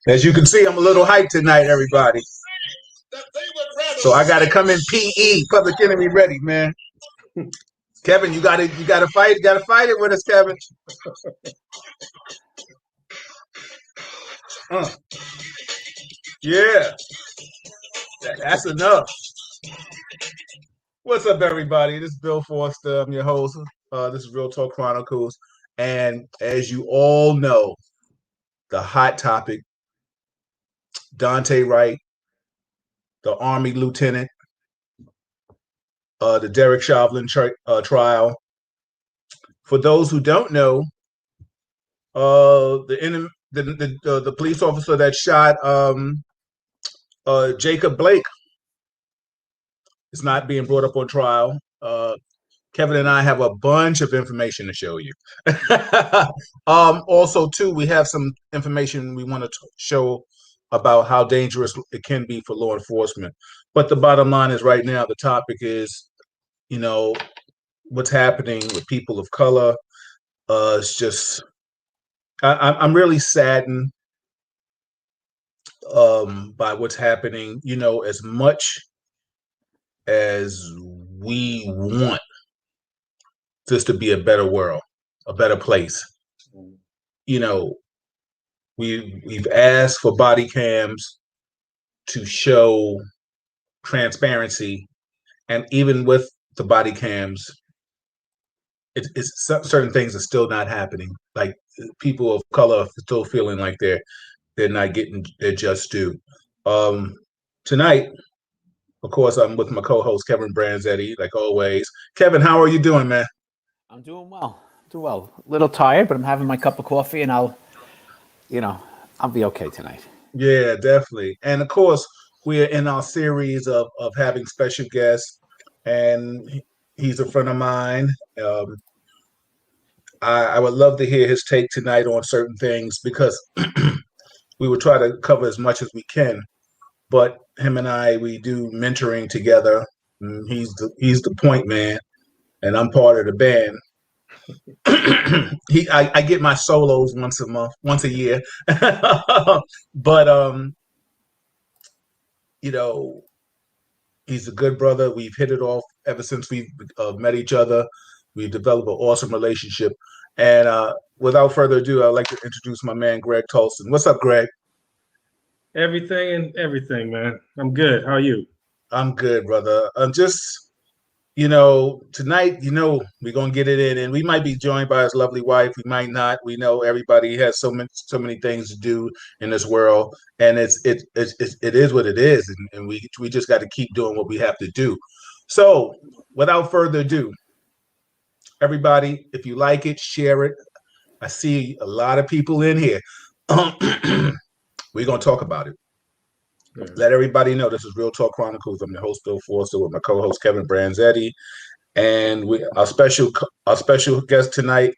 As you can see, I'm a little hyped tonight, everybody. So I got to come in PE, Public Enemy ready, man. Kevin, you got to fight it with us, Kevin. Yeah, that's enough. What's up, everybody? This is Bill Forster. I'm your host. This is Real Talk Chronicles. And as you all know, the hot topic, Daunte Wright, the Army lieutenant, the Derrick Chauvin trial. For those who don't know, the police officer that shot Jacob Blake is not being brought up on trial. Kevin and I have a bunch of information to show you. Also, too, we have some information we want to show about how dangerous it can be for law enforcement. But the bottom line is right now, the topic is, what's happening with people of color. It's just, I'm really saddened by what's happening. As much as we want this to be a better world, a better place, we've asked for body cams to show transparency, and even with the body cams, it's certain things are still not happening. Like people of color are still feeling like they're not getting their just due. Tonight, of course, I'm with my co-host Kevin Branzetti, like always. Kevin, how are you doing, man? I'm doing well. A little tired, but I'm having my cup of coffee, and I'll be okay tonight. Yeah, definitely. And of course, we are in our series of having special guests, and he's a friend of mine. I would love to hear his take tonight on certain things, because we will try to cover as much as we can. But him and I, we do mentoring together. He's the point man, and I'm part of the band. I get my solos once a year. But he's a good brother. We've hit it off ever since we've met each other. We've developed an awesome relationship. And without further ado, I'd like to introduce my man, Greg Tolson. What's up, Greg? Everything, man. I'm good. How are you? I'm good, brother. Tonight, we're going to get it in, and we might be joined by his lovely wife. We might not. We know everybody has so many things to do in this world, and it is what it is, and we just got to keep doing what we have to do. So, without further ado, everybody, if you like it, share it. I see a lot of people in here. We're going to talk about it. Yeah. Let everybody know this is Real Talk Chronicles. I'm your host, Bill Forster, with my co-host, Kevin Branzetti. And our special guest tonight,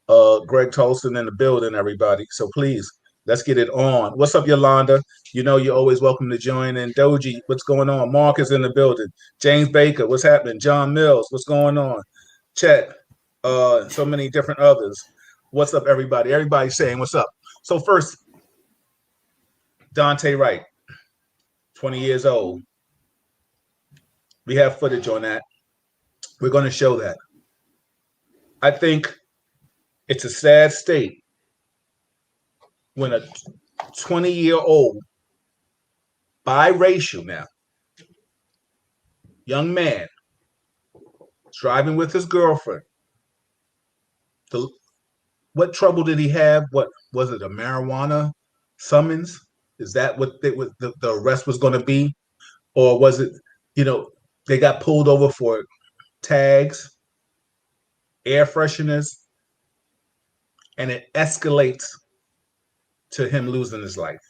Greg Tolson, in the building, everybody. So please, let's get it on. What's up, Yolanda? You're always welcome to join in. Doji, what's going on? Mark is in the building. James Baker, what's happening? John Mills, what's going on? Chet, so many different others. What's up, everybody? Everybody's saying what's up. So first, Daunte Wright, 20 years old. We have footage on that. We're going to show that. I think it's a sad state when a 20-year-old, biracial now, young man driving with his girlfriend. What trouble did he have? What was it? A marijuana summons? Is that what the arrest was going to be? Or was it, they got pulled over for tags, air fresheners, and it escalates to him losing his life?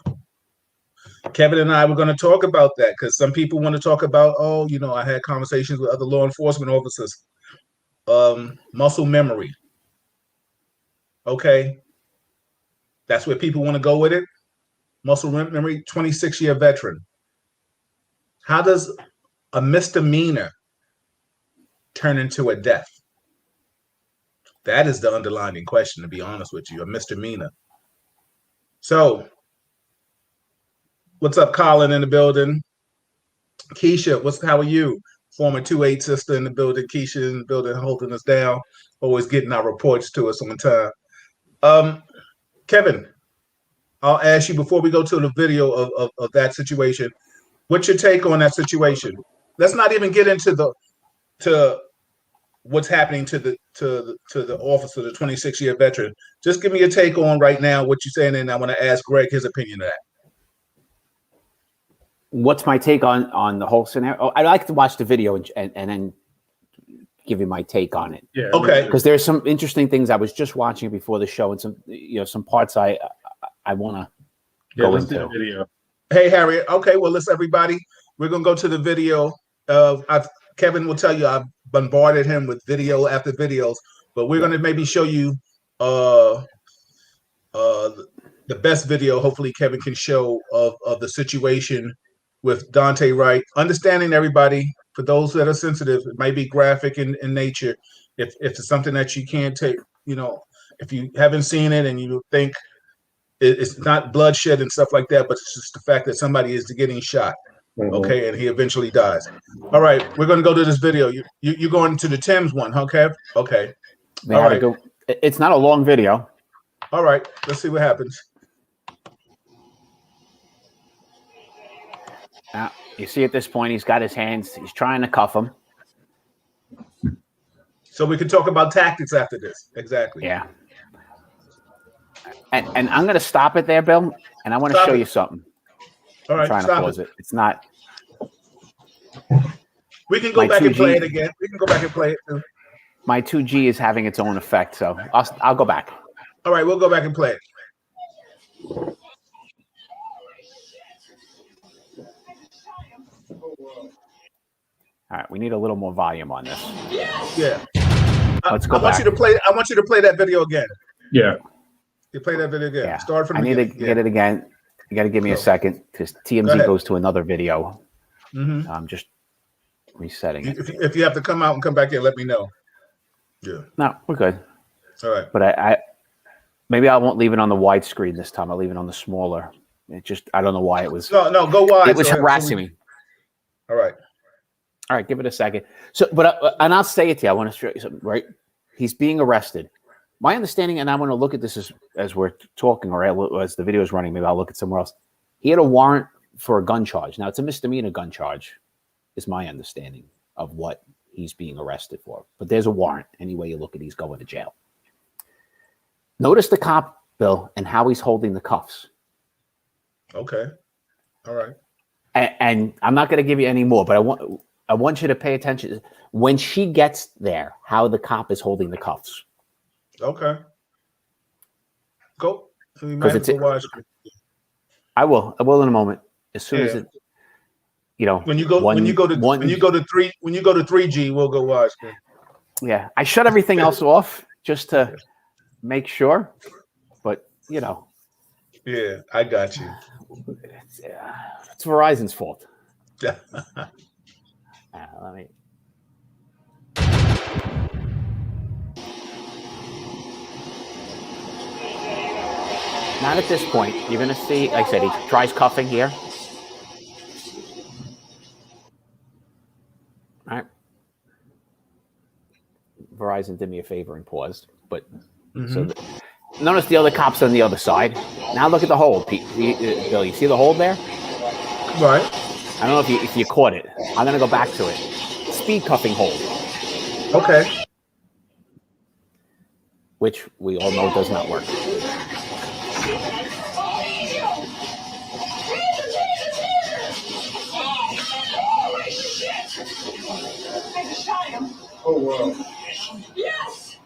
Kevin and I were going to talk about that, because some people want to talk about, I had conversations with other law enforcement officers. Muscle memory. Okay. That's where people want to go with it. Muscle memory, 26-year veteran. How does a misdemeanor turn into a death? That is the underlying question, to be honest with you, a misdemeanor. So, what's up, Colin in the building? Keisha, how are you? Former 2-8 sister in the building. Keisha in the building, holding us down, always getting our reports to us on time. Kevin, I'll ask you before we go to the video of that situation. What's your take on that situation? Let's not even get into to what's happening to the officer, the 26-year veteran. Just give me your take on right now what you're saying, and I want to ask Greg his opinion of that. What's my take on the whole scenario? Oh, I'd like to watch the video and then give you my take on it. Yeah. Okay. Because there's some interesting things I was just watching before the show, and some parts I want to go into. The video. Hey, Harriet. Okay, well, listen, everybody. We're gonna go to the video. Kevin will tell you I've bombarded him with video after videos, but we're gonna maybe show you the best video. Hopefully, Kevin can show of the situation with Daunte Wright. Understanding, everybody, for those that are sensitive, it might be graphic in nature. If it's something that you can't take, if you haven't seen it and you think it's not bloodshed and stuff like that, but it's just the fact that somebody is getting shot. Mm-hmm. Okay, and he eventually dies. All right, we're going to go to this video. You're going to the Thames one, huh, Kev? Okay. All right. It's not a long video. All right, let's see what happens. Now, you see at this point, he's got his hands. He's trying to cuff him. So we can talk about tactics after this. Exactly. Yeah. And I'm going to stop it there, Bill, and I want to show you something. All right, I'm trying to pause it. It's not. We can go back and play it again. We can go back and play it too. My 2G is having its own effect, so I'll go back. All right, we'll go back and play it. All right, we need a little more volume on this. Yeah. Let's go back. I want you to play that video again. Yeah. You play that video again. Yeah. Start from the beginning. I need to get it again. You got to give me a second because TMZ goes to another video. Mm-hmm. I'm just resetting it. If you have to come out and come back in, let me know. Yeah. No, we're good. All right. But I maybe I won't leave it on the wide screen this time. I'll leave it on the smaller. I don't know why it was. No, go wide. It was harassing me. All right. All right, give it a second. So, and I'll say it to you. I want to show you something, right? He's being arrested. My understanding, and I want to look at this as we're talking, or as the video is running, maybe I'll look at somewhere else. He had a warrant for a gun charge. Now, it's a misdemeanor gun charge, is my understanding of what he's being arrested for. But there's a warrant. Any way you look at it, he's going to jail. Notice the cop, Bill, and how he's holding the cuffs. Okay. All right. And I'm not going to give you any more, but I want you to pay attention when she gets there, how the cop is holding the cuffs. Okay. Go. Because I will in a moment. As soon as it, when you go to 3G, we'll go watch. Yeah, I shut everything else off just to make sure, but Yeah, I got you. It's Verizon's fault. Yeah. Let me. Not at this point. You're going to see, like I said, he tries cuffing here. All right. Verizon did me a favor and paused. But so notice the other cops on the other side. Now look at the hold, Bill. You see the hold there? Right. I don't know if you caught it. I'm going to go back to it. Speed cuffing hold. Okay. Which we all know does not work. Oh, wow. Yes.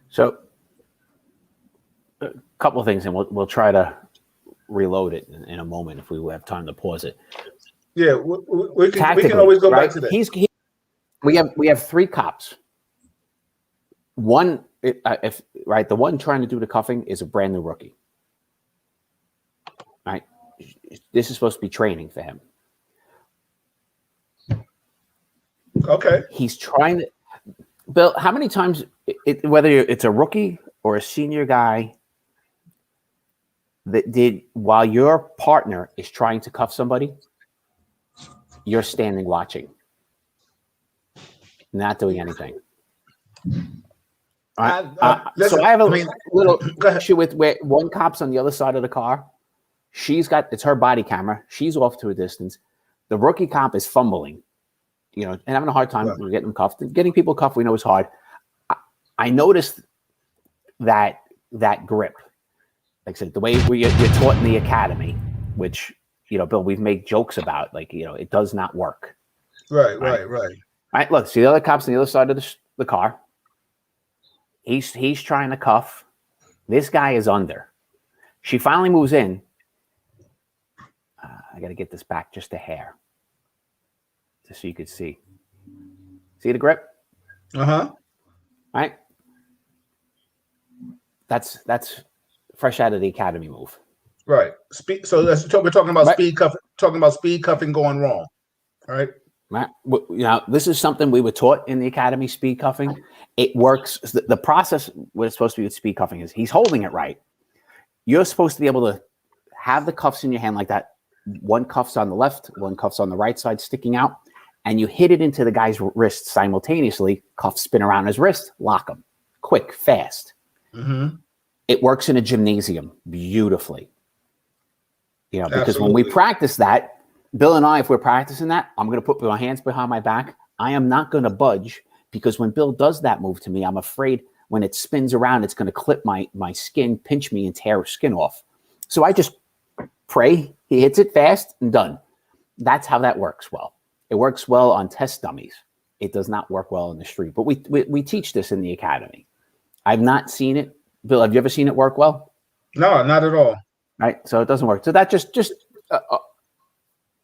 So, a couple of things, and we'll try to reload it in a moment if we have time to pause it. Yeah, we can always go back to that. We have three cops. One, the one trying to do the cuffing is a brand new rookie. Right, this is supposed to be training for him. Okay. He's trying to. Bill, how many times, whether it's a rookie or a senior guy, while your partner is trying to cuff somebody, you're standing watching, not doing anything. All right. So I have a little issue with where one cop's on the other side of the car. It's her body camera. She's off to a distance. The rookie cop is fumbling, and having a hard time getting them cuffed. Getting people cuffed, we know is hard. I noticed that grip, like I said, the way you're taught in the academy, which, Bill, we've made jokes about, it does not work. Right. All right, look, see the other cops on the other side of the car. He's trying to cuff. This guy is under. She finally moves in. I got to get this back just a hair, just so you could see. See the grip? All right. That's fresh out of the academy move. Right. So we're talking about speed cuffing. Talking about speed cuffing going wrong. All right. Right. This is something we were taught in the academy. Speed cuffing. It works. The process, what it's supposed to be with speed cuffing, is he's holding it right. You're supposed to be able to have the cuffs in your hand like that. One cuff's on the left, one cuff's on the right side, sticking out, and you hit it into the guy's wrist simultaneously. Cuffs spin around his wrist, lock him, quick, fast. Mm-hmm. It works in a gymnasium beautifully. Because Absolutely. when we practice that, Bill and I, if we're practicing that, I'm going to put my hands behind my back. I am not going to budge, because when Bill does that move to me, I'm afraid when it spins around, it's going to clip my skin, pinch me, and tear skin off. So I just pray he hits it fast and done. That's how that works well. It works well on test dummies. It does not work well in the street. But we teach this in the academy. I've not seen it. Bill, have you ever seen it work well? No, not at all. Right. So it doesn't work. So that just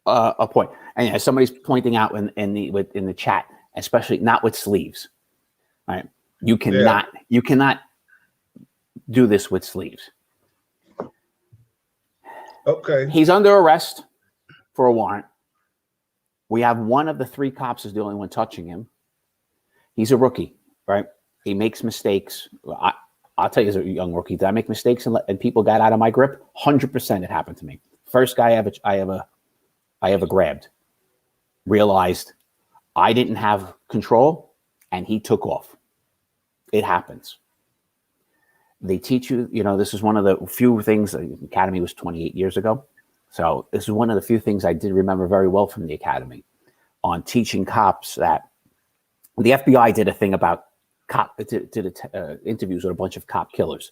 a point. And somebody's pointing out in the chat, especially not with sleeves. Right. You cannot do this with sleeves. Okay. He's under arrest for a warrant. We have one of the three cops is the only one touching him. He's a rookie, right? He makes mistakes. I'll tell you, as a young rookie, did I make mistakes and people got out of my grip? 100% it happened to me. First guy I ever grabbed, realized I didn't have control, and he took off. It happens. They teach you, this is one of the few things. The academy was 28 years ago. So this is one of the few things I did remember very well from the academy on teaching cops that the FBI did a thing about interviews with a bunch of cop killers,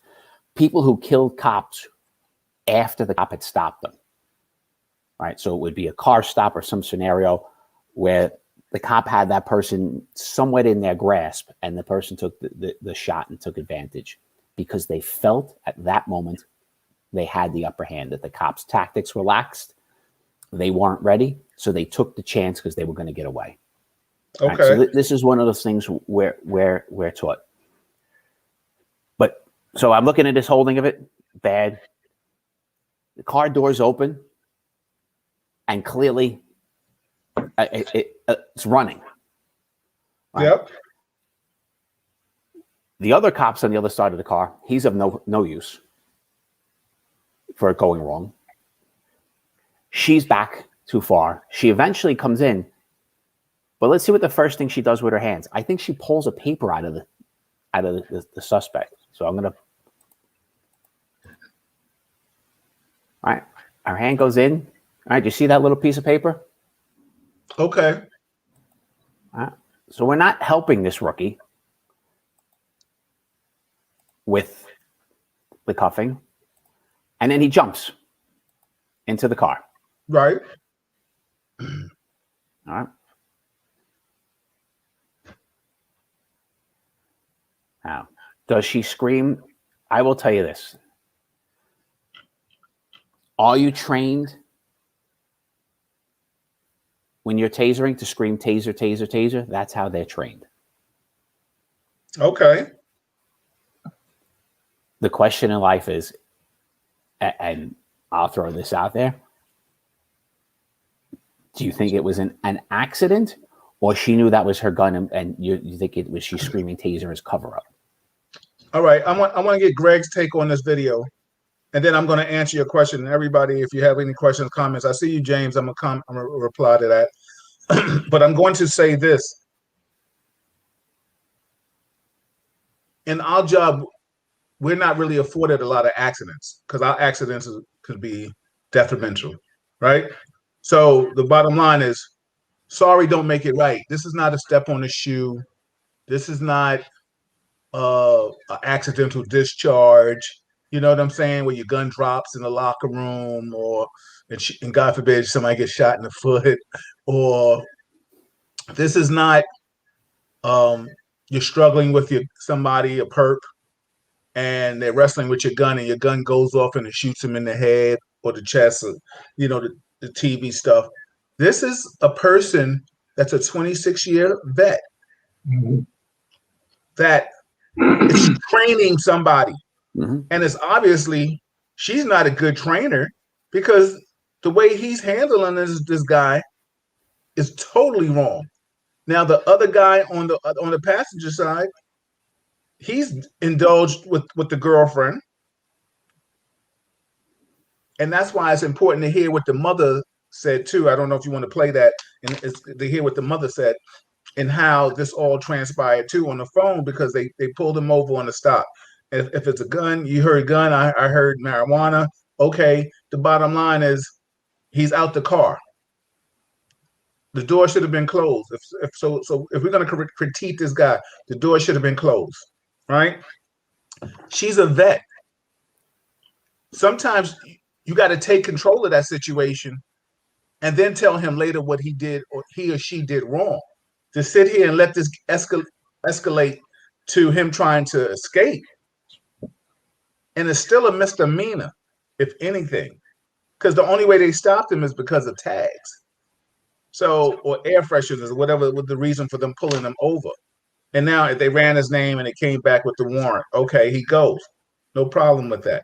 people who killed cops after the cop had stopped them. Right. So it would be a car stop or some scenario where the cop had that person somewhat in their grasp, and the person took the shot and took advantage because they felt at that moment they had the upper hand, that the cops' tactics relaxed. They weren't ready, so they took the chance because they were going to get away. Okay. Right? So this is one of those things where we're taught. But so I'm looking at this holding of it, bad. The car doors open, and clearly it's running. Right? Yep. The other cop's on the other side of the car. He's of no use for it going wrong. She's back too far. She eventually comes in, but let's see what the first thing she does with her hands. I think she pulls a paper out of the suspect. So I'm gonna. All right, her hand goes in. All right, you see that little piece of paper? Okay. All right. So we're not helping this rookie with the cuffing. And then he jumps into the car. Right. All right. Now, does she scream? I will tell you this. Are you trained when you're tasering to scream taser, taser, taser? That's how they're trained. Okay. The question in life is, and I'll throw this out there, do you think it was an accident, or she knew that was her gun, and you think it was she screaming taser as cover up? All right, I want to get Greg's take on this video, and then I'm going to answer your question. And everybody, if you have any questions, comments, I see you, James. I'm gonna reply to that. But I'm going to say this: in our job, we're not really afforded a lot of accidents because our accidents could be detrimental, right? So the bottom line is, sorry, don't make it right. This is not a step on the shoe. This is not an accidental discharge. You know what I'm saying? Where your gun drops in the locker room, or and God forbid somebody gets shot in the foot, or this is not you're struggling with somebody, a perp, and they're wrestling with your gun, and your gun goes off and it shoots them in the head or the chest, or the TV stuff. This is a person that's a 26-year vet that is training somebody. And it's obviously she's not a good trainer, because the way he's handling this guy is totally wrong. Now the other guy on the passenger side, he's indulged with the girlfriend, and that's why it's important to hear what the mother said too. I don't know if you want to play that, and it's to hear what the mother said and how this all transpired too on the phone, because they pulled him over on the stop. If it's a gun, you heard gun, I heard marijuana. Okay, the bottom line is he's out the car. The door should have been closed. If we're going to critique this guy, the door should have been closed, right? She's a vet. Sometimes you got to take control of that situation and then tell him later what he did or he or she did wrong. To sit here and let this escalate to him trying to escape, and it's still a misdemeanor, if anything, because the only way they stopped him is because of tags, or air fresheners, or whatever was the reason for them pulling him over. And now if they ran his name and it came back with the warrant, okay, he goes, no problem with that.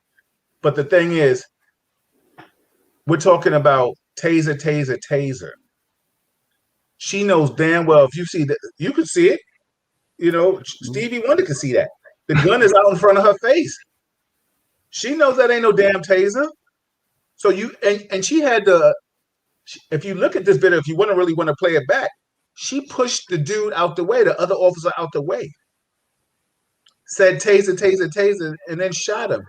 But the thing is, we're talking about taser. She knows damn well, if you see that, you could see it. Stevie Wonder could see that. The gun is out in front of her face. She knows that ain't no damn taser. So and she had if you look at this video, if you really want to play it back, she pushed the dude out the way, the other officer out the way, said taser, and then shot him.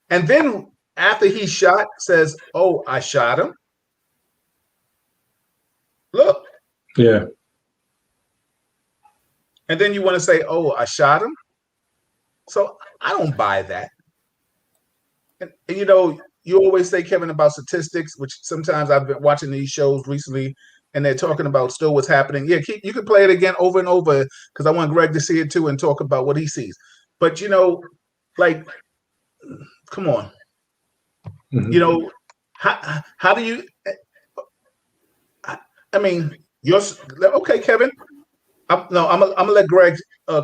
And then after he shot, says, "Oh, I shot him. Look." Yeah. And then you want to say, "Oh, I shot him." So I don't buy that. And you always say, Kevin, about statistics, which sometimes I've been watching these shows recently, and they're talking about still what's happening. Yeah, you can play it again over and over, because I want Greg to see it too and talk about what he sees. But come on. How do you? I mean, you're okay, Kevin. I'm gonna let Greg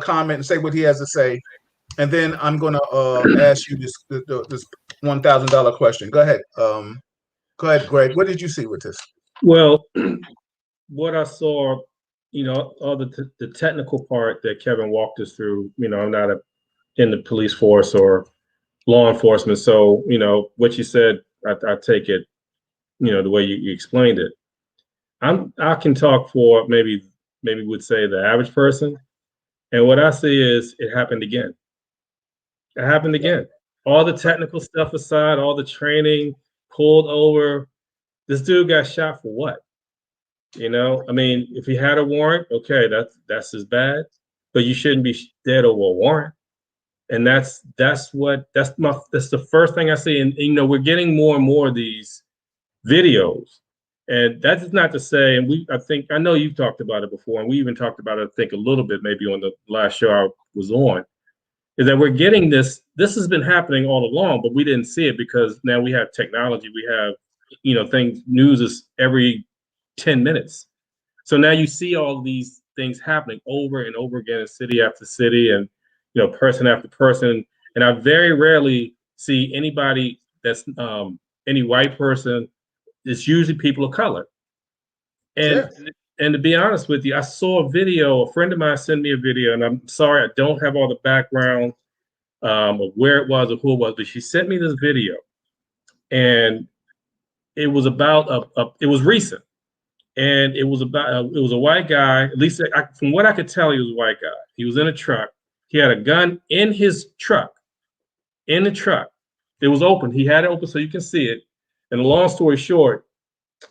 comment and say what he has to say, and then I'm gonna ask you this $1,000 question. Go ahead, Greg. What did you see with this? Well, what I saw, all the technical part that Kevin walked us through. I'm not in the police force or law enforcement, so what you said, I take it, the way you explained it. I can talk for maybe would say the average person, and what I see is it happened again. It happened again. All the technical stuff aside, all the training, pulled over. This dude got shot for what? I mean, if he had a warrant, okay, that's as bad, but you shouldn't be dead over a warrant. And that's the first thing I see. And we're getting more and more of these videos. And that's not to say, and I know you've talked about it before, and we even talked about it, I think, a little bit maybe on the last show I was on, is that we're getting this has been happening all along, but we didn't see it because now we have technology, we have, news is every 10 minutes. So now you see all these things happening over and over again in city after city, and, person after person. And I very rarely see anybody that's any white person. It's usually people of color. And And to be honest with you, I saw a video. A friend of mine sent me a video, and I'm sorry I don't have all the background of where it was or who it was, but she sent me this video, and it was about it was recent, and it was about it was a white guy. At least from what I could tell, he was a white guy. He was in a truck. He had a gun in his truck. In the truck, it was open. He had it open so you can see it. And a long story short,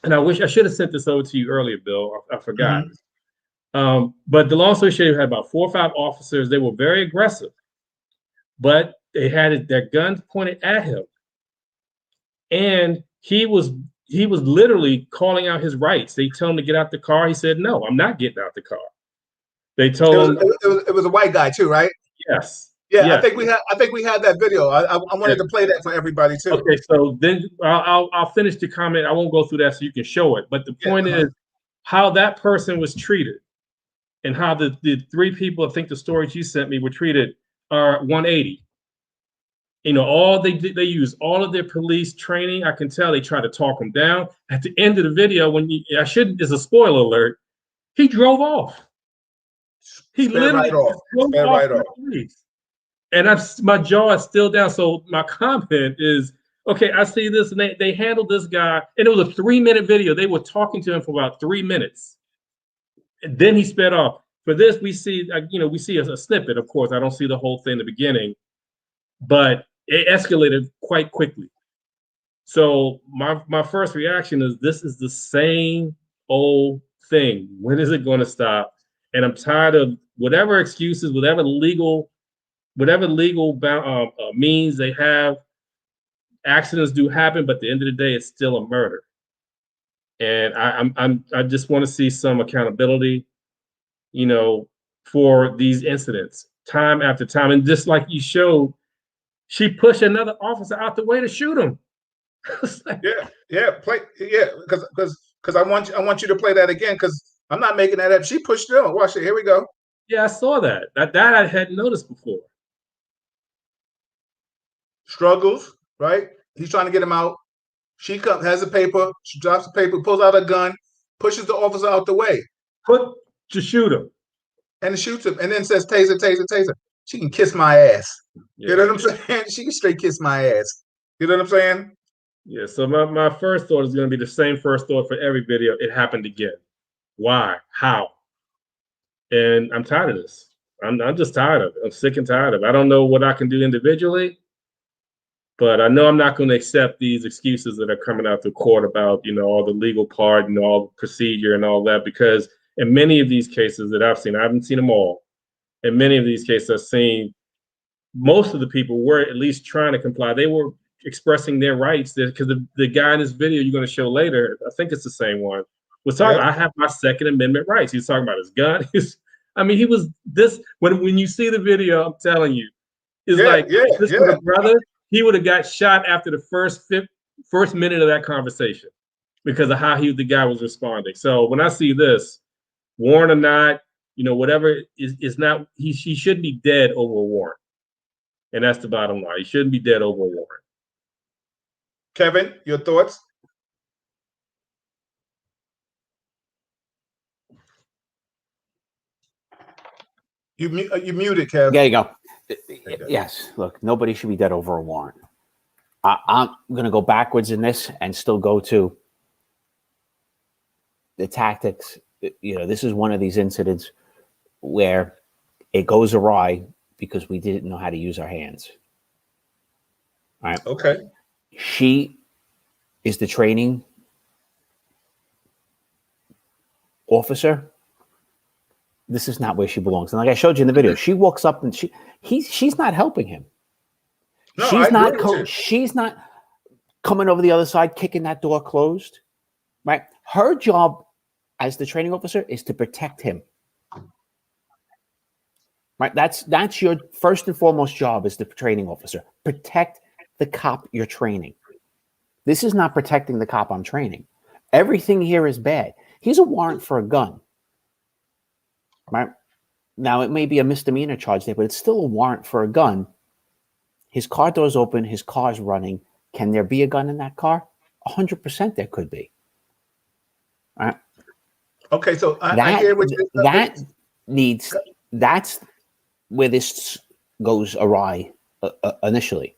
and I wish I should have sent this over to you earlier, Bill. I forgot. But the long story short, you had about 4 or 5 officers. They were very aggressive, but they had their guns pointed at him, and he was literally calling out his rights. They told him to get out the car. He said, "No, I'm not getting out the car." They told him it was a white guy too, right? yes. Yeah, yes. I think we had that video. I wanted to play that for everybody too. Okay, so then I'll finish the comment. I won't go through that so you can show it. But the point is how that person was treated, and how the 3 people, I think the stories you sent me, were treated are 180. You know, all they use all of their police training. I can tell they try to talk him down. At the end of the video, is a spoiler alert, he drove off. He literally drove off the police. And my jaw is still down. So my comment is, okay, I see this, and they handled this guy, and it was a 3-minute video. They were talking to him for about 3 minutes, and then he sped off. For this, we see, we see a snippet. Of course, I don't see the whole thing in the beginning, but it escalated quite quickly. So my first reaction is, this is the same old thing. When is it going to stop? And I'm tired of whatever excuses, whatever legal means they have. Accidents do happen, but at the end of the day, it's still a murder. And I just want to see some accountability, for these incidents time after time. And just like you showed, she pushed another officer out the way to shoot him. Because I want you to play that again, because I'm not making that up. She pushed it on. Watch it. Here we go. Yeah, I saw that. That I hadn't noticed before. Struggles, right? He's trying to get him out. She has a paper. She drops the paper, pulls out a gun, pushes the officer out the way. To shoot him. And shoots him, and then says, "Taser, taser, taser." She can kiss my ass. Yeah. You know what I'm saying? She can straight kiss my ass. You know what I'm saying? Yeah, so my first thought is going to be the same first thought for every video. It happened again. Why? How? And I'm tired of this. I'm just tired of it. I'm sick and tired of it. I don't know what I can do individually, but I know I'm not going to accept these excuses that are coming out through court about, all the legal part and all the procedure and all that, because in many of these cases that I've seen, I haven't seen them all. In many of these cases I've seen, most of the people were at least trying to comply. They were expressing their rights, because the guy in this video you're going to show later, I think it's the same one, was talking about, I have my Second Amendment rights. He's talking about his gun. He was this, when you see the video, I'm telling you, it's this was a brother, he would have got shot after the first minute of that conversation because of how the guy was responding. So when I see this, warrant or not, whatever is not, he shouldn't be dead over a warrant. And that's the bottom line. He shouldn't be dead over a warrant. Kevin, your thoughts? You muted, Kevin. There you go. Yes, look, nobody should be dead over a warrant. I'm going to go backwards in this and still go to the tactics. This is one of these incidents where it goes awry because we didn't know how to use our hands. All right. Okay. She is the training officer. This is not where she belongs. And like I showed you in the video, she walks up and she's not helping him. No, she's not coming over the other side, kicking that door closed. Right? Her job as the training officer is to protect him. Right? That's your first and foremost job as the training officer. Protect the cop you're training. This is not protecting the cop I'm training. Everything here is bad. He's a warrant for a gun. Right? Now, it may be a misdemeanor charge there, but it's still a warrant for a gun. His car door's open. His car's running. Can there be a gun in that car? 100% there could be. All right. Okay, so I hear what that's where this goes awry initially.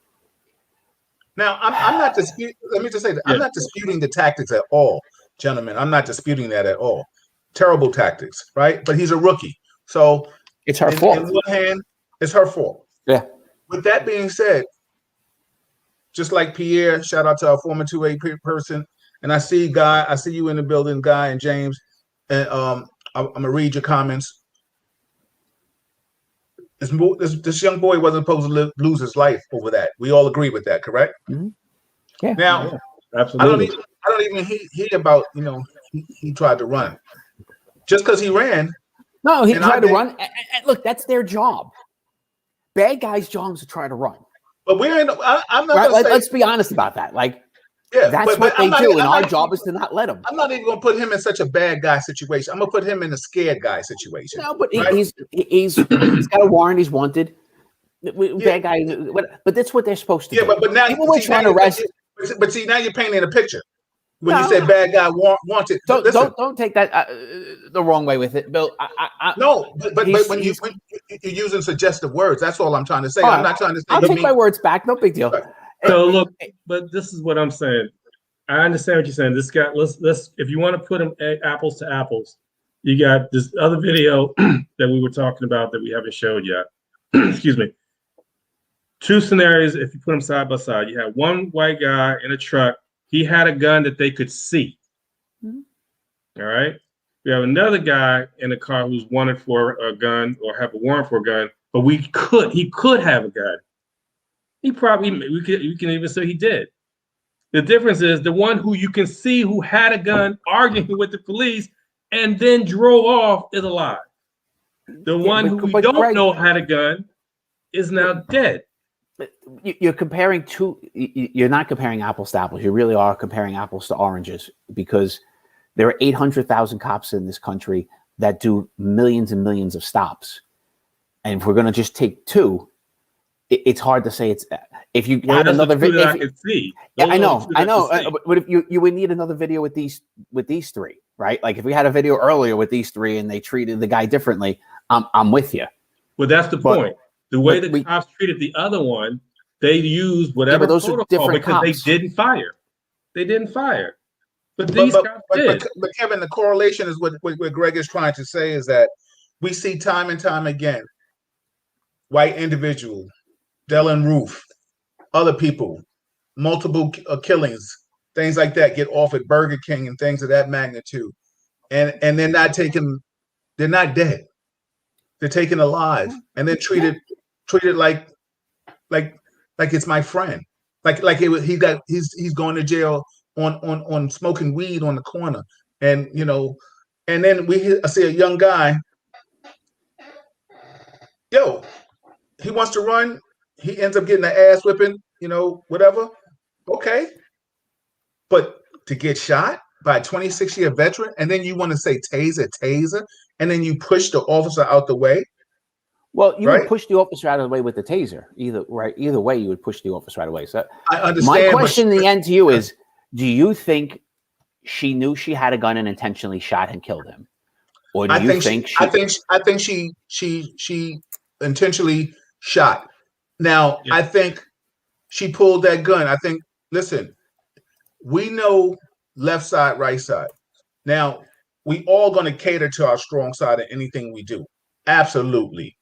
Now, I'm not disputing. Let me just say that I'm not disputing the tactics at all, gentlemen. I'm not disputing that at all. Terrible tactics, right? But he's a rookie, so it's her fault. In one hand, it's her fault. Yeah. With that being said, just like Pierre, shout out to our former 2A person, and I see you in the building, Guy and James, and I'm gonna read your comments. This young boy wasn't supposed to lose his life over that. We all agree with that, correct? Mm-hmm. Yeah. Now, absolutely. I don't even hear about he tried to run just because he ran. No, he tried to run. And look, that's their job. Bad guys' job is to try to run. But we're in. I'm not. Right, let's be honest about that. Like, that's what they do, and our job is to not let them. I'm not even going to put him in such a bad guy situation. I'm going to put him in a scared guy situation. No, but he's got a warrant. He's wanted. Bad guy, but that's what they're supposed to do. But now people were trying to arrest. But see, now you're painting a picture. When you say bad guy wanted, don't take that the wrong way with it, Bill. But when you're using suggestive words, that's all I'm trying to say. I'm not trying to say. I'll take my words back. No big deal. Right. So look, but this is what I'm saying. I understand what you're saying. This guy, let's if you want to put them apples to apples, you got this other video that we were talking about that we haven't showed yet. Excuse me. Two scenarios. If you put them side by side, you have one white guy in a truck. He had a gun that they could see. Mm-hmm. All right. We have another guy in a car who's wanted for a gun or have a warrant for a gun, but he could have a gun. He probably, we can even say he did. The difference is the one who you can see who had a gun arguing with the police and then drove off is alive. The one who we don't know had a gun is now dead. You're comparing two. You're not comparing apples to apples. You really are comparing apples to oranges because there are 800,000 cops in this country that do millions and millions of stops. And if we're going to just take two, it's hard to say it's. If you had another video, I can see. I know. But if you would need another video with these three, right? Like if we had a video earlier with these three and they treated the guy differently, I'm with you. Well, that's the point. The way the cops treated the other one, they used whatever those protocol are different because cops. They didn't fire. But these cops did. But Kevin, the correlation is what Greg is trying to say is that we see time and time again, white individual, Dylan Roof, other people, multiple killings, things like that get off at Burger King and things of that magnitude, and they're not dead. They're taken alive and then treated like it's my friend. He's going to jail on smoking weed on the corner. And and then I see a young guy, he wants to run, he ends up getting an ass whipping, whatever. Okay. But to get shot by a 26-year veteran, and then you want to say taser, and then you push the officer out the way. Well, you would push the officer out of the way with the taser. Either way, you would push the officer out of the way. So I understand. My question in the end to you is, do you think she knew she had a gun and intentionally shot and killed him? Or do you think I think she intentionally shot. Now, I think she pulled that gun. I think, listen, we know left side, right side. Now, we all going to cater to our strong side in anything we do. Absolutely.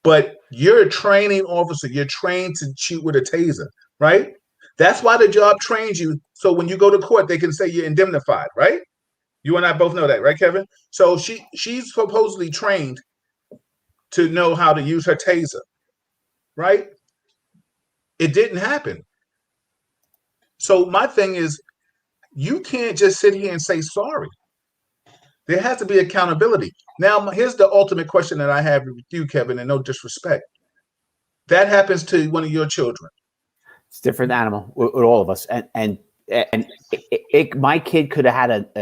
But you're a training officer. You're trained to shoot with a taser, right? That's why the job trains you. So when you go to court, they can say you're indemnified, right? You and I both know that, right, Kevin? So she's supposedly trained to know how to use her taser, right? It didn't happen. So my thing is, you can't just sit here and say sorry. There has to be accountability. Now, here's the ultimate question that I have with you, Kevin, and no disrespect. That happens to one of your children. It's a different animal with all of us. And my kid could have had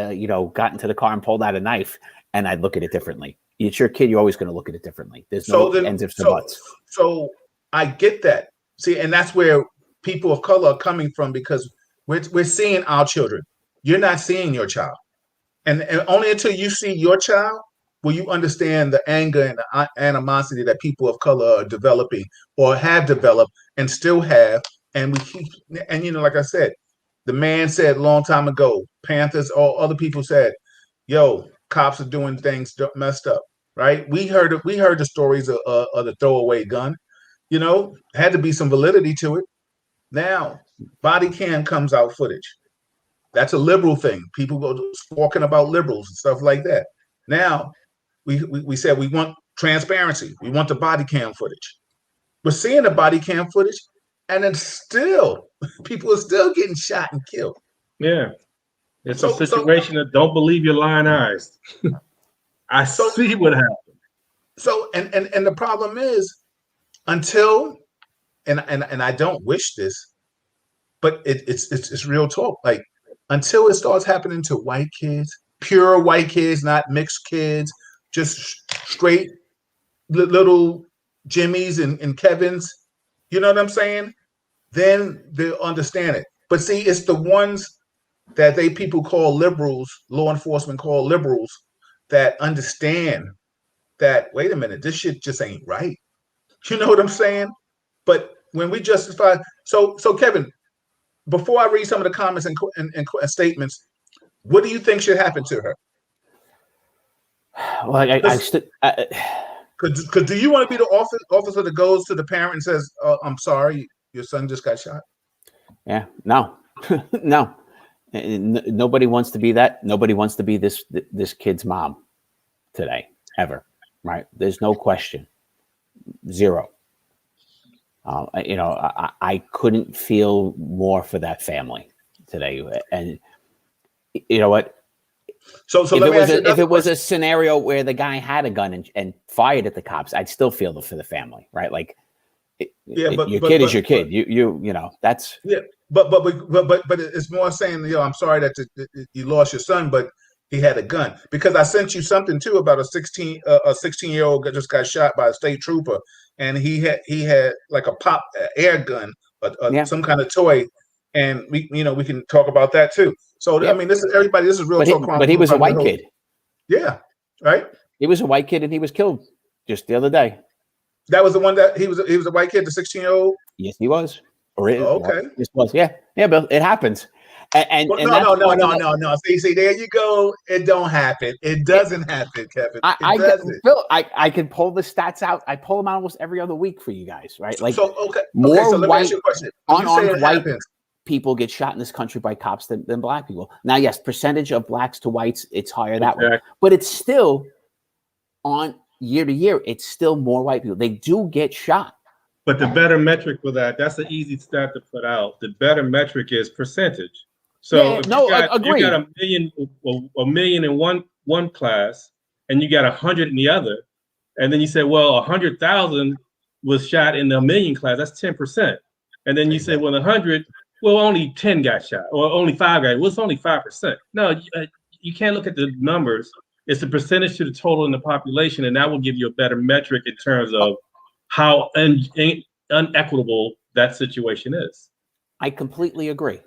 gotten to the car and pulled out a knife, and I'd look at it differently. It's your kid. You're always going to look at it differently. There's no ends, ifs, and buts. So I get that. See, and that's where people of color are coming from, because we're seeing our children. You're not seeing your child. And only until you see your child will you understand the anger and the animosity that people of color are developing or have developed and still have. And we keep, and like I said, the man said a long time ago, Panthers, all other people said, "Yo, cops are doing things messed up." Right? We heard the stories of the throwaway gun. Had to be some validity to it. Now, body cam comes out footage. That's a liberal thing. People go talking about liberals and stuff like that. Now, we said we want transparency. We want the body cam footage. We're seeing the body cam footage, and then still, people are still getting shot and killed. Yeah. It's a situation that don't believe your lying eyes. I see what happened. So, and the problem is, until, and I don't wish this, but it's real talk. Like, until it starts happening to white kids, pure white kids, not mixed kids, just straight little Jimmys and Kevins, you know what I'm saying? Then they'll understand it. But see, it's the ones that people call liberals, law enforcement call liberals, that understand that, wait a minute, this shit just ain't right. You know what I'm saying? But when we justify, so Kevin, before I read some of the comments and statements, what do you think should happen to her? Well, Because do you want to be the officer that goes to the parent and says, "I'm sorry, your son just got shot"? Yeah, no, no. Nobody wants to be that. Nobody wants to be this kid's mom today, ever. Right? There's no question. Zero. I couldn't feel more for that family today. And you know what? So if it was a scenario where the guy had a gun and fired at the cops, I'd still feel for the family, right? Like, your kid is your kid. You that's But it's more saying, I'm sorry that you lost your son, but he had a gun. Because I sent you something too about a 16-year-old just got shot by a state trooper, and he had like a pop air gun, some kind of toy, and we can talk about that too. So I mean, this is Real Talk Chronicles. But he was a white kid. Yeah, right. He was a white kid, and he was killed just the other day. That was the one that he was a white kid, the 16-year-old. Yes, he was. Okay. This was, yeah, but it happens. No. See, there you go. It don't happen. It doesn't happen, Kevin. I can pull the stats out. I pull them out almost every other week for you guys, right? Like, so let me ask you a question. Unarmed white people get shot in this country by cops than black people. Now, yes, percentage of blacks to whites, it's higher that way, but it's still on year to year. It's still more white people. They do get shot. But the better metric for that's an easy stat to put out. The better metric is percentage. So you got a million in one class, and you got 100 in the other, and then you say, well, 100,000 was shot in the million class. That's 10%. And then you say, well, 100, well, only 10 got shot, or only 5 got. Well, it's only 5%. No, you can't look at the numbers. It's the percentage to the total in the population, and that will give you a better metric in terms of how unequitable that situation is. I completely agree.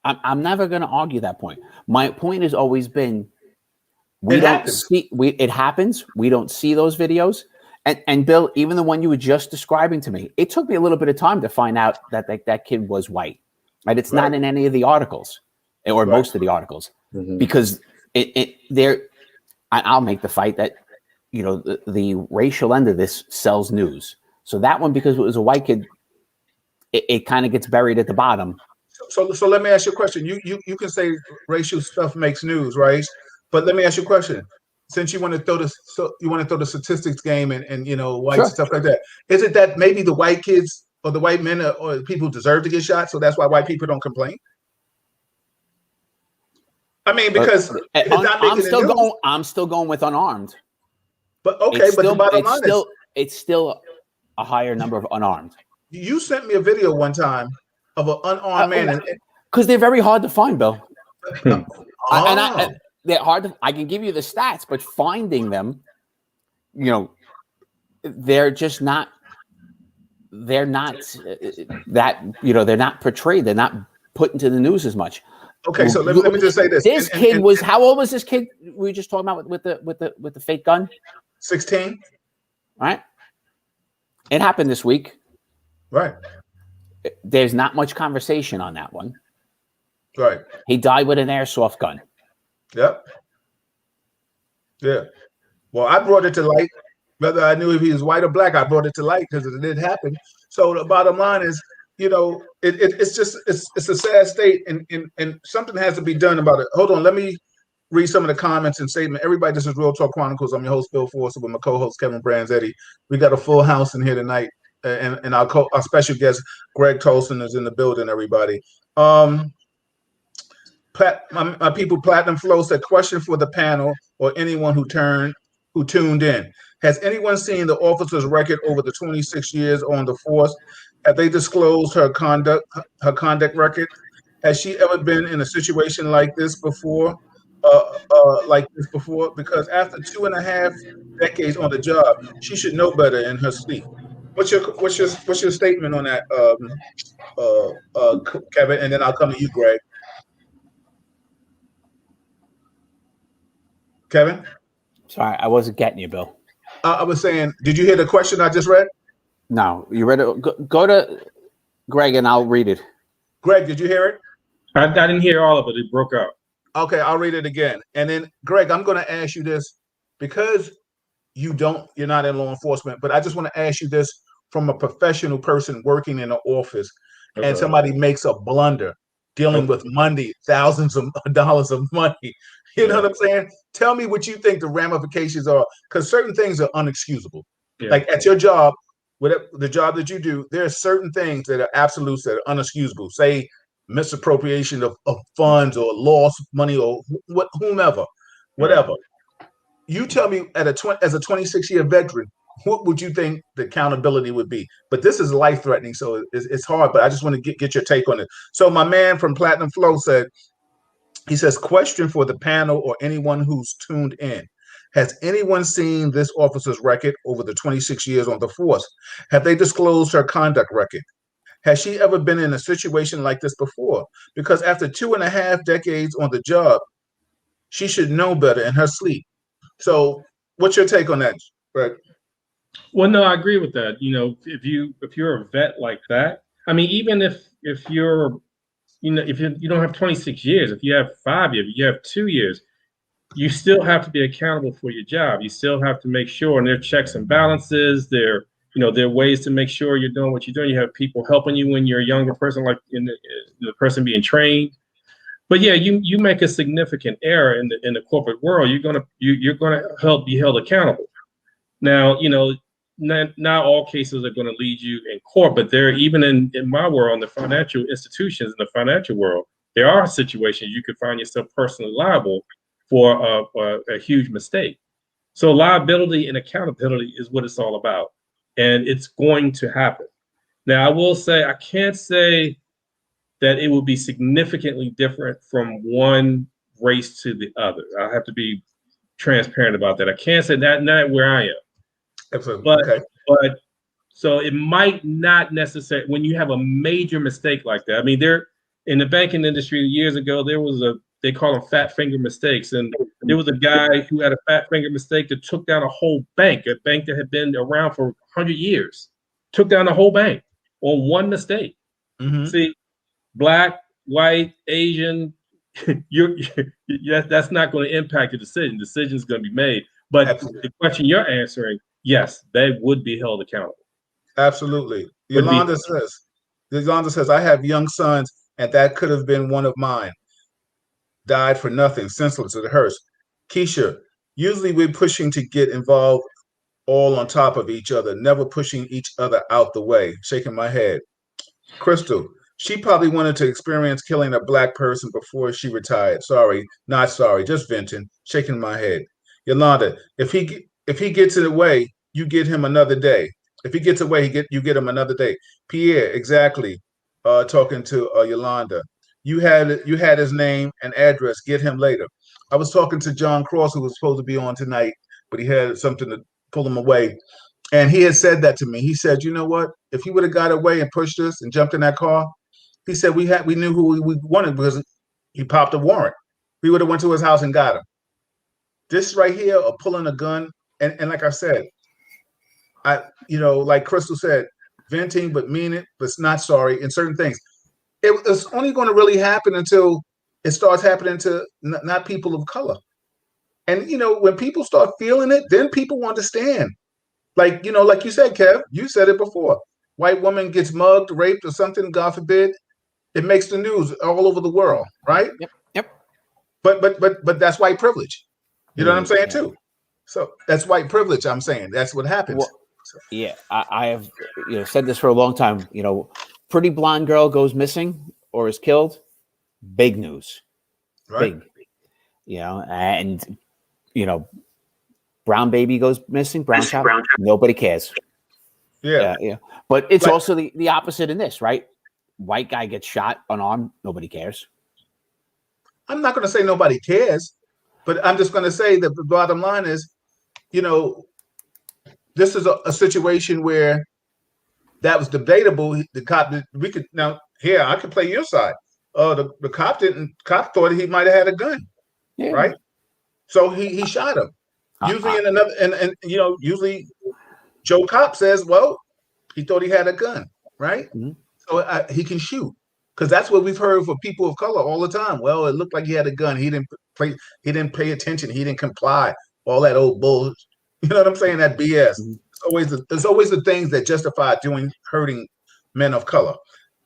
I'm never going to argue that point. My point has always been, it happens. We don't see those videos. And Bill, even the one you were just describing to me, it took me a little bit of time to find out that kid was white. Right? It's not in any of the articles, or most of the articles, because I'll make the fight that, the racial end of this sells news. So that one, because it was a white kid, it kind of gets buried at the bottom. So let me ask you a question. You can say racial stuff makes news, right? But let me ask you a question. Since you want to throw the statistics game and white stuff like that, is it that maybe the white kids or the white men or people deserve to get shot, so that's why white people don't complain? I mean, because I'm still going with unarmed. But the bottom line is it's still a higher number of unarmed. You sent me a video one time of an unarmed man, because they're very hard to find, Bill. They're hard. I can give you the stats, but finding them, they're just not. They're not that. They're not portrayed. They're not put into the news as much. Okay, so let me just say this. This kid was, how old was this kid we were just talking about with the fake gun? 16. Right. It happened this week. Right. There's not much conversation on that one. Right. He died with an airsoft gun. Yep. Yeah. Well, I brought it to light. Whether I knew if he was white or black, I brought it to light because it did happen. So the bottom line is, it's just it's a sad state, and something has to be done about it. Hold on, let me read some of the comments and statement. Everybody, this is Real Talk Chronicles. I'm your host, Bill Forster, with my co-host Kevin Branzetti. We got a full house in here tonight, and our special guest Greg Tolson is in the building. Everybody, my people, Platinum Flow said, question for the panel or anyone who tuned in. Has anyone seen the officer's record over the 26 years on the force? Have they disclosed her conduct record? Has she ever been in a situation like this before? Because after 2.5 decades on the job, she should know better in her sleep. What's your statement on that, Kevin? And then I'll come to you, Greg. Kevin? Sorry, I wasn't getting you, Bill. I was saying, did you hear the question I just read? No, you read it. Go to Greg and I'll read it. Greg, did you hear it? I didn't hear all of it. It broke up. Okay, I'll read it again. And then, Greg, I'm going to ask you this because you're not in law enforcement, but I just want to ask you this from a professional person working in an office, and somebody makes a blunder dealing with money, thousands of dollars of money. You know what I'm saying? Tell me what you think the ramifications are, because certain things are unexcusable. Yeah. Like at your job, whatever the job that you do, there are certain things that are absolutes that are unexcusable. Say misappropriation of funds or lost money or whomever, whatever. Right. You tell me as a 26-year veteran, what would you think the accountability would be? But this is life-threatening, so it's hard, but I just want to get your take on it. So my man from Platinum Flow said, he says, question for the panel or anyone who's tuned in. Has anyone seen this officer's record over the 26 years on the force? Have they disclosed her conduct record? Has she ever been in a situation like this before? Because after 2.5 decades on the job, she should know better in her sleep. So what's your take on that, Greg? Well, no, I agree with that. If you're a vet like that, I mean, even if you're, if you don't have 26 years, if you have 5 years, if you have 2 years, you still have to be accountable for your job. You still have to make sure, and there are checks and balances. There are ways to make sure you're doing what you're doing. You have people helping you when you're a younger person, like in the person being trained. But yeah, you make a significant error in the corporate world, you're gonna help be held accountable. Now, not all cases are going to lead you in court, but there, even in my world, in the financial institutions, in the financial world, there are situations you could find yourself personally liable for a huge mistake. So liability and accountability is what it's all about, and it's going to happen. Now, I will say, I can't say that it will be significantly different from one race to the other. I have to be transparent about that. I can't say that, not where I am. But so it might not necessarily, when you have a major mistake like that. I mean, there in the banking industry years ago, there was they call them fat finger mistakes. And there was a guy who had a fat finger mistake that took down a whole bank, a bank that had been around for 100 years, took down the whole bank on one mistake. Mm-hmm. See, black, white, Asian, that's not going to impact the decision. The decision is going to be made. But Absolutely. The question you're answering, yes, they would be held accountable. Absolutely. Yolanda says, I have young sons, and that could have been one of mine. Died for nothing, senseless at hearse. Keisha, usually we're pushing to get involved all on top of each other, never pushing each other out the way. Shaking my head. Crystal, she probably wanted to experience killing a black person before she retired. Sorry, not sorry, just venting. Shaking my head. Yolanda, if he gets in the way, you get him another day. If he gets away, you get him another day. Pierre, exactly. Talking to Yolanda, you had his name and address. Get him later. I was talking to John Cross, who was supposed to be on tonight, but he had something to pull him away, and he had said that to me. He said, "You know what? If he would have got away and pushed us and jumped in that car, he said we knew who we wanted because he popped a warrant. We would have went to his house and got him. This right here, or pulling a gun, and like I said, like Crystal said, venting but mean it, but not sorry in certain things. It's only going to really happen until it starts happening to not people of color. And when people start feeling it, then people will understand. Like like you said, Kev, you said it before. White woman gets mugged, raped, or something. God forbid, it makes the news all over the world, right? Yep. But that's white privilege. You know what I'm saying too. So that's white privilege. I'm saying that's what happens. Well, yeah, I have said this for a long time. Pretty blonde girl goes missing or is killed. Big news, right? Big. And brown baby goes missing. Brown child. Nobody cares. Yeah. But it's also the opposite in this, right? White guy gets shot unarmed. Nobody cares. I'm not going to say nobody cares, but I'm just going to say that the bottom line is, this is a situation where that was debatable. The cop, we could now here I could play your side. The cop thought he might have had a gun, right? So he shot him. Usually in another, and usually Joe Cop says, well, he thought he had a gun, right? Mm-hmm. So he can shoot, because that's what we've heard for people of color all the time. Well, it looked like he had a gun. He didn't pay attention. He didn't comply. All that old bull. You know what I'm saying? That BS. Mm-hmm. There's always the things that justify hurting men of color.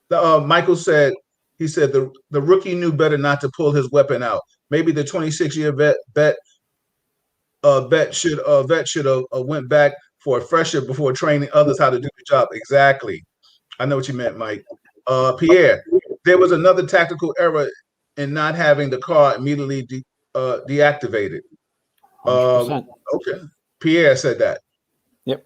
Michael said, he said the rookie knew better not to pull his weapon out. Maybe the 26-year vet should have went back for a fresher before training others how to do the job. Exactly. I know what you meant, Mike. Pierre, there was another tactical error in not having the car immediately deactivated. Okay. Pierre said that. Yep.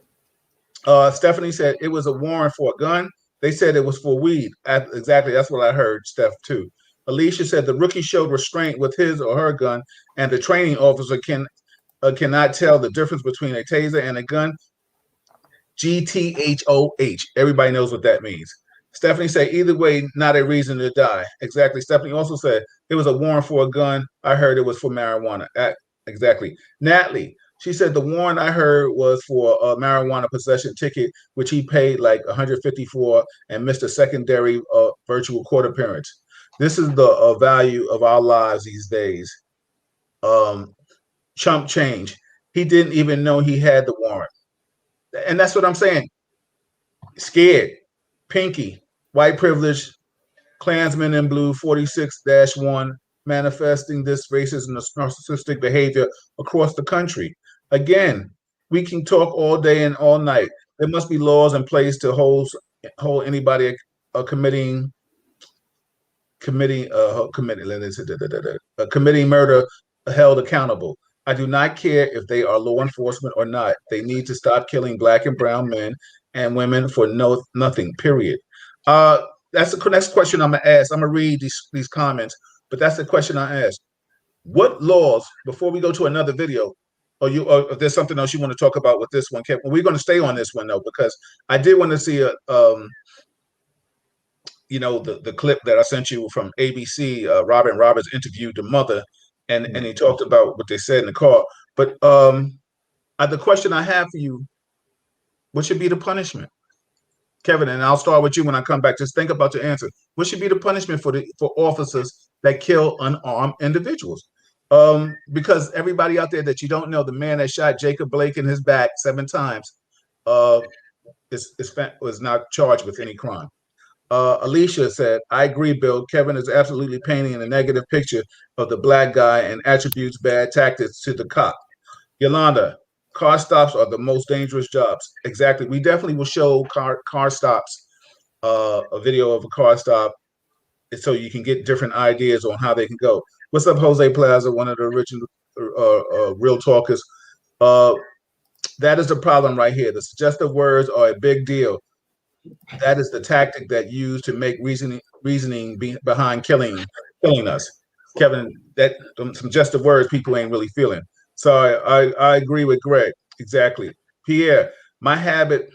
Stephanie said it was a warrant for a gun. They said it was for weed. Exactly. That's what I heard, Steph, too. Alicia said the rookie showed restraint with his or her gun, and the training officer cannot tell the difference between a taser and a gun. GTHOH. Everybody knows what that means. Stephanie said, either way, not a reason to die. Exactly. Stephanie also said it was a warrant for a gun. I heard it was for marijuana. Exactly. Natalie, she said the warrant I heard was for a marijuana possession ticket, which he paid like $150 for and missed a secondary virtual court appearance. This is the value of our lives these days. Chump change. He didn't even know he had the warrant. And that's what I'm saying. Scared. Pinky. White privilege. Klansman in blue 46-1 manifesting this racist and narcissistic behavior across the country. Again, we can talk all day and all night. There must be laws in place to hold anybody committing murder held accountable. I do not care if they are law enforcement or not. They need to stop killing Black and brown men and women for nothing, period. That's the next question I'm going to ask. I'm going to read these comments, but that's the question I asked. What laws, before we go to another video, or if there's something else you want to talk about with this one, Kevin? We're going to stay on this one, though, because I did want to see the clip that I sent you from ABC. Robin Roberts interviewed the mother, and he talked about what they said in the car. But the question I have for you, what should be the punishment? Kevin, and I'll start with you when I come back. Just think about your answer. What should be the punishment for officers that kill unarmed individuals? Because everybody out there that you don't know, the man that shot Jacob Blake in his back 7 times was not charged with any crime. Alicia said, I agree, Bill. Kevin is absolutely painting a negative picture of the Black guy and attributes bad tactics to the cop. Yolanda, car stops are the most dangerous jobs. Exactly. We definitely will show car stops, a video of a car stop, so you can get different ideas on how they can go. What's up, Jose Plaza, one of the original Real Talkers? That is the problem right here. The suggestive words are a big deal. That is the tactic that used to make reasoning behind killing us. Kevin, that some suggestive words people ain't really feeling. So I agree with Greg. Exactly. Pierre, my habit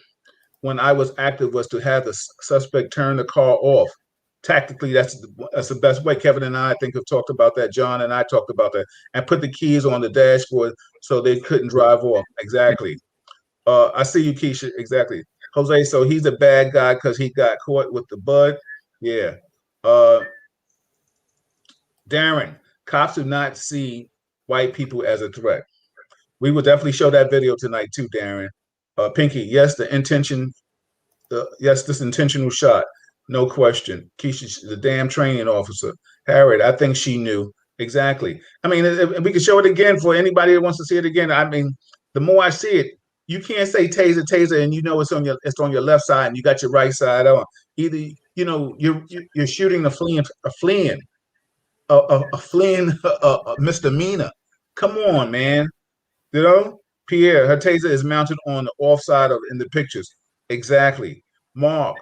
when I was active was to have the suspect turn the car off. tactically, that's the best way. Kevin and I think have talked about that. John and I talked about that, and put the keys on the dashboard so they couldn't drive off. Exactly. I see you, Keisha. Exactly. Jose, so he's a bad guy because he got caught with the bud. Yeah. Uh, Darren, cops do not see white people as a threat. We will definitely show that video tonight too, Darren. Pinky, yes, this intentional shot, no question. Keisha, the damn training officer. Harriet, I think she knew exactly. I mean, we can show it again for anybody that wants to see it again. I mean, the more I see it, you can't say taser, and you know it's on your left side, and you got your right side on. Either you're shooting a fleeing misdemeanor. Come on, man. You know, Pierre, her taser is mounted on the off side of in the pictures. Exactly. Mark,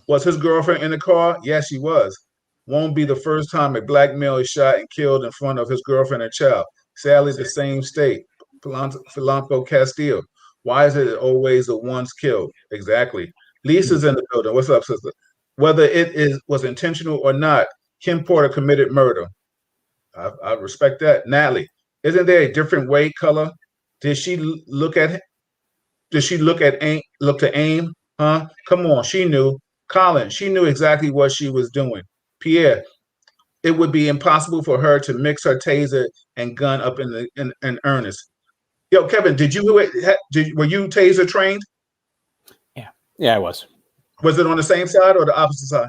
was his girlfriend in the car? Yes, she was. Won't be the first time a black male is shot and killed in front of his girlfriend and child. Sadly, the same state. Philanthro Castile. Why is it always the ones killed? Exactly. Lisa's in the building. What's up, sister? Whether it was intentional or not, Kim Porter committed murder. I respect that. Natalie, isn't there a different way color? Did she look at him? Did she look to aim? Huh? Come on, she knew. Colin, she knew exactly what she was doing. Pierre, it would be impossible for her to mix her taser and gun up in earnest. Yo, Kevin, were you taser trained? Yeah, I was. Was it on the same side or the opposite side?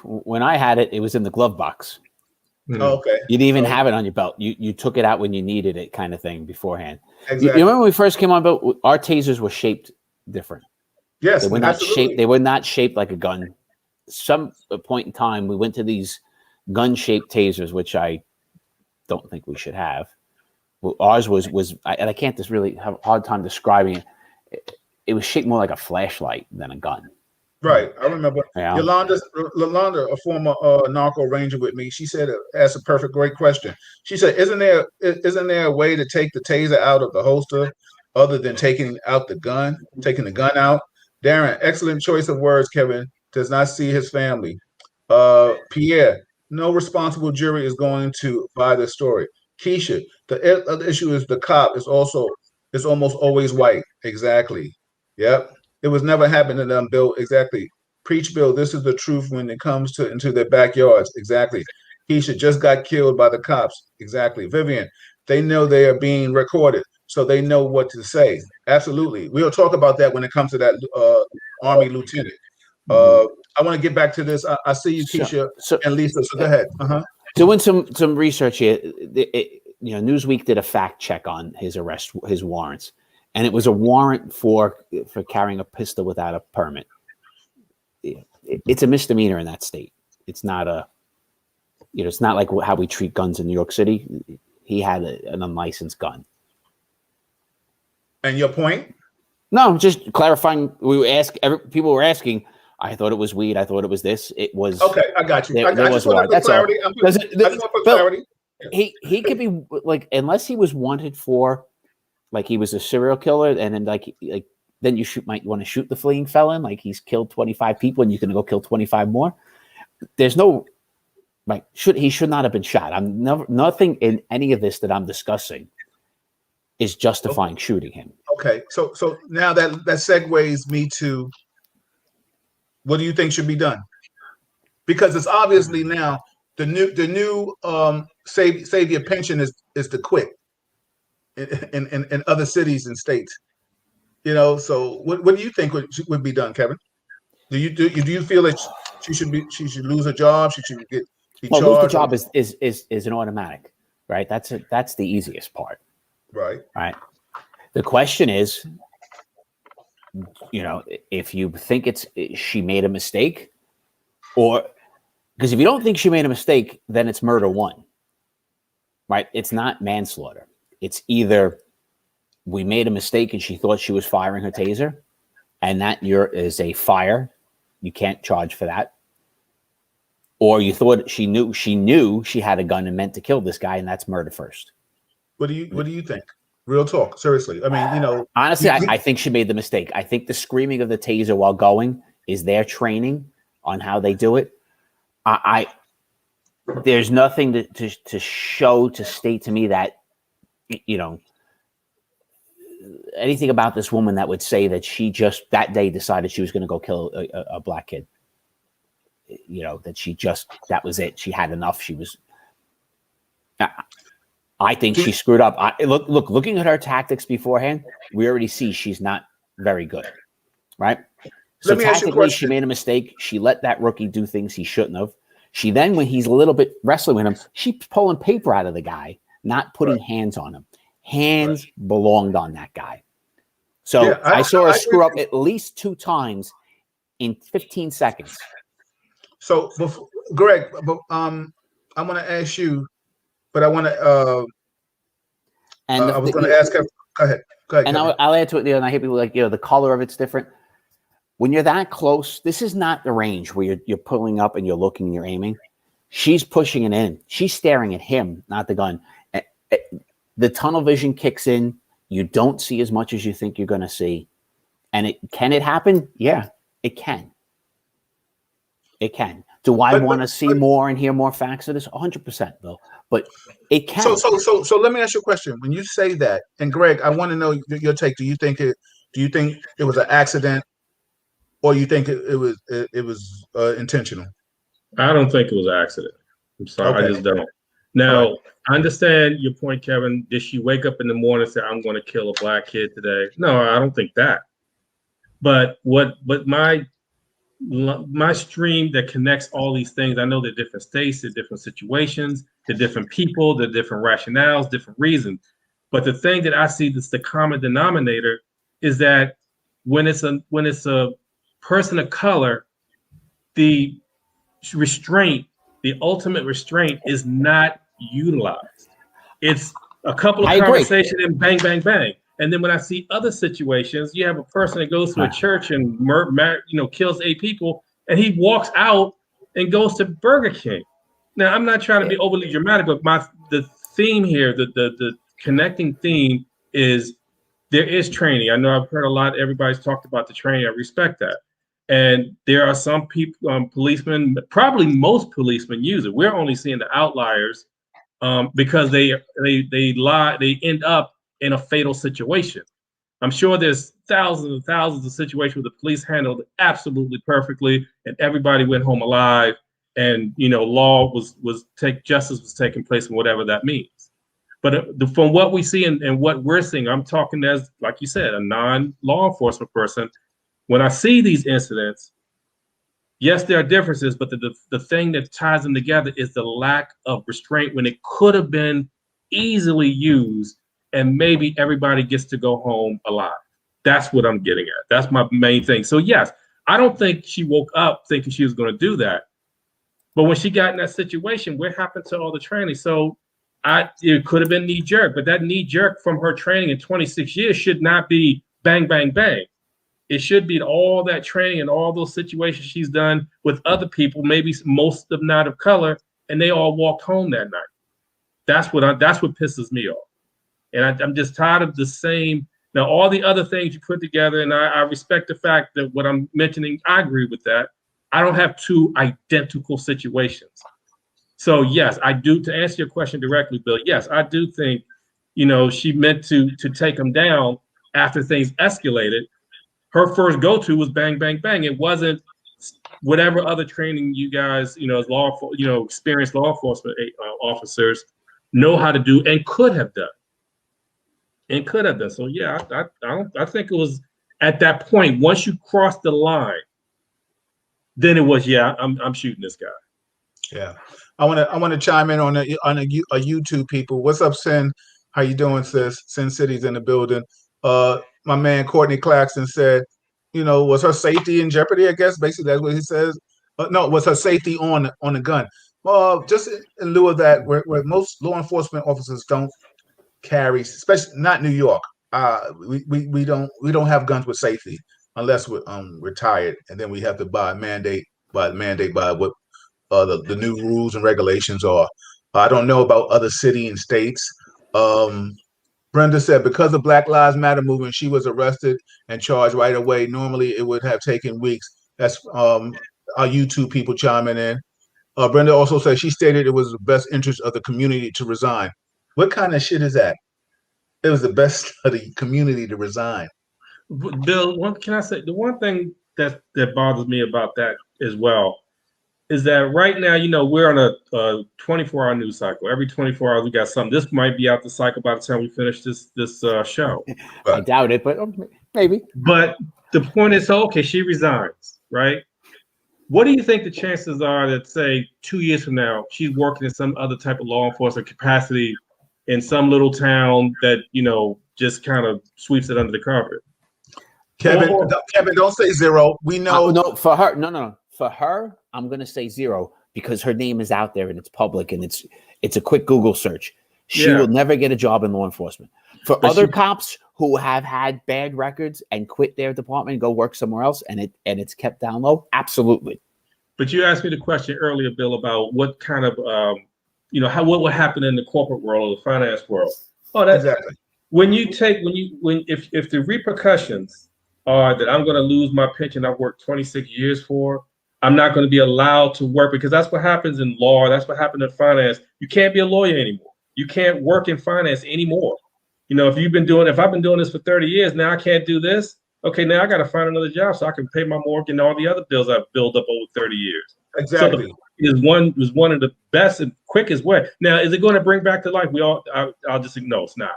When I had it, it was in the glove box. Oh, okay. You didn't even have it on your belt. You took it out when you needed it, kind of thing, beforehand. Exactly. You remember when we first came on boat? Our tasers were shaped different. Yes, they were not absolutely. shaped. They were not shaped like a gun. Some point in time, we went to these gun-shaped tasers, which I don't think we should have. Ours was, and I can't just really have a hard time describing it. It was shaped more like a flashlight than a gun. Right. I remember Yolanda, a former narco ranger with me, she said, asked a great question. She said, isn't there a way to take the taser out of the holster other than taking the gun out? Darren, excellent choice of words, Kevin. Does not see his family. Pierre, no responsible jury is going to buy the story. Keisha, the other issue is the cop is almost always white. Exactly. Yep. It was never happened to them, Bill. Exactly. Preach, Bill. This is the truth when it comes into their backyards. Exactly. Keisha just got killed by the cops. Exactly. Vivian, they know they are being recorded, so they know what to say. Absolutely. We'll talk about that when it comes to that Army lieutenant. I want to get back to this. I see you, Keisha and Lisa. So go ahead. Doing some research here. Newsweek did a fact check on his arrest, his warrants. And it was a warrant for carrying a pistol without a permit. It's a misdemeanor in that state. It's not it's not like how we treat guns in New York City. He had an unlicensed gun. And your point? No, just clarifying. People were asking. I thought it was weed. I thought it was this. It was okay. I got you. There was water. That's clarity. All. I just want for clarity. He could be like, unless he was wanted for. Like he was a serial killer, and then like then you might want to shoot the fleeing felon, like he's killed 25 people, and you can go kill 25 more. There's no he should not have been shot. Nothing in any of this that I'm discussing is justifying shooting him. Okay, so now that segues me to what do you think should be done? Because it's obviously now the new save your pension is the quit. In other cities and states, So what do you think would be done, Kevin? Do you feel that she should lose her job? She should be charged? Lose the job is an automatic, right? That's the easiest part, right? Right. The question is, if you think she made a mistake, or because if you don't think she made a mistake, then it's murder one, right? It's not manslaughter. It's either we made a mistake and she thought she was firing her taser, and that is a fire. You can't charge for that. Or you thought she knew she had a gun and meant to kill this guy, and that's murder first. What do you think? Real talk, seriously. I mean, honestly, I think she made the mistake. I think the screaming of the taser while going is their training. on how they do it. I there's nothing to show, to state to me that, anything about this woman that would say that she just that day decided she was going to go kill a black kid. That that was it. She had enough. She was. I think she screwed up. Looking at her tactics beforehand, we already see she's not very good, right? So tactically, she made a mistake. She let that rookie do things he shouldn't have. She then, when he's a little bit wrestling with him, she's pulling paper out of the guy, not putting hands on him. Hands belonged on that guy. So I saw her screw up at least 2 times in 15 seconds. So, Greg, I'm going to ask you, but I want to. I was going to ask him. Go ahead. And I'll add to it. And I hear people like, the color of it's different. When you're that close, this is not the range where you're pulling up and you're looking and you're aiming. She's pushing it in. She's staring at him, not the gun. The tunnel vision kicks in. You don't see as much as you think you're going to see. And can it happen? Yeah, it can. It can. Do I want to see more and hear more facts of this? 100%, Bill. But it can. So let me ask you a question. When you say that, and Greg, I want to know your take. Do you think it was an accident, or you think it was intentional? I don't think it was an accident. I'm sorry, okay. I just don't. Now, I understand your point, Kevin. Did she wake up in the morning and say, "I'm going to kill a black kid today"? No, I don't think that. But my stream that connects all these things, I know they're different states, they're different situations, they're different people, they're different rationales, different reasons. But the thing that I see that's the common denominator is that when it's a person of color, the restraint, the ultimate restraint, is not utilized. It's a couple of conversations and bang, bang, bang. And then when I see other situations, you have a person that goes to a church and kills 8 people, and he walks out and goes to Burger King. Now, I'm not trying to be overly dramatic, but the theme here, the connecting theme is there is training. I know I've heard a lot. Everybody's talked about the training. I respect that. And there are some people, policemen, probably most policemen use it. We're only seeing the outliers because they lie. They end up in a fatal situation. I'm sure there's thousands and thousands of situations where the police handled it absolutely perfectly and everybody went home alive, and justice was taking place, and whatever that means. But from what we see and what we're seeing, I'm talking as, like you said, a non-law enforcement person. When I see these incidents, yes, there are differences, but the thing that ties them together is the lack of restraint when it could have been easily used, and maybe everybody gets to go home alive. That's what I'm getting at. That's my main thing. So yes, I don't think she woke up thinking she was going to do that. But when she got in that situation, what happened to all the training? So it could have been knee jerk, but that knee jerk from her training in 26 years should not be bang, bang, bang. It should be all that training and all those situations she's done with other people, maybe most of them not of color, and they all walked home that night. That's what pisses me off. And I'm just tired of the same. Now, all the other things you put together, and I respect the fact that what I'm mentioning, I agree with that. I don't have 2 identical situations. So yes, I do, to answer your question directly, Bill, yes, I do think, she meant to take him down after things escalated. Her first go-to was bang, bang, bang. It wasn't whatever other training you guys, as experienced law enforcement officers know how to do and could have done. So yeah, I think it was at that point, once you cross the line, then it was, I'm shooting this guy. Yeah. I want to chime in on a YouTube people. What's up, Sin? How you doing, sis? Sin City's in the building. My man Courtney Claxton said, was her safety in jeopardy? I guess basically that's what he says. No, was her safety on the gun? Well, just in lieu of that, where most law enforcement officers don't carry, especially not New York. We don't have guns with safety unless we're retired, and then we have to mandate by what the new rules and regulations are. I don't know about other cities and states. Brenda said because of Black Lives Matter movement, she was arrested and charged right away. Normally, it would have taken weeks. That's our YouTube people chiming in. Brenda also said she stated it was the best interest of the community to resign. What kind of shit is that? It was the best of the community to resign. Bill, can I say the one thing that bothers me about that as well is that right now, we're on a 24-hour news cycle. Every 24 hours, we got something. This might be out the cycle by the time we finish this show. I doubt it, but maybe. But the point is, okay, she resigns, right? What do you think the chances are that, say, 2 years from now, she's working in some other type of law enforcement capacity in some little town that, just kind of sweeps it under the carpet? Kevin, don't say zero. We know. No, for her, no. For her, I'm going to say zero because her name is out there and it's public and it's a quick Google search. She will never get a job in law enforcement. For other cops who have had bad records and quit their department and go work somewhere else and it's kept down low, absolutely. But you asked me the question earlier, Bill, about what kind of what would happen in the corporate world or the finance world. Oh, that's exactly. If the repercussions are that I'm going to lose my pension I've worked 26 years for, I'm not going to be allowed to work, because that's what happens in law. That's what happened in finance. You can't be a lawyer anymore. You can't work in finance anymore. If I've been doing this for 30 years, now I can't do this. Okay, now I got to find another job so I can pay my mortgage and all the other bills I've built up over 30 years. Exactly. So is one of the best and quickest way. Now, is it going to bring back to life? I'll just ignore it's not.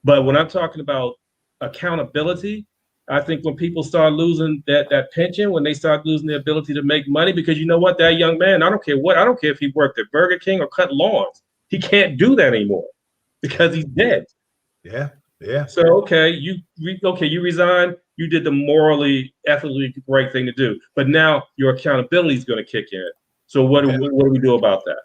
But when I'm talking about accountability, I think when people start losing that pension, when they start losing the ability to make money, because you know what, that young man, I don't care if he worked at Burger King or cut lawns, he can't do that anymore because he's dead. Yeah. So you resign, you did the morally, ethically right thing to do, but now your accountability is going to kick in. So what do we do about that?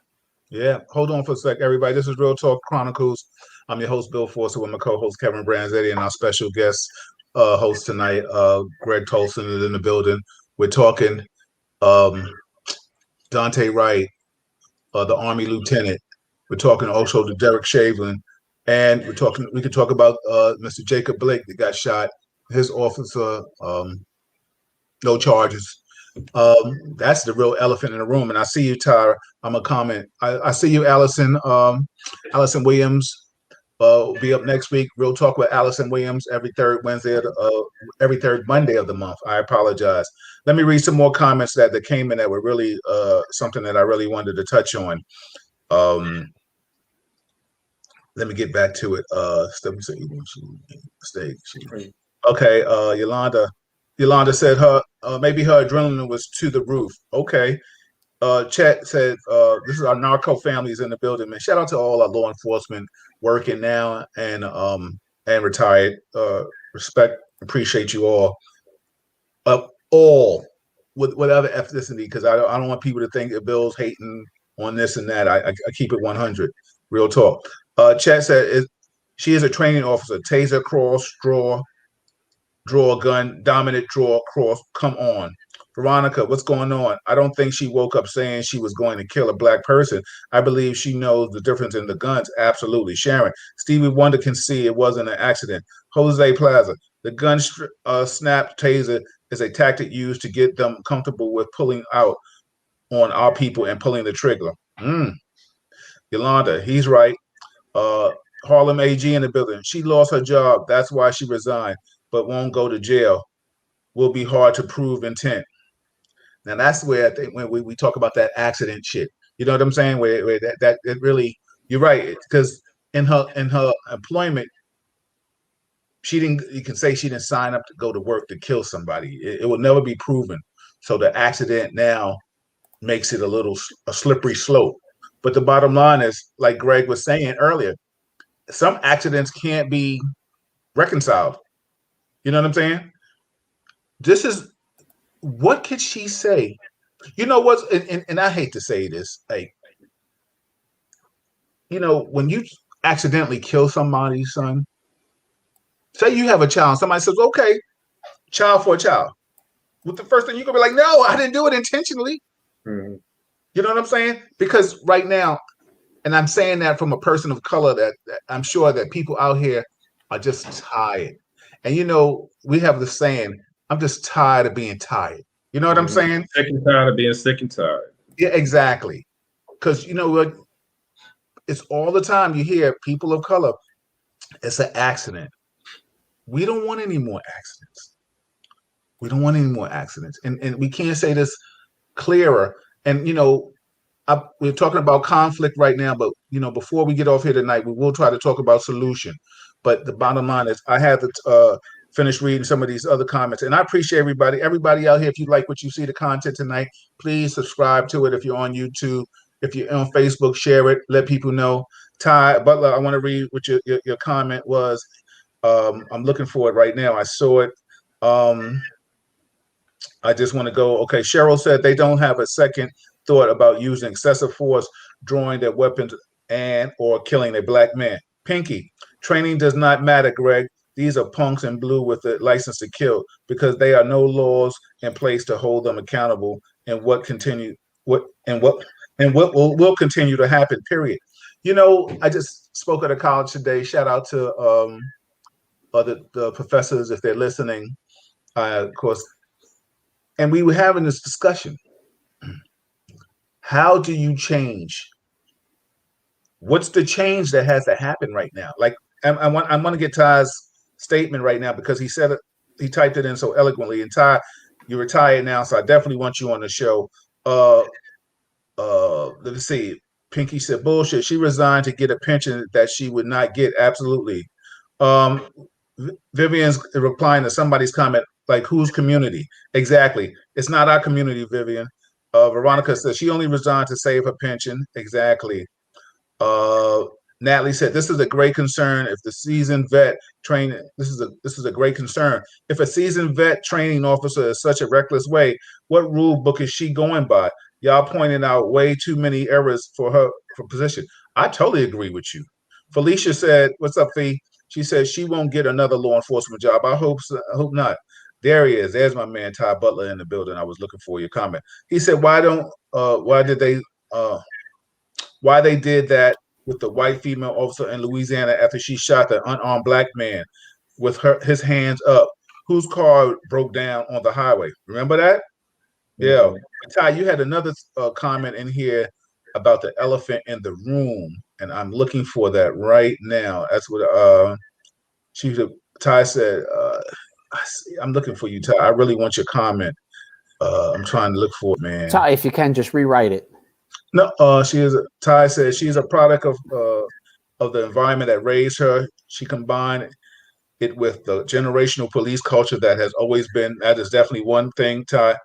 Yeah, hold on for a sec, everybody. This is Real Talk Chronicles. I'm your host, Bill Forster, with my co-host Kevin Branzetti, and our special guest host tonight, Greg Tolson, is in the building. We're talking Daunte Wright, the Army lieutenant. We're talking also to Derrick Chauvin, and we could talk about Mr. Jacob Blake that got shot. His officer, no charges. That's the real elephant in the room. And I see you, Tyra. I'm a comment. I see you, Allison. Allison Williams. Will be up next week. Real Talk with Allison Williams every third Monday of the month. I apologize. Let me read some more comments that came in that were really something that I really wanted to touch on. Let me get back to it. Okay. Yolanda said maybe her adrenaline was to the roof. Okay. Chat said this is our narco families in the building, man. Shout out to all our law enforcement working now and retired. Respect, appreciate you all. All with whatever ethnicity, because I don't want people to think that Bill's hating on this and that. I keep it 100. Real talk. Chat said she is a training officer. Taser, cross, draw a gun, dominant, draw, cross. Come on. Veronica, what's going on? I don't think she woke up saying she was going to kill a black person. I believe she knows the difference in the guns. Absolutely. Sharon, Stevie Wonder can see it wasn't an accident. Jose Plaza, the gun snap taser is a tactic used to get them comfortable with pulling out on our people and pulling the trigger. Yolanda, he's right. Harlem AG in the building. She lost her job. That's why she resigned, but won't go to jail. Will be hard to prove intent. Now that's where I think when we talk about that accident shit, you know what I'm saying? Where that it really, you're right, because in her employment, she didn't. You can say she didn't sign up to go to work to kill somebody. It will never be proven. So the accident now makes it a slippery slope. But the bottom line is, like Greg was saying earlier, some accidents can't be reconciled. You know what I'm saying? This is. What could she say? You know what? And I hate to say this, like, when you accidentally kill somebody's son, say you have a child, somebody says, okay, child for a child. With the first thing you're gonna be like, no, I didn't do it intentionally. Mm-hmm. You know what I'm saying? Because right now, and I'm saying that from a person of color, that I'm sure that people out here are just tired. And we have the saying, I'm just tired of being tired. You know what I'm saying? Sick and tired of being sick and tired. Yeah, exactly. Because you know what? It's all the time you hear people of color. It's an accident. We don't want any more accidents. We don't want any more accidents, and we can't say this clearer. And we're talking about conflict right now, but before we get off here tonight, we will try to talk about solution. But the bottom line is, I had to finish reading some of these other comments, and I appreciate everybody out here. If you like what you see, the content tonight, please subscribe to it. If you're on YouTube, if you're on Facebook, share it, let people know. Ty Butler, I want to read what your comment was. I'm looking for it right now. I saw it. I just want to go. Okay, Cheryl said they don't have a second thought about using excessive force, drawing their weapons, and or killing a black man. Pinky, training does not matter, Greg. These are punks in blue with a license to kill because there are no laws in place to hold them accountable. And what will continue to happen. Period. I just spoke at a college today. Shout out to the professors if they're listening. Of course. And we were having this discussion. How do you change? What's the change that has to happen right now? Like, I want to get Ty's statement right now because he said it, he typed it in so eloquently. And Ty, you're retired now, so I definitely want you on the show. Let's see. Pinky said, bullshit. She resigned to get a pension that she would not get. Absolutely. Vivian's replying to somebody's comment, like, whose community? Exactly. It's not our community, Vivian. Veronica says she only resigned to save her pension. Exactly. Natalie said this is a great concern. If the seasoned vet training, this is a great concern. If a seasoned vet training officer is such a reckless way, what rule book is she going by? Y'all pointed out way too many errors for her position. I totally agree with you. Felicia said, "What's up, Fee?" She says she won't get another law enforcement job. I hope not. There he is. There's my man Ty Butler in the building. I was looking for your comment. He said, why they did that with the white female officer in Louisiana after she shot the unarmed black man with his hands up, whose car broke down on the highway. Remember that? Yeah. Ty, you had another comment in here about the elephant in the room, and I'm looking for that right now. That's what Ty said. I'm looking for you, Ty. I really want your comment. I'm trying to look for it, man. Ty, if you can, just rewrite it. No, Ty says she's a product of the environment that raised her. She combined it with the generational police culture that has always been. That is definitely one thing, Ty.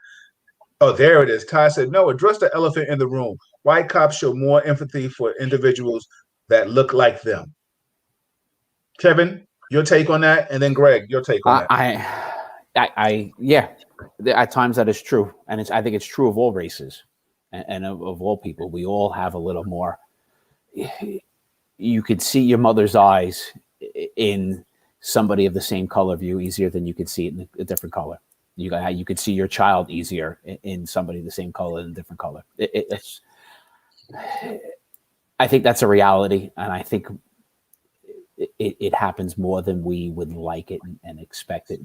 Oh, there it is. Ty said, no, address the elephant in the room. White cops show more empathy for individuals that look like them. Kevin, your take on that, and then Greg, your take on that. Yeah, at times that is true, and I think it's true of all races and of all people. We all have a little more. You could see your mother's eyes in somebody of the same color of you easier than you could see it in a different color. You could see your child easier in somebody the same color in a different color. I think that's a reality, and I think it happens more than we would like it and expect it.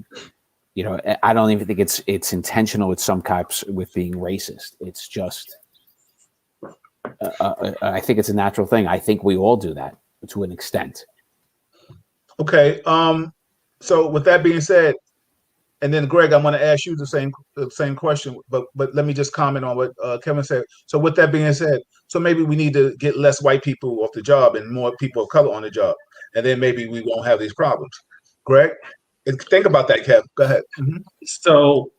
I don't even think it's intentional with some cops with being racist. It's just, I think it's a natural thing. I think we all do that to an extent. Okay. So with that being said, and then Greg, I'm going to ask you the same question, but let me just comment on what Kevin said. So with that being said, so maybe we need to get less white people off the job and more people of color on the job, and then maybe we won't have these problems. Greg, think about that, Kev. Go ahead. Mm-hmm. So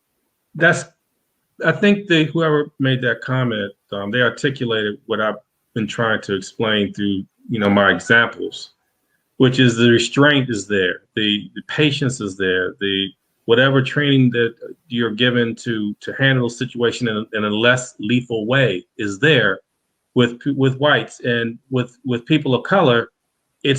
I think whoever made that comment, they articulated what I've been trying to explain through my examples, which is the restraint is there, the patience is there, the whatever training that you're given to handle a situation in a less lethal way is there with whites, and with people of color, it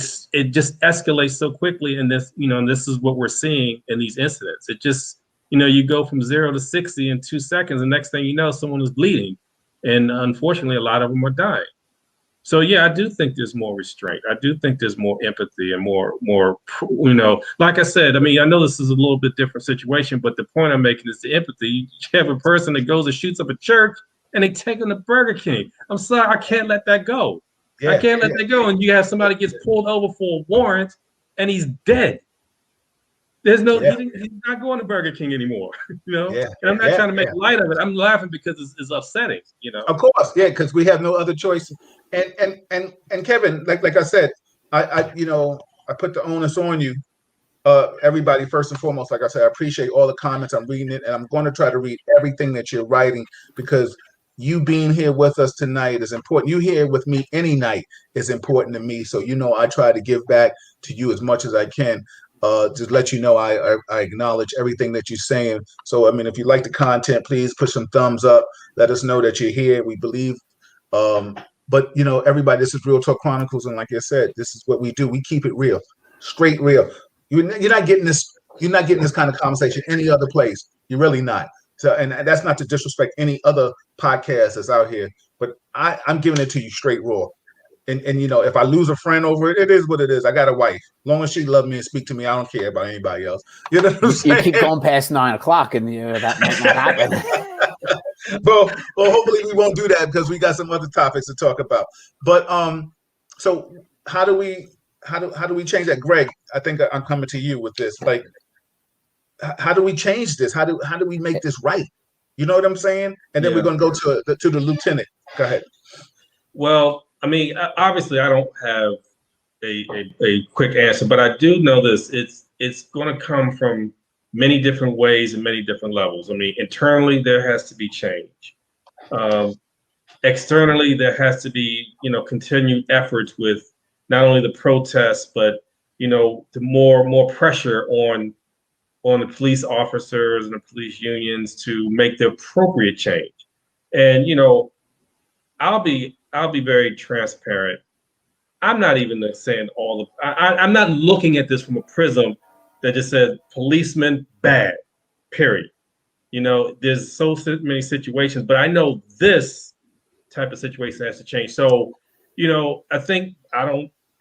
just escalates so quickly. And this, and this is what we're seeing in these incidents. It just, you go from 0 to 60 in 2 seconds, and next thing you know, someone is bleeding. And unfortunately, a lot of them are dying. So yeah, I do think there's more restraint. I do think there's more empathy and more, like I said, I mean, I know this is a little bit different situation, but the point I'm making is the empathy. You have a person that goes and shoots up a church and they take them to Burger King. I'm sorry, I can't let that go. I can't let that go. And you have somebody gets pulled over for a warrant and he's dead. There's no, he's not going to Burger King anymore, And I'm not trying to make light of it. I'm laughing because it's upsetting, Of course, because we have no other choice. And Kevin, like I said, I put the onus on you. Everybody, first and foremost, like I said, I appreciate all the comments. I'm reading it, and I'm going to try to read everything that you're writing, because you being here with us tonight is important. You here with me any night is important to me. So I try to give back to you as much as I can. Just let you know I acknowledge everything that you're saying. So I mean, if you like the content, please put some thumbs up. Let us know that you're here. We believe. But everybody, this is Real Talk Chronicles, and like I said, this is what we do. We keep it real, straight real. You're not getting this. You're not getting this kind of conversation any other place. You're really not. So, and that's not to disrespect any other podcast that's out here, but I'm giving it to you straight raw. And if I lose a friend over it, it is what it is. I got a wife. As long as she loves me and speak to me, I don't care about anybody else. You know what I'm saying? You keep going past 9 o'clock, and that might not happen. well, hopefully we won't do that, because we got some other topics to talk about. But so how do we change that, Greg? I think I'm coming to you with this. Like, how do we change this? How do we make this right? You know what I'm saying? And then we're going to go to the lieutenant. Go ahead. Well, I mean, obviously, I don't have a quick answer, but I do know this. It's going to come from many different ways and many different levels. I mean, internally, there has to be change. Externally, there has to be, continued efforts with not only the protests, but, the more pressure on the police officers and the police unions to make the appropriate change. And, I'll be very transparent. I'm not even saying I'm not looking at this from a prism that just says policemen bad, period. There's so many situations, but I know this type of situation has to change. So, I think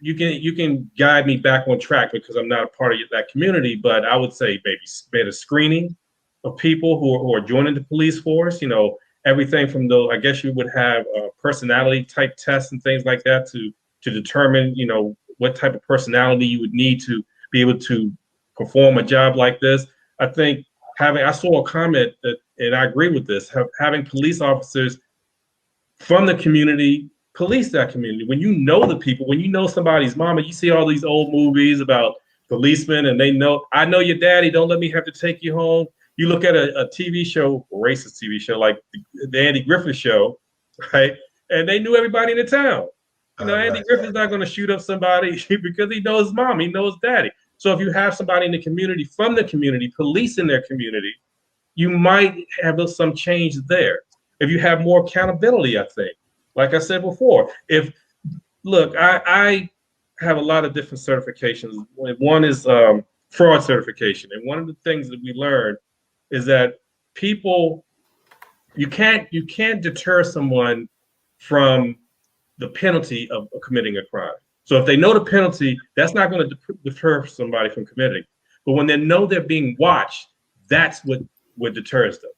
you can guide me back on track, because I'm not a part of that community, but I would say maybe better screening of people who are joining the police force, everything from I guess you would have personality type tests and things like that to determine, what type of personality you would need to be able to perform a job like this. I think I saw a comment and I agree with this, having police officers from the community police that community. When you know the people, when you know somebody's mama, you see all these old movies about policemen, and I know your daddy, don't let me have to take you home. You look at a TV show, a racist TV show like the Andy Griffith Show, right? And they knew everybody in the town. Andy Griffith's not going to shoot up somebody because he knows mom, he knows daddy. So if you have somebody in the community, from the community, police in their community, you might have some change there. If you have more accountability, I think. Like I said before, I have a lot of different certifications. One is fraud certification. And one of the things that we learned is that you can't deter someone from the penalty of committing a crime. So if they know the penalty, that's not going to deter somebody from committing. But when they know they're being watched, that's what deters them.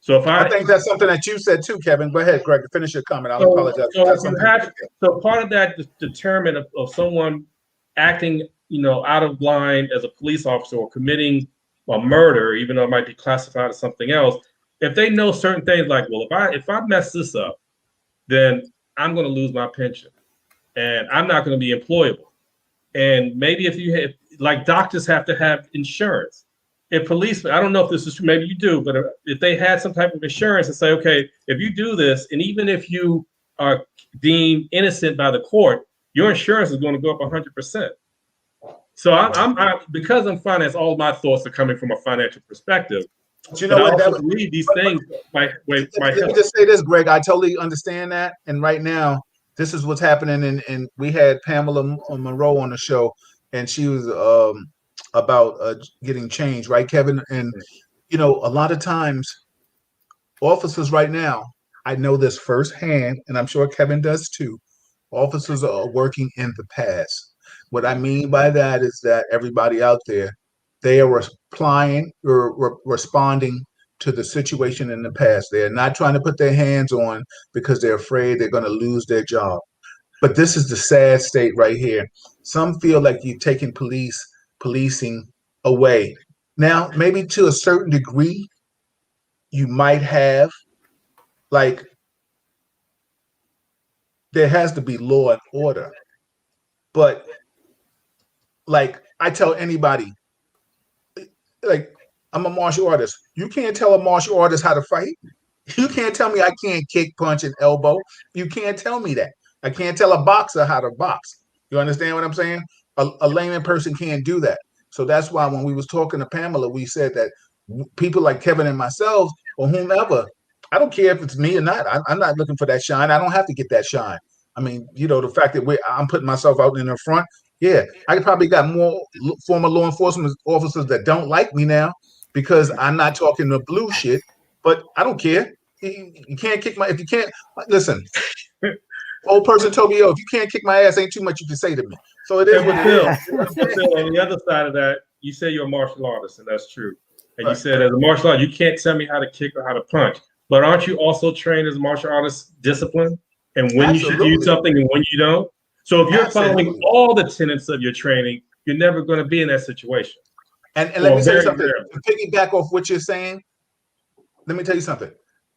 So I think that's something that you said too, Kevin. Go ahead, Greg. Finish your comment. I'll apologize. So part of that determinant of someone acting, out of line as a police officer or committing a murder, even though it might be classified as something else, if they know certain things like, well, if I mess this up, then I'm going to lose my pension, and I'm not going to be employable. And maybe like doctors have to have insurance. If police, I don't know if this is true, maybe you do, but if they had some type of insurance and say, okay, if you do this, and even if you are deemed innocent by the court, your insurance is going to go up 100%. So because I'm finance, all my thoughts are coming from a financial perspective. But you know what? I believe these things might help. Let me just say this, Greg. I totally understand that. And right now, this is what's happening. And we had Pamela Monroe on the show, and she was about getting change, right, Kevin? And a lot of times, officers right now, I know this firsthand, and I'm sure Kevin does too. Officers are working in the past. What I mean by that is that everybody out there, they are replying or responding to the situation in the past. They are not trying to put their hands on because they're afraid they're going to lose their job. But this is the sad state right here. Some feel like you're taking policing away. Now, maybe to a certain degree, you might have, like, there has to be law and order. But like I tell anybody, like, I'm a martial artist. You can't tell a martial artist how to fight. You can't tell me I can't kick, punch, and elbow. You can't tell me that. I can't tell a boxer how to box. You understand what I'm saying? A layman person can't do that. So that's why when we was talking to Pamela, we said that people like Kevin and myself or whomever, I don't care if it's me or not. I'm not looking for that shine. I don't have to get that shine. I mean, the fact that I'm putting myself out in the front. Yeah, I probably got more former law enforcement officers that don't like me now because I'm not talking the blue shit. But I don't care. You can't kick if you can't, listen. Old person told me, if you can't kick my ass, ain't too much you can say to me. So it is what it is. Still, on the other side of that, you say you're a martial artist, and that's true. And you said as a martial artist, you can't tell me how to kick or how to punch. But aren't you also trained as a martial artist discipline? And when you should use something and when you don't? So if you're following all the tenets of your training, you're never going to be in that situation. And let me say something. To piggyback off what you're saying, let me tell you something.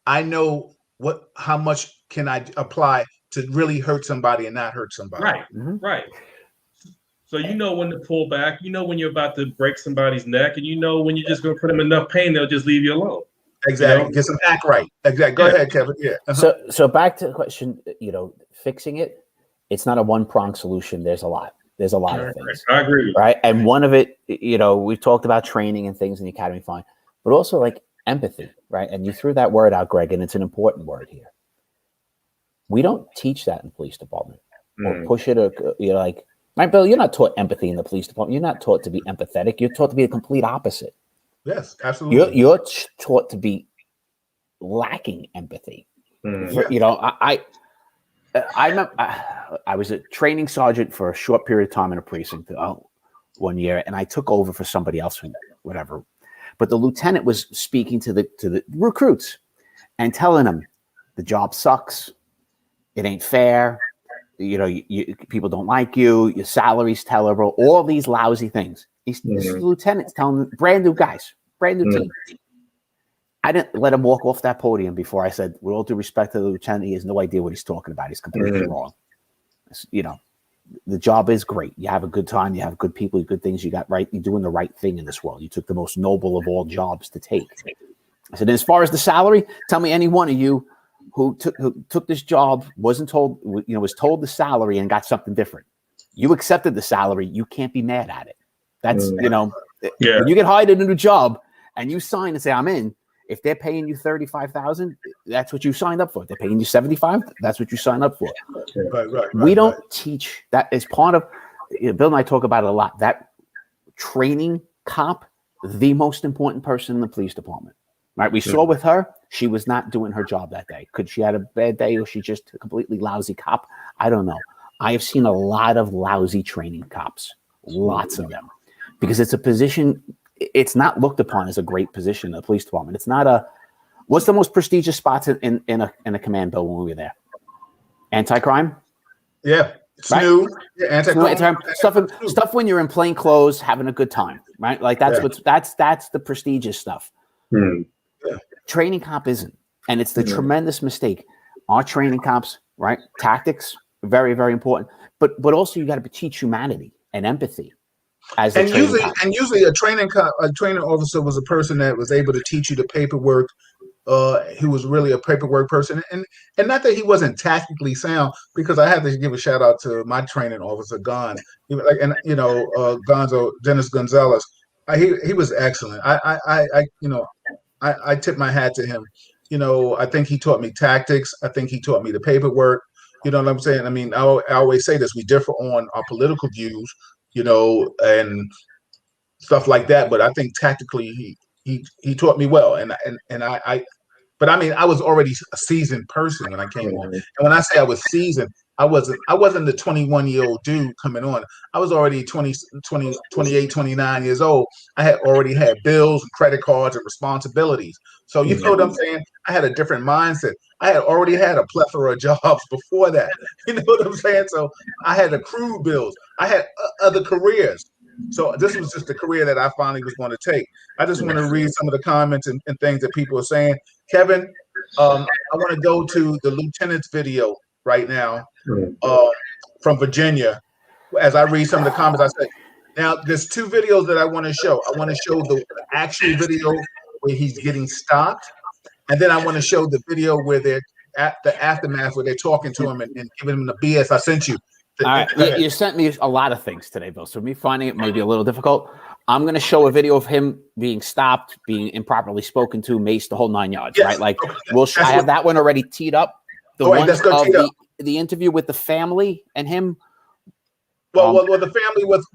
I know how much can I apply to really hurt somebody and not hurt somebody. Right, right. So you know when to pull back. You know when you're about to break somebody's neck, and you know when you're just going to put them enough pain, they'll just leave you alone. Exactly. Get some act right. Exactly. Go ahead, Kevin. Yeah. So back to the question. Fixing it. It's not a one-pronged solution. There's a lot. There's a lot of things. I agree. Right. And one of it, we've talked about training and things in the academy, fine, but also like empathy, right? And you threw that word out, Greg, and it's an important word here. We don't teach that in the police department or push it. Or like, right, Bill, you're not taught empathy in the police department. You're not taught to be empathetic. You're taught to be the complete opposite. Yes, absolutely. You're taught to be lacking empathy. I was a training sergeant for a short period of time in a precinct 1 year, and I took over for somebody else, whatever. But the lieutenant was speaking to the recruits and telling them the job sucks, it ain't fair, people don't like you, your salary's terrible, all these lousy things. This lieutenant's telling them, brand new guys, brand new team. I didn't let him walk off that podium before I said, with all due respect to the lieutenant, he has no idea what he's talking about. He's completely wrong. The job is great. You have a good time. You have good people, good things. You got right. You're doing the right thing in this world. You took the most noble of all jobs to take. I said, as far as the salary, tell me any one of you who took this job, wasn't told, was told the salary and got something different. You accepted the salary. You can't be mad at it. That's, when you get hired in a new job and you sign and say, I'm in. If they're paying you $35,000, that's what you signed up for. If they're paying you $75,000, that's what you signed up for. We don't teach that as part of. Bill and I talk about it a lot. That training cop, the most important person in the police department. Right? We saw with her, she was not doing her job that day. Could she had a bad day, or she just a completely lousy cop? I don't know. I have seen a lot of lousy training cops, lots of them, because it's a position. It's not looked upon as a great position in the police department. It's not what's the most prestigious spots in a command, Bill, when we were there? Anti-crime? Yeah. Right? SNU. Yeah, anti-crime. Stuff when you're in plain clothes, having a good time, right? Like that's that's the prestigious stuff. Training cop isn't. And it's the tremendous mistake. Our training cops, right? Tactics, very, very important. But also you got to teach humanity and empathy. Usually a training officer was a person that was able to teach you the paperwork. Who was really a paperwork person, and not that he wasn't tactically sound, because I had to give a shout out to my training officer, Gonzo, Dennis Gonzalez. He was excellent. I tip my hat to him. I think he taught me tactics. I think he taught me the paperwork. You know what I'm saying? I mean, I always say this: we differ on our political views, and stuff like that. But I think tactically, he taught me well, and I. But I mean, I was already a seasoned person when I came on, and when I say I was seasoned, I wasn't the 21-year-old dude coming on. I was already 28, 29 years old. I had already had bills and credit cards and responsibilities. So you know what I'm saying? I had a different mindset. I had already had a plethora of jobs before that. You know what I'm saying? So I had accrued bills. I had other careers. So this was just the career that I finally was going to take. I just want to read some of the comments and things that people are saying. Kevin, I want to go to the lieutenant's video right now from Virginia. As I read some of the comments, I say, now there's two videos that I want to show. I want to show the actual video where he's getting stopped, and then I want to show the video where they're at the aftermath where they're talking to him and giving him the BS. I sent you. All right, you sent me a lot of things today, Bill. So me finding it may be a little difficult. I'm going to show a video of him being stopped, being improperly spoken to, maced, the whole 9 yards, right? Like, I have that one already teed up. The one of the interview with the family and him. Well, the family with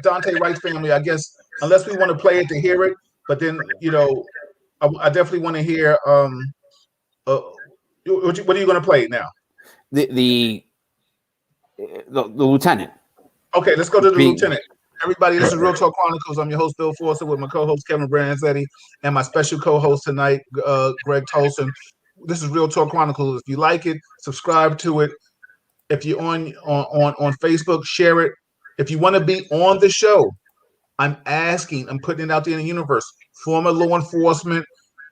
Daunte Wright's family, I guess, unless we want to play it to hear it, but then, you know, I definitely want to hear. What are you going to play now? The lieutenant. Okay, let's go to the lieutenant. Everybody, this is Real Talk Chronicles. I'm your host, Bill Forster, with my co-host, Kevin Branzetti, and my special co-host tonight, Greg Tolson. This is Real Talk Chronicles. If you like it, subscribe to it. If you're on Facebook, share it. If you want to be on the show, I'm putting it out there in the universe. Former law enforcement,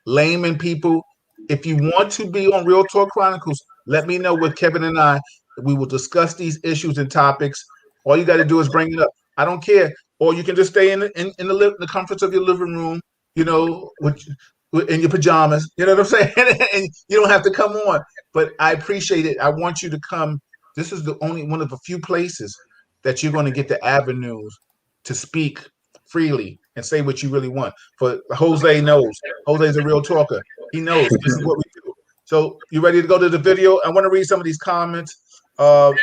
layman people, if you want to be on Real Talk Chronicles, let me know with Kevin and I. We will discuss these issues and topics. All you got to do is bring it up. I don't care. Or you can just stay in the comforts of your living room, you know, in your pajamas. You know what I'm saying? And you don't have to come on. But I appreciate it. I want you to come. This is the only one of a few places that you're going to get the avenues to speak freely and say what you really want. For Jose knows. Jose's a real talker. He knows this is what we do. So you ready to go to the video? I want to read some of these comments.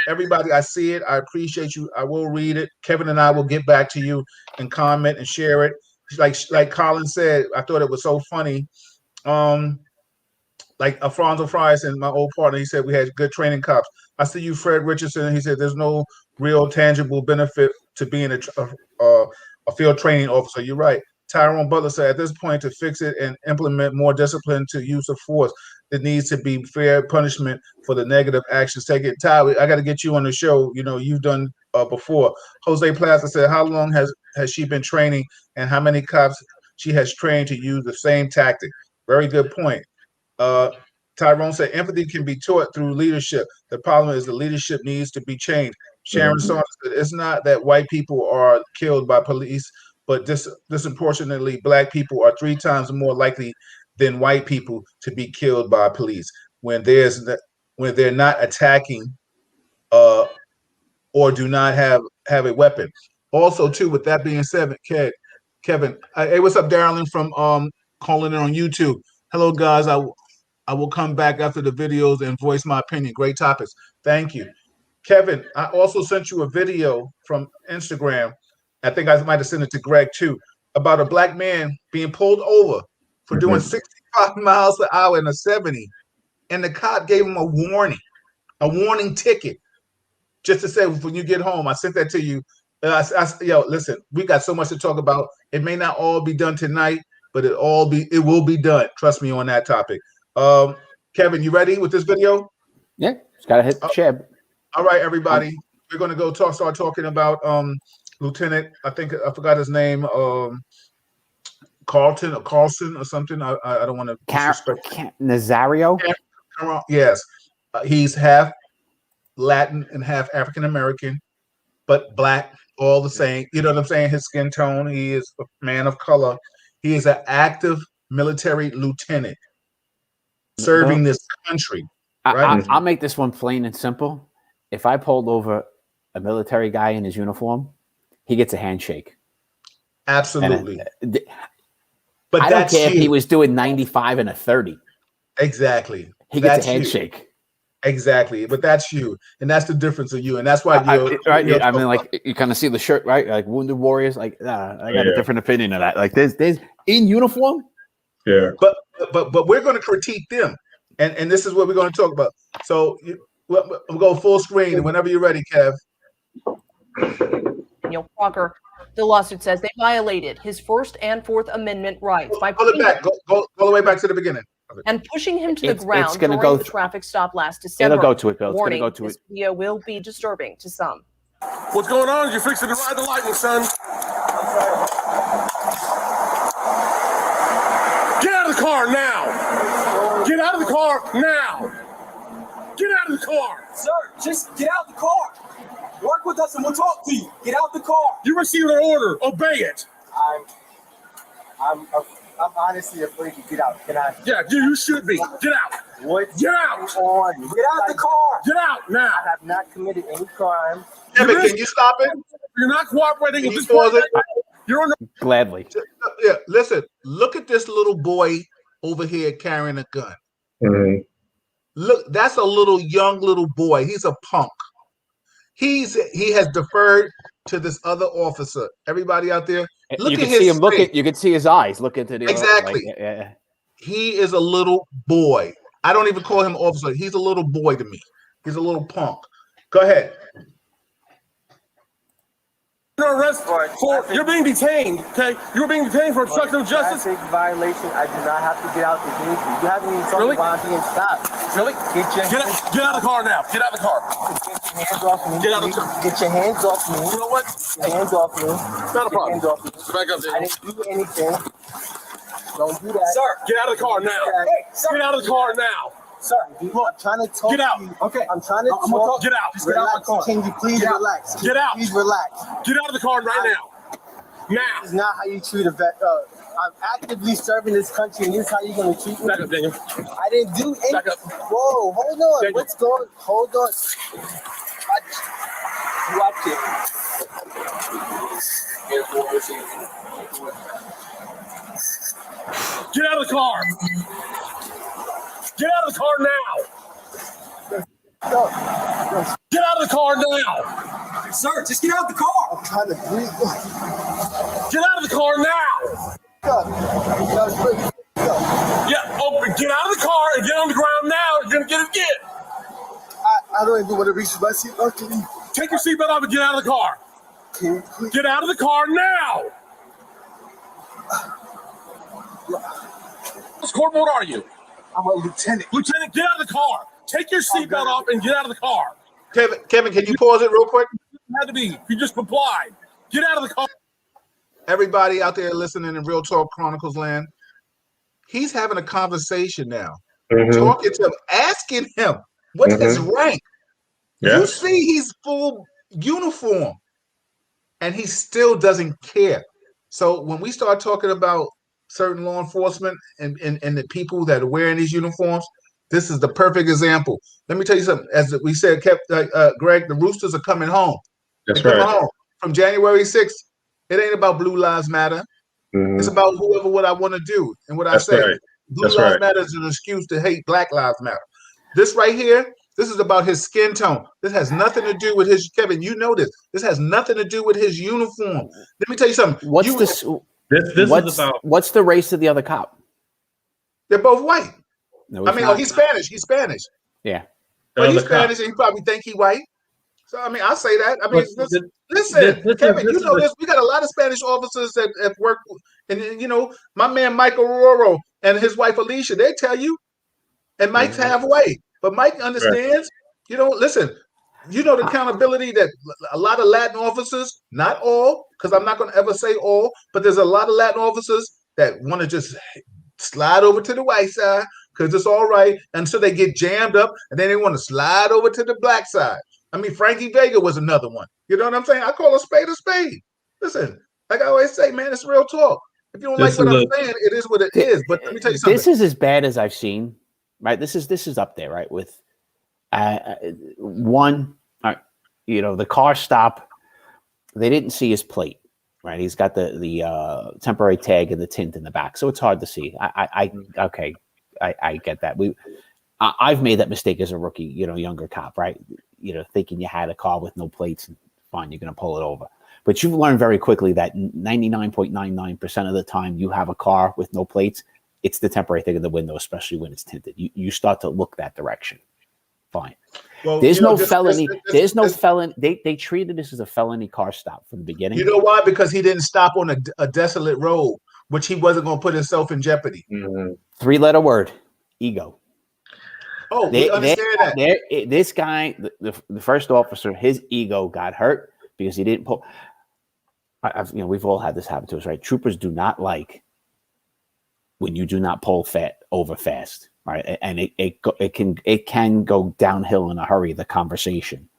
Everybody, I see it. I appreciate you. I will read it. Kevin and I will get back to you and comment and share it. Like Colin said, I thought it was so funny. Like Alfonso Fries and my old partner, he said we had good training cops. I see you, Fred Richardson. He said there's no real tangible benefit to being a field training officer. You're right. Tyrone Butler said at this point, to fix it and implement more discipline to use of force, there needs to be fair punishment for the negative actions taken. Ty, I got to get you on the show. You know, you've done before. Jose Plaza said, how long has she been training and how many cops she has trained to use the same tactic? Very good point. Tyrone said, empathy can be taught through leadership. The problem is the leadership needs to be changed. Sharon Saunders said, it's not that white people are killed by police, but disproportionately, black people are 3 times more likely than white people to be killed by police when they're not attacking or do not have a weapon. Also, too, with that being said, Kevin, hey, what's up, Darylyn from calling in on YouTube? Hello, guys. I will come back after the videos and voice my opinion. Great topics. Thank you. Kevin, I also sent you a video from Instagram. I think I might have sent it to Greg too, about a black man being pulled over for doing 65 miles per hour in a 70. And the cop gave him a warning ticket, just to say, when you get home, I sent that to you. Listen, we got so much to talk about. It may not all be done tonight, but it will be done. Trust me on that topic. Kevin, you ready with this video? Yeah, just gotta hit share. All right, everybody. We're gonna go start talking about Lieutenant, I think I forgot his name, Carlson or something. I don't want to disrespect Nazario. Yes, he's half Latin and half African American, but black, all the same. You know what I'm saying? His skin tone. He is a man of color. He is an active military lieutenant serving this country. Right? I'll make this one plain and simple. If I pulled over a military guy in his uniform, he gets a handshake. Absolutely. But I don't care if he was doing 95 and a 30. Exactly. He gets a handshake. Exactly. But that's you. And that's the difference of you. And that's why you're I mean, like, you kind of see the shirt, right? Like Wounded Warriors. Like, I got a different opinion of that. Like, there's in uniform. Yeah. But we're going to critique them. And this is what we're going to talk about. So We'll go full screen whenever you're ready, Kev. Daniel Crocker. The lawsuit says they violated his First and Fourth Amendment rights by pull it back. Go all the way back to the beginning. And pushing him to the ground during the traffic stop last December. It'll go to it, Bill. Warning, this video will be disturbing to some. What's going on? You're fixing to ride the lightning, son. Get out of the car now. Get out of the car now. Get out of the car. Sir, just get out of the car. Work with us and we'll talk to you. Get out the car. You received an order. Obey it. I'm honestly afraid to get out. Can I? Yeah, you should be. Get out. What? Get out. On? Get out the car. Get out now. I have not committed any crime. Kevin, can you stop it? You're not cooperating with this person. You're on Gladly. Yeah, listen. Look at this little boy over here carrying a gun. Mm-hmm. Look, that's a young little boy. He's a punk. He has deferred to this other officer. Everybody out there, look at his face. You can see his eyes. Look into the exactly. Yeah. He is a little boy. I don't even call him officer. He's a little boy to me. He's a little punk. Go ahead. You're being detained, okay? You're being detained for obstruction of justice. Traffic violation. I do not have to get out the vehicle. You haven't even told me why I'm being stopped. Really? Get out of the car now. Get out of the car. Get your hands off me. Get out of the car. Get your hands off me. You know what? Get your hands off me. Not a problem. Hands off me. Back up there. I didn't do anything. Don't do that. Sir, get out of the car now. Hey, sir. Get out of the car now. Sir, I'm trying to talk. Get out. To you. Okay. I'm trying to talk. Get out. Just get out of my car. Can you please relax? Get out. Please relax. Get out of the car right now. Now. This is not how you treat a vet. I'm actively serving this country, and this is how you're going to treat me. Back up, Daniel. I didn't do anything. Back up. Whoa, hold on. Daniel. What's going on? Hold on. Watch it. Get out of the car. Get out of the car now. Get out of the car now. Sir, just get out of the car. I'm trying to breathe. Get out of the car now. Yeah, get out of the car and get on the ground now. You're going to get it again. I don't even want to reach my seatbelt. Take your seatbelt off and get out of the car. Get out of the car now. What court board are you? I'm a lieutenant. Lieutenant, get out of the car. Take your seatbelt off and get out of the car. Kevin, can you pause it real quick? It had to be. You just complied. Get out of the car. Everybody out there listening in Real Talk Chronicles land, he's having a conversation now, talking to him, asking him what's his rank. You see, he's full uniform, and he still doesn't care. So when we start talking about certain law enforcement and the people that are wearing these uniforms, this is the perfect example. Let me tell you something. As we said, Greg, the Roosters are coming home. That's They're right. coming home. From January 6th, it ain't about Blue Lives Matter. It's about what I want to do and what I say. Right. Blue Lives Matter is an excuse to hate Black Lives Matter. This right here, this is about his skin tone. This has nothing to do with his, Kevin, you know this. This has nothing to do with his uniform. Let me tell you something. This is about. What's the race of the other cop? They're both white. No, I mean, he's Spanish. He's Spanish. Yeah. But he's Spanish and he probably think he white. So, I mean, I'll say that. I mean, listen, Kevin, you know this. We got a lot of Spanish officers that work. And, you know, my man, Michael Roro and his wife, Alicia, they tell you. And Mike's halfway. But Mike understands, you know, listen, you know the accountability that a lot of Latin officers, not all, because I'm not going to ever say all, but there's a lot of Latin officers that want to just slide over to the white side because it's all right until they get jammed up and then they want to slide over to the black side. I mean, Frankie Vega was another one. You know what I'm saying? I call a spade a spade. Listen, like I always say, man, it's real talk. If you don't like what I'm saying, it is what it is. But let me tell you something. This is as bad as I've seen, right? This is up there, right? With one, you know, the car stop. They didn't see his plate, right? He's got the temporary tag and the tint in the back, so it's hard to see. I get that. I've made that mistake as a rookie, you know, younger cop, right? You know, thinking you had a car with no plates, and fine, you're going to pull it over. But you've learned very quickly that 99.99% of the time you have a car with no plates, it's the temporary thing in the window, especially when it's tinted. You start to look that direction. Fine. Well, There's you know, no felony. There's no felony. They treated this as a felony car stop from the beginning. You know why? Because he didn't stop on a desolate road, which he wasn't going to put himself in jeopardy. Mhm. 3-letter word, ego. Oh, we understand that. This guy, the first officer, his ego got hurt because he didn't pull. We've all had this happen to us, right? Troopers do not like when you do not pull over fast, right? And it can go downhill in a hurry. The conversation.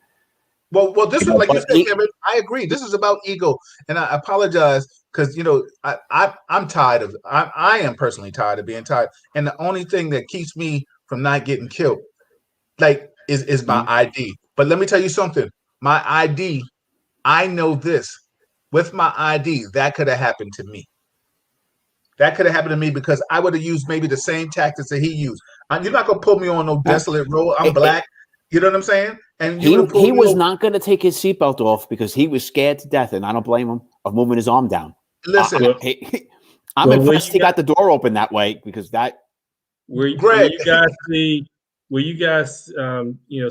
Well, this is like you said, Kevin. I agree. This is about ego, and I apologize because I'm tired of. I am personally tired of being tired, and the only thing that keeps me from not getting killed, like, is my ID. But let me tell you something. My ID, I know this. With my ID, that could have happened to me. That could have happened to me because I would have used maybe the same tactics that he used. You're not gonna pull me on no desolate road. I'm black. You know what I'm saying? And he was not going to take his seatbelt off because he was scared to death, and I don't blame him, of moving his arm down. Listen, I'm impressed he got the door open that way because that. Where you guys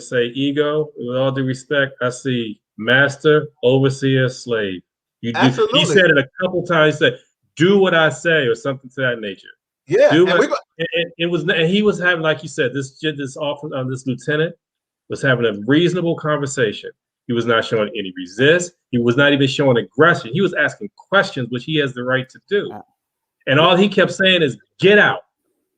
say ego? With all due respect, I see master, overseer, slave. Absolutely. He said it a couple times. He said, "Do what I say," or something to that nature. Yeah, and he was having, like you said, this lieutenant was having a reasonable conversation. He was not showing any resist. He was not even showing aggression. He was asking questions, which he has the right to do. And all he kept saying is, "Get out.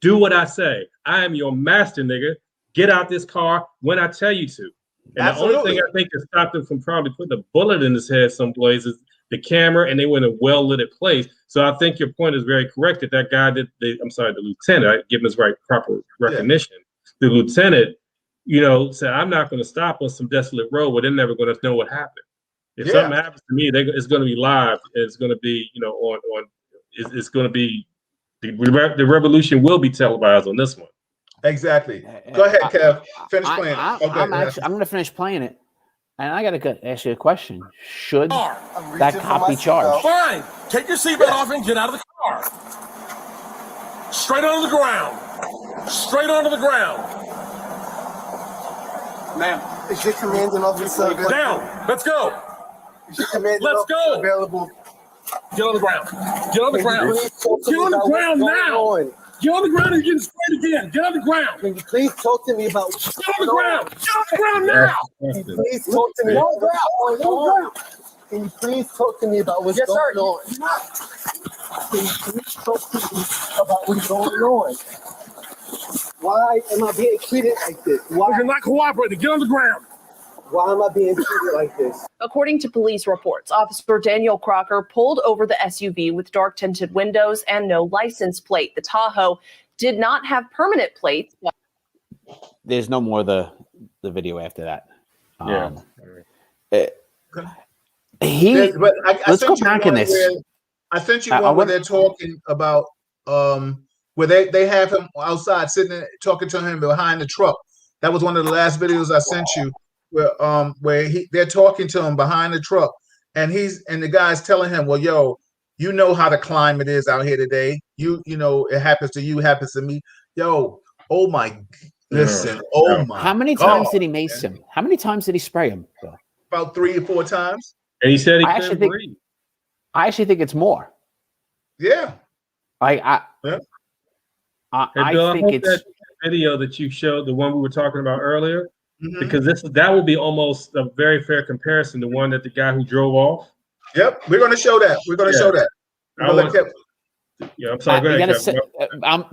Do what I say. I am your master, nigga. Get out this car when I tell you to." And Absolutely. The only thing I think that stopped him from probably putting a bullet in his head someplace is the camera, and they were in a well-lit place. So I think your point is very correct that guy the lieutenant, I give him his proper recognition. Yeah. The lieutenant, said, "I'm not going to stop on some desolate road where they're never going to know what happened. If something happens to me, it's going to be live. It's going to be, it's going to be, the revolution will be televised on this one." Exactly. Go ahead, Kev. Finish playing. I'm going to finish playing it. And I got to ask you a question. Should that cop be charged? Fine. Take your seatbelt off and get out of the car. Straight onto the ground. Straight onto the ground. Ma'am, is your commanding officer available? Down. Let's go. Is your commanding Let's officer go. available? Get on the ground. Get on the ground. Get on the ground now. Get on the ground and get straight again. Get on the ground. Can you please talk to me about what's Get on the ground. Get on the ground now. Can you please talk to me about Can you please talk to me about what's going on? Can you please talk to me about what's going on? Why am I being treated like this? Why? You're not cooperating. Get on the ground. Why am I being treated like this? According to police reports, Officer Daniel Crocker pulled over the SUV with dark tinted windows and no license plate. The Tahoe did not have permanent plates. There's no more the video after that. Let's go back in this. I sent you one where they're talking about where they have him outside sitting there, talking to him behind the truck. That was one of the last videos I sent you. Where they're talking to him behind the truck, and the guy's telling him, "Well, yo, you know how the climate is out here today. You know it happens to you, happens to me. Yo, oh my, listen, oh my." How many times did he mace him? How many times did he spray him? About 3 or 4 times. And he said he couldn't breathe. I actually think it's more. Yeah. I think it's that video that you showed, the one we were talking about earlier. Because that will be almost a very fair comparison to one that the guy who drove off. Yep, we're going to show that. We're going to show that. I'm sorry.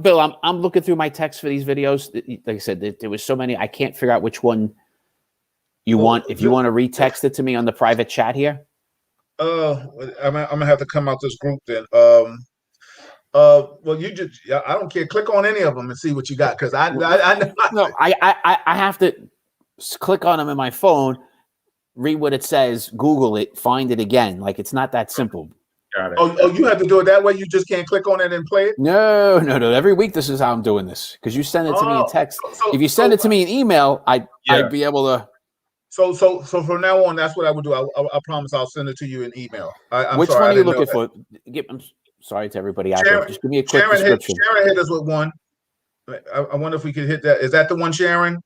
Bill, I'm looking through my text for these videos. Like I said, there was so many. I can't figure out which one you want. If you want to retext it to me on the private chat here. I'm gonna have to come out this group then. Well, I don't care. Click on any of them and see what you got, because I have to click on them in my phone, read what it says, Google it, find it again. Like, it's not that simple. Got it. Oh, you have to do it that way? You just can't click on it and play it? No. Every week, this is how I'm doing this, because you send it to me in text. If you send it to me in email, I'd be able to. So from now on, that's what I would do. I promise I'll send it to you in email. Which one are you looking for? I'm sorry to everybody out there. Just give me a quick description. Sharon hit us with one. I wonder if we could hit that. Is that the one, Sharon?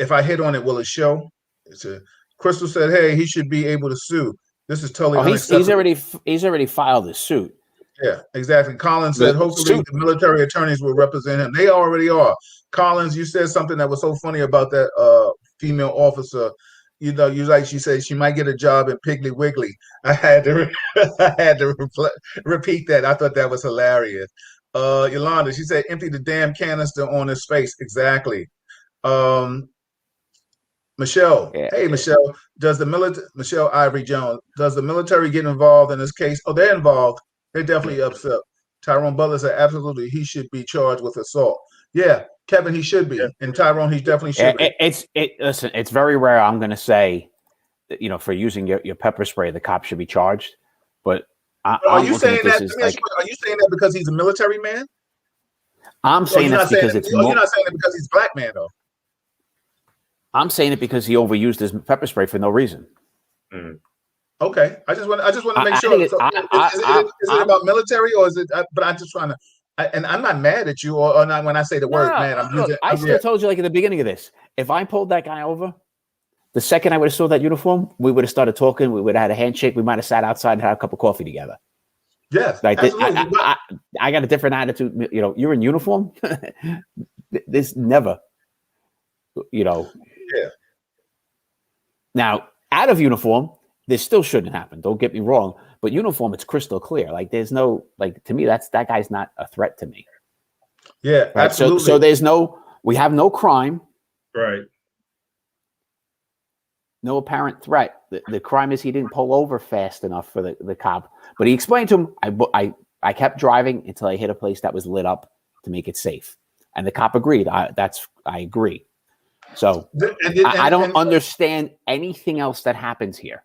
if I hit on it, will it show? Crystal said, "Hey, he should be able to sue. This is totally unacceptable." He's already filed his suit. Yeah, exactly. Collins said, "Hopefully, the military attorneys will represent him." They already are. Collins, you said something that was so funny about that female officer. You know, she said she might get a job in Piggly Wiggly. I had to, repeat that. I thought that was hilarious. Yolanda, she said, "Empty the damn canister on his face." Exactly. Michelle, hey Michelle, Michelle Ivory Jones, does the military get involved in this case? Oh, they're involved. They're definitely upset. Tyrone Butler said, absolutely, he should be charged with assault. Yeah, Kevin, he should be, and Tyrone, he definitely should be. Listen, it's very rare. I'm going to say, that, for using your pepper spray, the cop should be charged. But are you saying that? Are you saying that because he's a military man? I'm saying that because it's. You're not saying that because he's a black man, though. I'm saying it because he overused his pepper spray for no reason. Okay, I just want to make sure. Is it about military or is it? But I'm just trying to. And I'm not mad at you or not when I say the word mad. I still told you like at the beginning of this. If I pulled that guy over, the second I would have saw that uniform, we would have started talking. We would have had a handshake. We might have sat outside and had a cup of coffee together. Yes, like I got a different attitude. You're in uniform. This never. Yeah. Now, out of uniform, this still shouldn't happen. Don't get me wrong, but uniform, it's crystal clear. Like there's no to me, that guy's not a threat to me. Yeah, right? absolutely. So we have no crime. Right. No apparent threat. The crime is he didn't pull over fast enough for the cop. But he explained to him, I kept driving until I hit a place that was lit up to make it safe. And the cop agreed. I agree. So I don't understand anything else that happens here.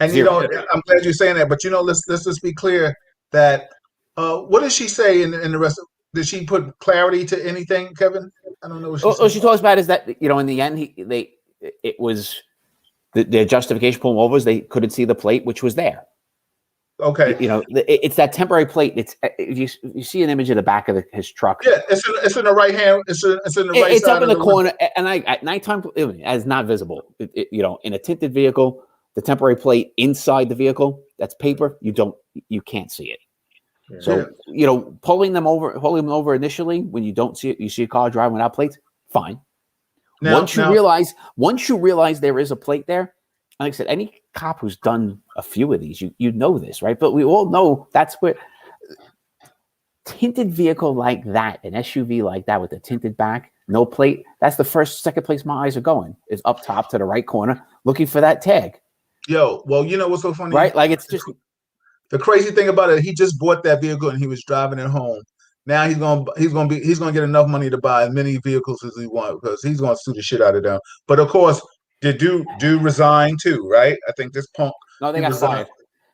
And I'm glad you're saying that. But let's just be clear that what does she say in the rest of? Did she put clarity to anything, Kevin? I don't know. What she talks about is that in the end it was their justification pulling over is they couldn't see the plate, which was there. Okay. It's that temporary plate. It's if you see an image of the back of his truck. Yeah, it's in the right hand. It's in the right. It's up in the corner, and at nighttime, it's not visible. In a tinted vehicle, the temporary plate inside the vehicle, that's paper. You can't see it. So pulling them over initially when you don't see it, you see a car driving without plates, fine. Once you realize there is a plate there, like I said, any cop who's done a few of these, you know this, right? But we all know that's where tinted vehicle like that, an SUV like that with a tinted back, no plate, that's the second place my eyes are going, is up top to the right corner, looking for that tag. Well, what's so funny? Right? Like it's just the crazy thing about it, he just bought that vehicle and he was driving it home. Now he's gonna get enough money to buy as many vehicles as he wants because he's gonna sue the shit out of them. But of course, did do resign too, right? I think this punk. No, they got fired.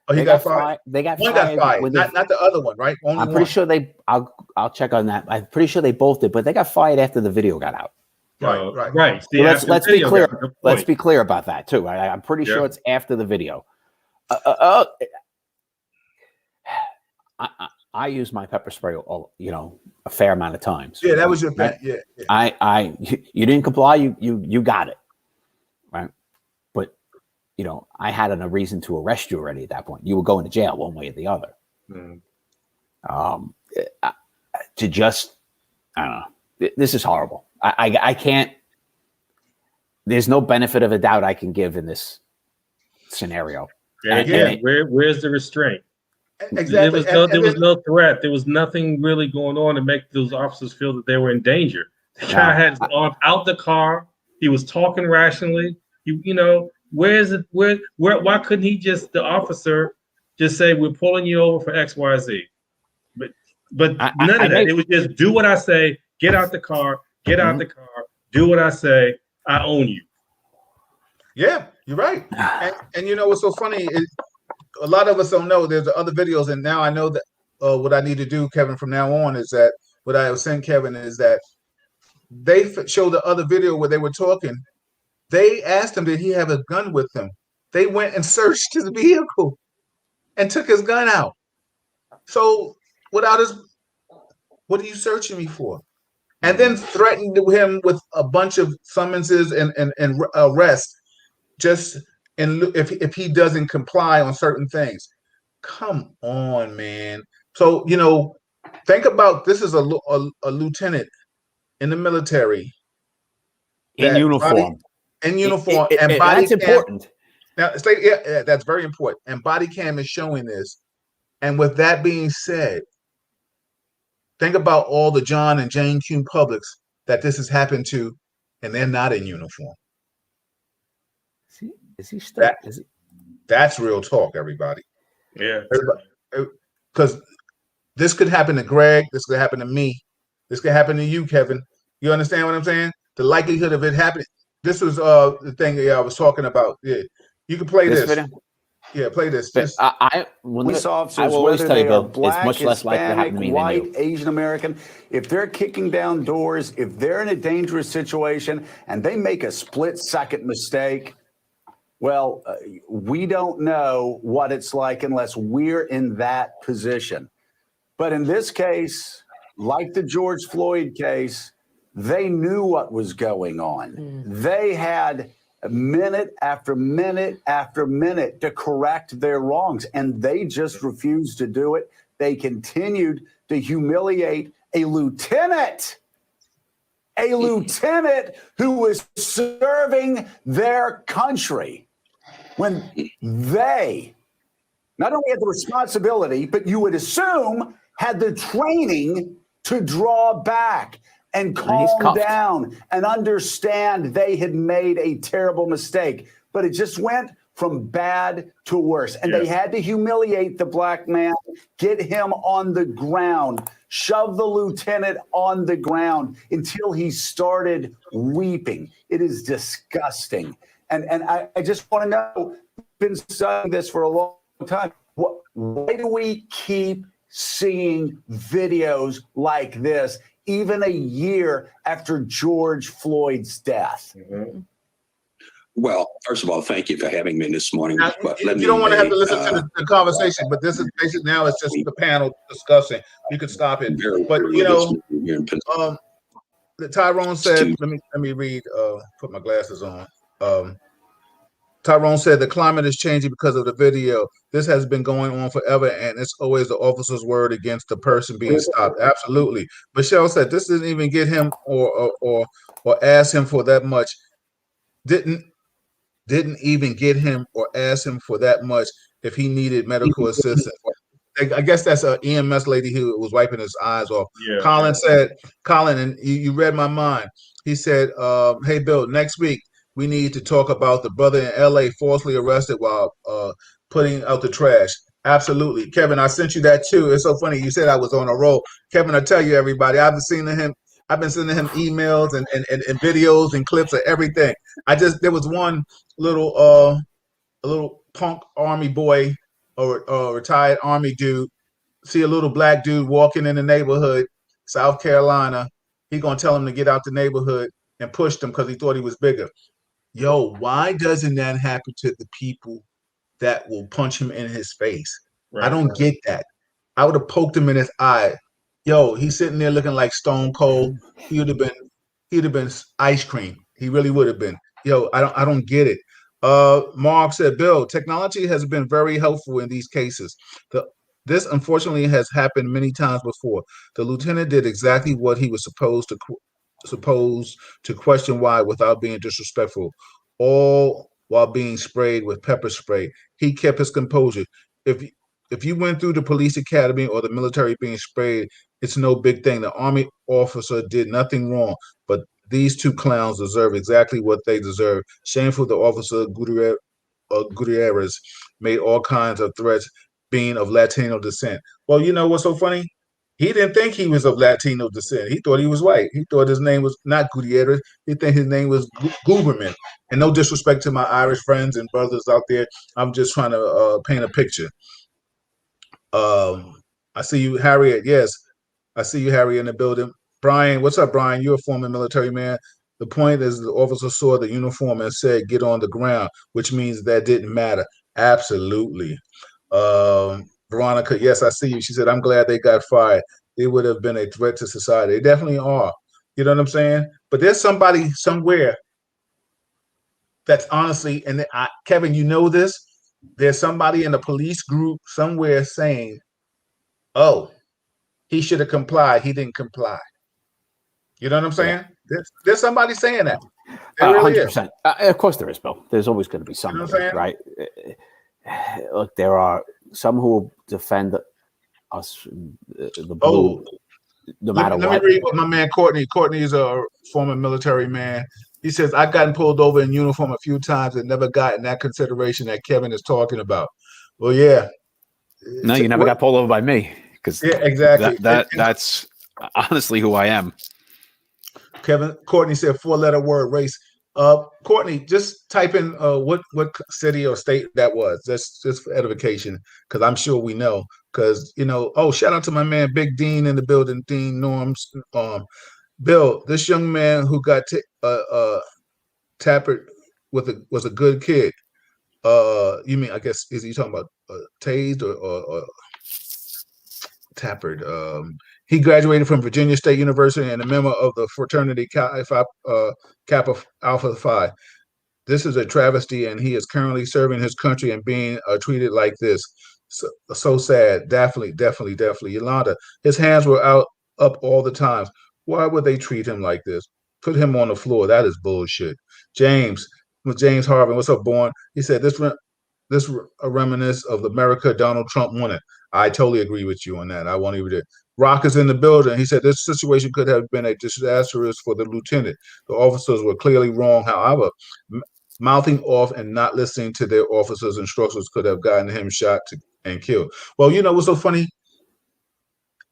Oh, he got fired. They got one got fired, not the other one, right? Only I'm pretty sure I'll check on that. I'm pretty sure they both did, but they got fired after the video got out. Right. See, let's be clear. Let's be clear about that too. Right? I'm pretty sure it's after the video. I use my pepper spray, a fair amount of times. Yeah, that was your thing. Yeah. You didn't comply. You got it, right? But I had a reason to arrest you already at that point. You were going to jail one way or the other. To just, I don't know. This is horrible. I can't. There's no benefit of a doubt I can give in this scenario. Where's the restraint? Exactly. There was no threat. There was nothing really going on to make those officers feel that they were in danger. The guy had his arm out the car. He was talking rationally. Where's it? Why couldn't the officer just say, "We're pulling you over for X, Y, Z"? But none of that. It was just do what I say. Get out the car. Get out the car. Do what I say. I own you. Yeah, you're right. And what's so funny is a lot of us don't know there's other videos, and now I know that what I need to do, Kevin, from now on is that what I have sent Kevin is that they showed the other video where they were talking. They asked him, did he have a gun with him? They went and searched his vehicle and took his gun out. So without what are you searching me for? and then threatened him with a bunch of summonses and arrests just if he doesn't comply on certain things. Come on, man. So, think about this is a lieutenant in the military in uniform. And body that's cam. Important. Now, that's very important. And body cam is showing this. And with that being said, think about all the John and Jane Q publics that this has happened to, and they're not in uniform. Is he stuck? That's real talk, everybody. Yeah. Because this could happen to Greg. This could happen to me. This could happen to you, Kevin. You understand what I'm saying? The likelihood of it happening. This was the thing I was talking about. Yeah, you can play this. Video? Yeah, play this. Police officers, whether they are black, much less Hispanic, white, Asian American, if they're kicking down doors, if they're in a dangerous situation and they make a split-second mistake, well, we don't know what it's like unless we're in that position. But in this case, like the George Floyd case, they knew what was going on. They had minute after minute after minute to correct their wrongs, and they just refused to do it. They continued to humiliate a lieutenant who was serving their country when they not only had the responsibility, but you would assume had the training to draw back and calm down and understand they had made a terrible mistake. But it just went from bad to worse. And they had to humiliate the black man, get him on the ground, shove the lieutenant on the ground until he started weeping. It is disgusting. And I just want to know, I've been studying this for a long time. Why do we keep seeing videos like this even a year after George Floyd's death? Well, first of all, thank you for having me this morning. Now, but you don't want to have to listen to the conversation, but this is basically now it's just the panel discussing. You could stop it. But Tyrone said, let me read, put my glasses on. Tyrone said the climate is changing because of the video. This has been going on forever, and it's always the officer's word against the person being stopped. Absolutely. Michelle said this didn't even get him or ask him for that much. Didn't even get him or ask him for that much if he needed medical assistance. I guess that's an EMS lady who was wiping his eyes off. Yeah. Colin said, and you read my mind. He said, hey, Bill, next week, we need to talk about the brother in LA falsely arrested while putting out the trash. Absolutely. Kevin, I sent you that too. It's so funny. You said I was on a roll. Kevin, I tell you, everybody, I've been sending him emails and videos and clips of everything. There was one little punk army boy or retired army dude, see a little black dude walking in the neighborhood, South Carolina. He gonna tell him to get out the neighborhood and pushed him because he thought he was bigger. Yo, why doesn't that happen to the people that will punch him in his face? Right. I don't get that. I would have poked him in his eye. Yo, he's sitting there looking like Stone Cold. He'd have been ice cream. He really would have been. Yo, I don't get it. Mark said, Bill, technology has been very helpful in these cases. This unfortunately has happened many times before. The lieutenant did exactly what he was supposed to question why without being disrespectful, all while being sprayed with pepper spray. He kept his composure. If you went through the police academy or the military being sprayed, it's no big thing. The army officer did nothing wrong, but these two clowns deserve exactly what they deserve. Shameful the officer Gutierrez made all kinds of threats being of Latino descent. Well, you know what's so funny? He didn't think he was of Latino descent. He thought he was white. He thought his name was not Gutierrez. He think his name was Guberman. And no disrespect to my Irish friends and brothers out there. I'm just trying to paint a picture. I see you, Harriet. Yes, I see you, Harriet, in the building. Brian, what's up, Brian? You're a former military man. The point is the officer saw the uniform and said, get on the ground, which means that didn't matter. Absolutely. Veronica, yes, I see you. She said, I'm glad they got fired. They would have been a threat to society. They definitely are. You know what I'm saying? But there's somebody somewhere that's honestly, and Kevin, you know this. There's somebody in the police group somewhere saying, "Oh, he should have complied. He didn't comply." You know what I'm saying? There's somebody saying that. There really is. 100%. Of course there is, Bill. There's always going to be somebody, right? Look, there are some who will defend us, the blue, no matter what. Let me read what my man Courtney. Courtney is a former military man. He says, "I've gotten pulled over in uniform a few times and never gotten that consideration that Kevin is talking about." Well, yeah. No, you never got pulled over by me, because exactly. That's honestly who I am. Courtney said 4-letter word, race. Courtney, just type in what city or state that was. That's just for edification, because I'm sure we know. Because shout out to my man Big Dean in the building, Dean Norms. Bill, this young man who got tappered was a good kid. You mean, I guess, is he talking about tased or tappered? He graduated from Virginia State University and a member of the fraternity Kappa Alpha Phi. This is a travesty, and he is currently serving his country and being treated like this. So sad. Definitely. Yolanda, his hands were up all the time. Why would they treat him like this? Put him on the floor. That is bullshit. James Harvin, what's up, Born? He said this a reminiscence of the America Donald Trump wanted. I totally agree with you on that. I won't even do it. Rock is in the building. He said this situation could have been a disastrous for the lieutenant. The officers were clearly wrong. However, mouthing off and not listening to their officers' instructions could have gotten him shot and killed. Well, you know what's so funny?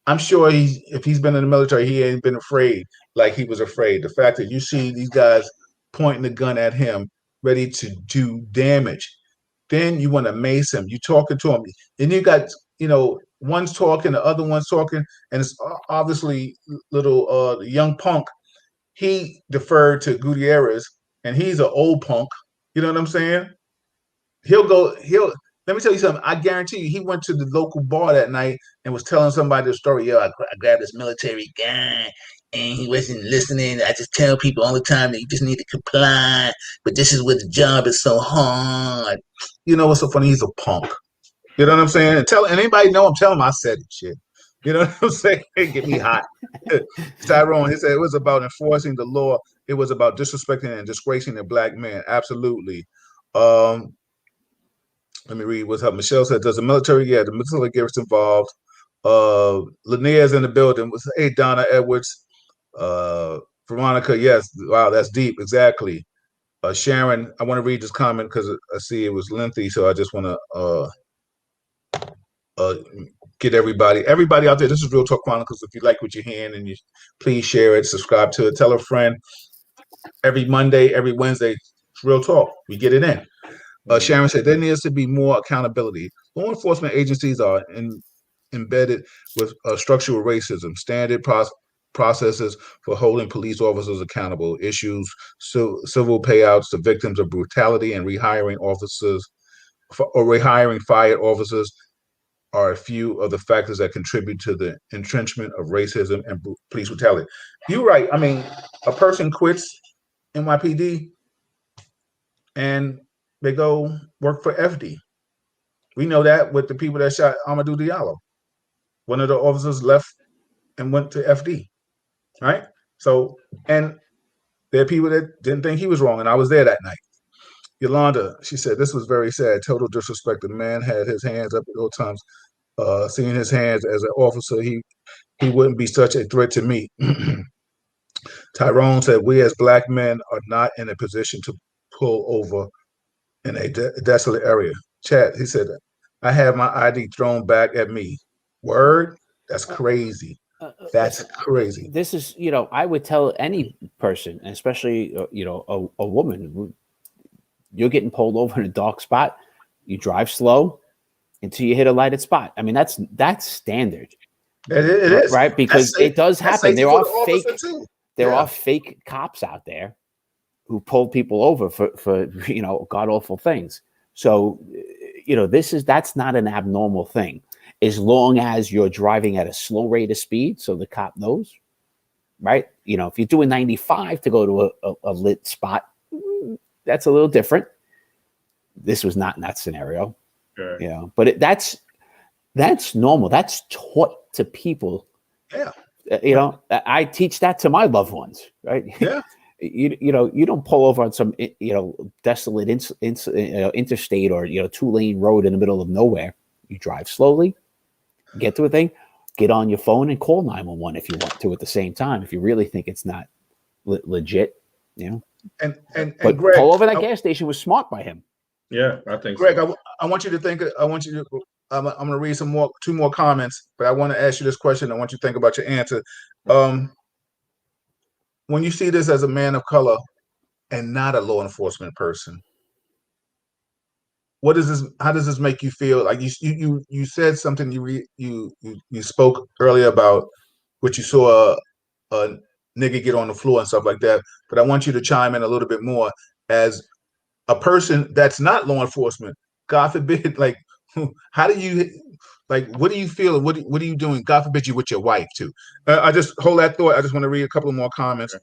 I'm sure if he's been in the military, he ain't been afraid like he was afraid. The fact that you see these guys pointing the gun at him, ready to do damage, then you want to mace him. You talking to him, and you got one's talking, the other one's talking, and it's obviously little young punk. He deferred to Gutierrez, and he's an old punk. You know what I'm saying? Let me tell you something. I guarantee you, he went to the local bar that night and was telling somebody the story. Yo, I grabbed this military guy, and he wasn't listening. I just tell people all the time that you just need to comply, but this is where the job is so hard. You know what's so funny? He's a punk. You know what I'm saying? And anybody know, I'm telling him I said it, shit. You know what I'm saying? Get me hot. Tyrone, he said it was about enforcing the law. It was about disrespecting and disgracing a black man. Absolutely. Let me read what's up. Michelle said, does the military? Yeah, the military gets involved. Lanier's in the building. Hey, Donna Edwards. Veronica, yes. Wow, that's deep. Exactly. Sharon, I want to read this comment because I see it was lengthy, so I just want to get everybody out there. This is Real Talk Chronicles. If you like what you're hearing, and you please share it, subscribe to it, tell a friend. Every Monday, every Wednesday, it's Real Talk. We get it in. Sharon said there needs to be more accountability. Law enforcement agencies are embedded with structural racism, standard processes for holding police officers accountable, issues civil payouts to victims of brutality, and rehiring fired officers are a few of the factors that contribute to the entrenchment of racism and police brutality. You're right. I mean, a person quits NYPD and they go work for FD. We know that with the people that shot Amadou Diallo. One of the officers left and went to FD, right? So, and there are people that didn't think he was wrong, and I was there that night. Yolanda, she said, this was very sad. Total disrespect. The man had his hands up at all times. Seeing his hands as an officer, he wouldn't be such a threat to me. Tyrone said, we as black men are not in a position to pull over in a desolate area. Chad, he said, I have my ID thrown back at me. Word? That's crazy. That's crazy. This is, I would tell any person, especially, a woman, you're getting pulled over in a dark spot. You drive slow until you hit a lighted spot. I mean, that's standard. It is. Right? Because it does happen. There are fake cops out there who pull people over for god awful things. So, that's not an abnormal thing, as long as you're driving at a slow rate of speed, so the cop knows, right? You know, if you're doing 95 to go to a lit spot, that's a little different. This was not in that scenario, you know, but that's normal. That's taught to people. Yeah. You know, I teach that to my loved ones, right? Yeah. You know, you don't pull over on some, you know, desolate interstate or, you know, 2-lane road in the middle of nowhere. You drive slowly, get to a thing, get on your phone and call 911 if you want to at the same time, if you really think it's not legit, you know. And But Greg, pull over that gas station was smart by him. Yeah, I think Greg, so. I want you to think. I'm going to read two more comments, but I want to ask you this question. I want you to think about your answer. When you see this as a man of color and not a law enforcement person, what is this? How does this make you feel? Like you said something. You spoke earlier about what you saw a nigga get on the floor and stuff like that. But I want you to chime in a little bit more as a person that's not law enforcement. God forbid, like, how do you, like, what do you feel? What are you doing? God forbid you with your wife too. I just hold that thought. I just want to read a couple of more comments.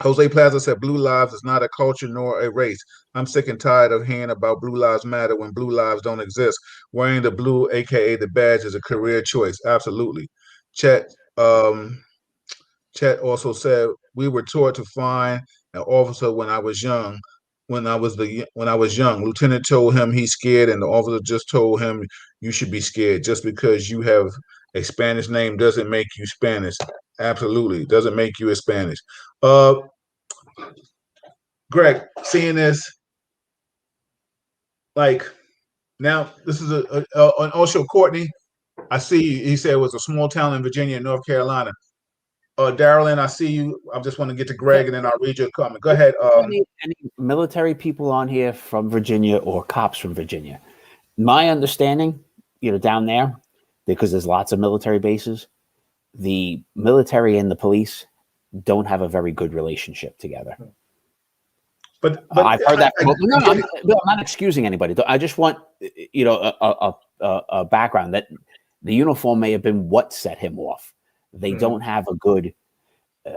Jose Plaza said, "Blue lives is not a culture nor a race. I'm sick and tired of hearing about Blue Lives Matter when blue lives don't exist. Wearing the blue, aka the badge, is a career choice. Absolutely." Chet also said, "We were taught to find an officer when I was young. When I was young, lieutenant told him he's scared, and the officer just told him you should be scared. Just because you have a Spanish name doesn't make you Spanish. Absolutely, doesn't make you a Spanish." Greg, seeing this, like, now this is an Osho Courtney. I see you. He said it was a small town in Virginia and North Carolina. Darylyn, I see you. I just want to get to Greg and then I'll read your comment. Go ahead. Any military people on here from Virginia or cops from Virginia? My understanding, you know, down there, because there's lots of military bases, the military and the police don't have a very good relationship together. But I've heard that. I'm not excusing anybody. I just want, you know, a background that the uniform may have been what set him off. They don't have a good.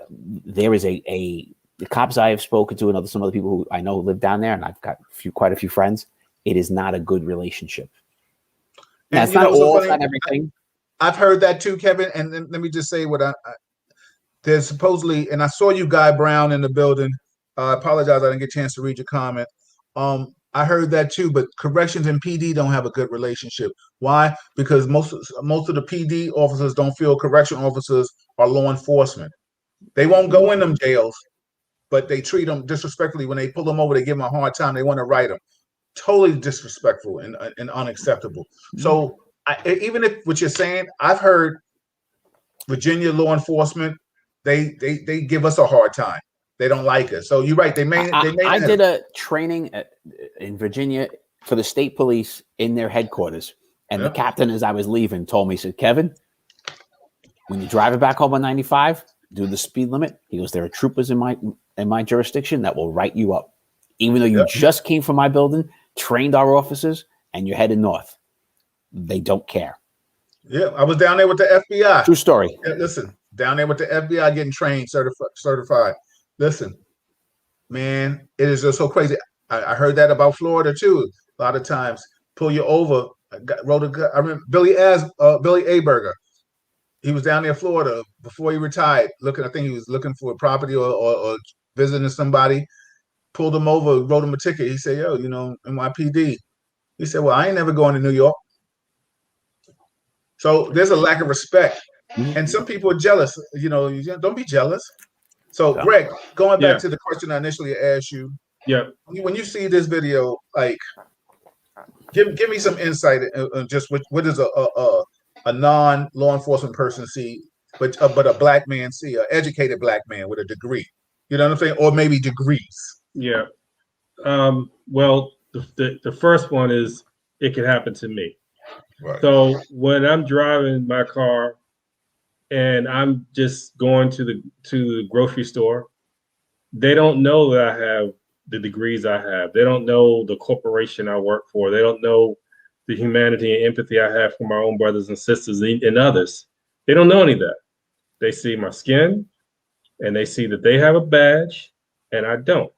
There is the cops I have spoken to and some other people who I know live down there, and I've got quite a few friends. It is not a good relationship. Now, it's not all, it's not everything. I've heard that too, Kevin. And then let me just say what there's supposedly, and I saw you, Guy Brown, in the building. I apologize, I didn't get a chance to read your comment. I heard that too, but corrections and PD don't have a good relationship. Why? Because most of the PD officers don't feel correction officers are law enforcement. They won't go in them jails, but they treat them disrespectfully. When they pull them over, they give them a hard time. They want to write them. Totally disrespectful and unacceptable. So even if what you're saying, I've heard Virginia law enforcement, they give us a hard time. They don't like us. So you're right. I did a training in Virginia for the state police in their headquarters. And the captain, as I was leaving, told me, he said, "Kevin, when you drive it back home on 95, do the speed limit." He goes, "There are troopers in my jurisdiction that will write you up. Even though you just came from my building, trained our officers, and you're headed north. They don't care." Yeah, I was down there with the FBI. True story. Yeah, listen, down there with the FBI getting trained, certified. Listen, man, it is just so crazy. I heard that about Florida too. A lot of times, pull you over. I remember Billy Aberger. He was down there in Florida before he retired. I think he was looking for a property or visiting somebody. Pulled him over, wrote him a ticket. He said, "Yo, you know, NYPD." He said, "Well, I ain't never going to New York." So there's a lack of respect, and some people are jealous. You know, don't be jealous. So, Greg, going back to the question I initially asked you, when you see this video, like, give me some insight on just what does a non-law enforcement person see, but a black man see, an educated black man with a degree. You know what I'm saying, or maybe degrees. Yeah. Well, the first one is it can happen to me. Right. So when I'm driving my car and I'm just going to the grocery store, they don't know that I have the degrees I have. They don't know the corporation I work for. They don't know the humanity and empathy I have for my own brothers and sisters and others. They don't know any of that. They see my skin, and they see that they have a badge, and I don't.